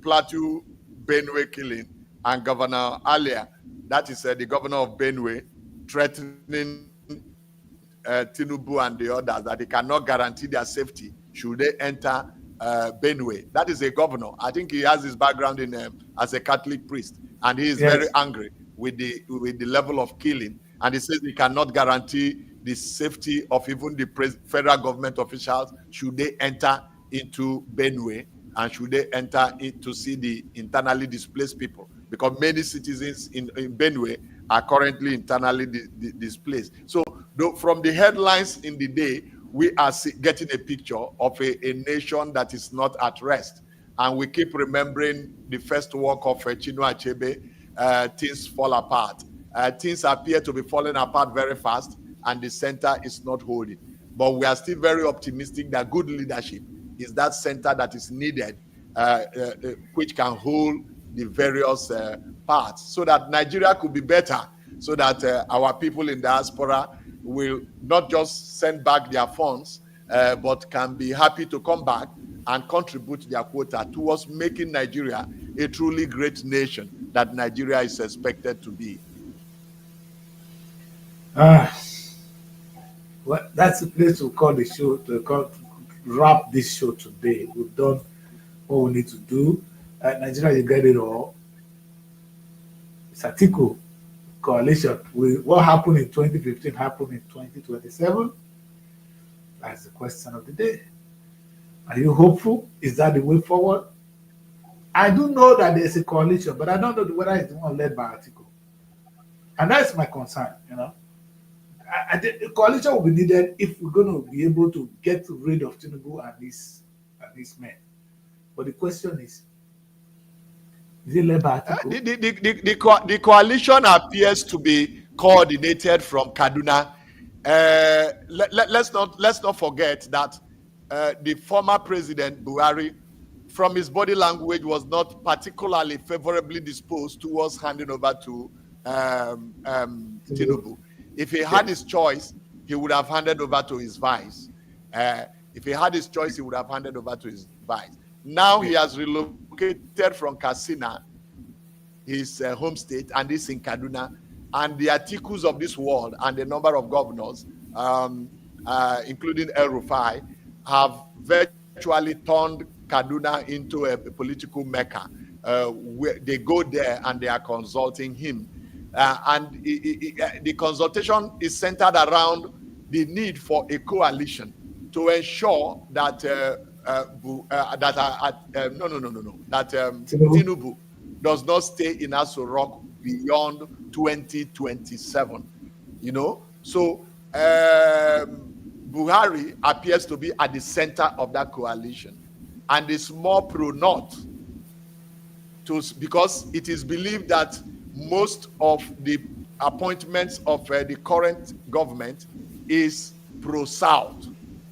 Plateau Benue killing and Governor Alia, that is the governor of Benue, threatening Tinubu and the others that they cannot guarantee their safety should they enter Benue. That is a governor. I think he has his background in as a Catholic priest, and he is very angry with the level of killing, and he says he cannot guarantee the safety of even the federal government officials should they enter into Benue and should they enter in to see the internally displaced people, because many citizens in Benue are currently internally displaced. So from the headlines in the day, we are getting a picture of a nation that is not at rest. And we keep remembering the first work of Chinua Achebe, things fall apart. Things appear to be falling apart very fast, and the center is not holding. But we are still very optimistic that good leadership is that center that is needed, which can hold the various parts, so that Nigeria could be better, so that our people in diaspora will not just send back their funds, but can be happy to come back and contribute their quota towards making Nigeria a truly great nation that Nigeria is expected to be. Well, that's the place to call the show, to wrap this show today. We've done what we need to do. Nigeria, you get it all. It's Atiku coalition. What happened in 2015 happened in 2027. That's the question of the day. Are you hopeful? Is that the way forward? I do know that there's a coalition, but I don't know whether it's the one led by Atiku. And that's my concern, the coalition will be needed if we're going to be able to get rid of Tinubu and these men. But the question is it led by Atiku? The coalition appears to be coordinated from Kaduna. Let's not forget that the former president Buhari, from his body language, was not particularly favorably disposed towards handing over to Tinubu. If he had his choice, he would have handed over to his vice. If he had his choice, he would have handed over to his vice. Now he has relocated from Katsina, his home state, and is in Kaduna. And the Atikus of this world and the number of governors, including El Rufai, have virtually turned Kaduna into a political mecca. Where they go there and they are consulting him. And the consultation is centered around the need for a coalition to ensure that Tinubu does not stay in Aso Rock beyond 2027. You know, so Buhari appears to be at the center of that coalition, and is more pro-North, because it is believed that most of the appointments of the current government is pro-South,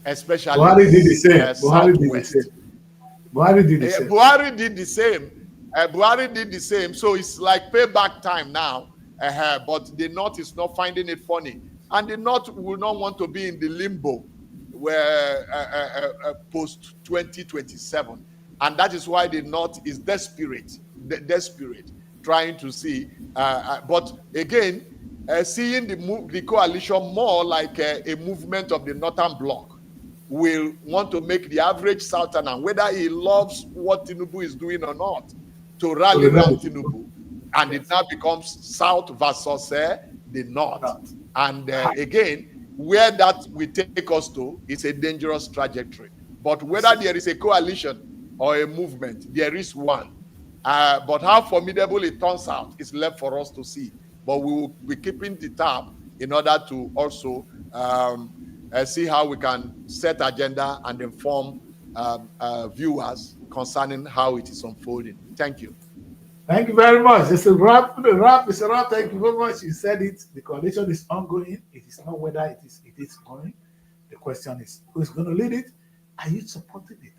especially Buhari did the same. Buhari did the same. Buhari did the same. So it's like payback time now. But the North is not finding it funny, and the North will not want to be in the limbo where post 2027, and that is why the North is desperate, trying to see. But again, seeing the coalition more like a movement of the Northern Bloc, will want to make the average Southerner, whether he loves what Tinubu is doing or not, to rally around Tinubu. And it now becomes South versus the North. And again, where that will take us to is a dangerous trajectory. But whether there is a coalition or a movement, there is one. But how formidable it turns out is left for us to see. But we will be keeping the tab in order to also see how we can set agenda and inform viewers concerning how it is unfolding. Thank you. Thank you very much. It's a wrap. It's a wrap. Thank you very much. You said it. The coalition is ongoing. It is not whether it is going. The question is, who is going to lead it? Are you supporting it?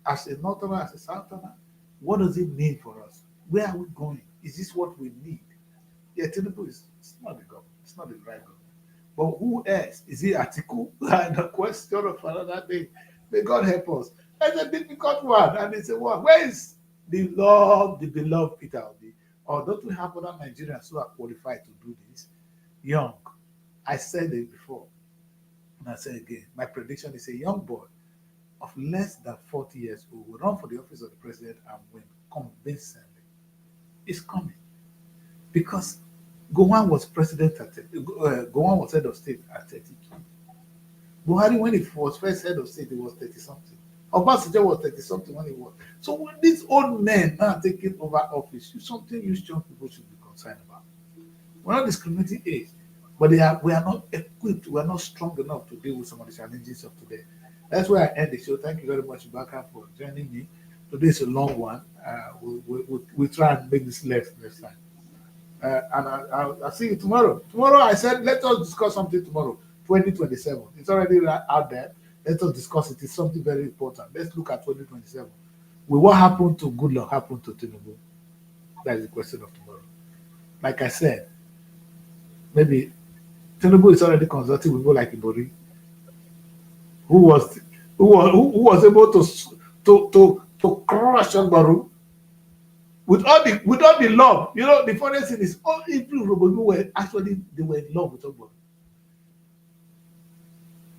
As a Northerner, as a Southerner, what does it mean for us? Where are we going? Is this what we need? Yeah, Tinubu is not the government. It's not the right government. But who else? Is it Atiku? The question of another day. May God help us. That's a difficult one. And it's a one. Where is the beloved Peter Obi? Or don't we have other Nigerians who are qualified to do this? Young. I said it before. And I say again, my prediction is a young boy of less than 40 years who will run for the office of the president and win convincingly. It's coming. Because Gowon was president at Gowon was head of state at 32. Buhari, when he was first head of state, he was 30-something. Obasanjo was 30-something when he was. So when these old men now taking over office, something you young people should be concerned about. We're not discriminating age, but we are not equipped, we are not strong enough to deal with some of the challenges of today. That's where I end the show. Thank you very much, Ibaka, for joining me. Today is a long one. We'll try and make this less next time. And I'll see you tomorrow. Tomorrow, I said, let us discuss something tomorrow, 2027. It's already out there. Let us discuss it. It's something very important. Let's look at 2027. Will what happened to Goodluck happen to Tinubu? That is the question of tomorrow. Like I said, maybe Tinubu is already consulting with people like Ibori, who was able to crush Ogbaru with all the love. You know, the funny thing is, all people were in love with Ogbaru.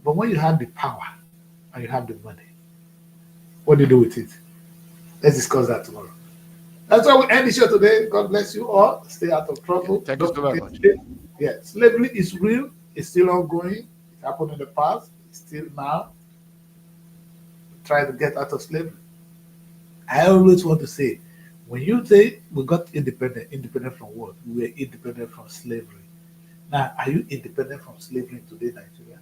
But when you have the power and you have the money, what do you do with it? Let's discuss that tomorrow. That's why we end the show today. God bless you all. Stay out of trouble. Thank you so very much. Yeah, slavery is real. It's still ongoing. It happened in the past. It's still now. Try to get out of slavery. I always want to say, when you say we got independent from what? We were independent from slavery. Now, are you independent from slavery in today, Nigeria?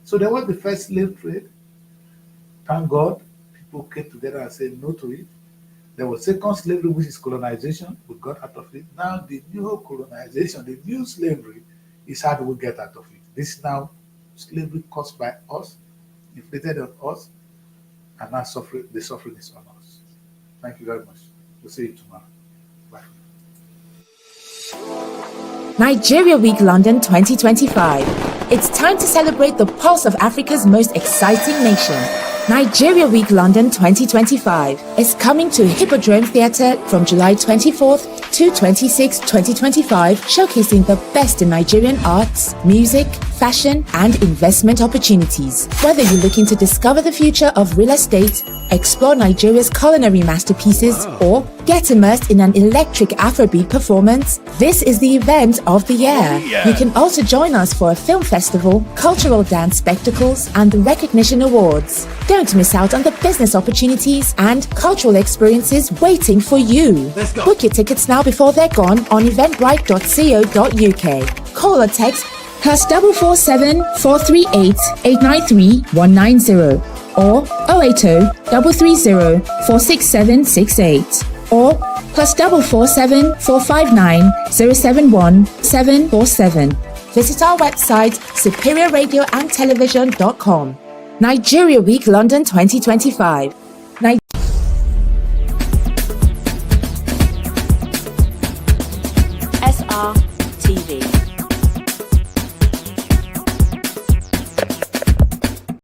So there was the first slave trade. Thank God, people came together and said no to it. There was second slavery, which is colonization. We got out of it. Now the new colonization, the new slavery, is how do we get out of it? This is now slavery caused by us, inflicted on us, and now the suffering is on us. Thank you very much. We'll see you tomorrow. Bye. Nigeria Week London 2025. It's time to celebrate the pulse of Africa's most exciting nation. Nigeria Week London 2025 is coming to Hippodrome Theatre from July 24th to Latitude 26-2025, showcasing the best in Nigerian arts, music, fashion, and investment opportunities. Whether you're looking to discover the future of real estate, explore Nigeria's culinary masterpieces, or get immersed in an electric Afrobeat performance, this is the event of the year. You can also join us for a film festival, cultural dance spectacles, and the recognition awards. Don't miss out on the business opportunities and cultural experiences waiting for you. Book your tickets now before they're gone on eventbrite.co.uk. Call or text +447 438 893 190 or 080 330 46768 or +447 459 071 747. Visit our website superiorradioandtelevision.com. Nigeria Week London 2025.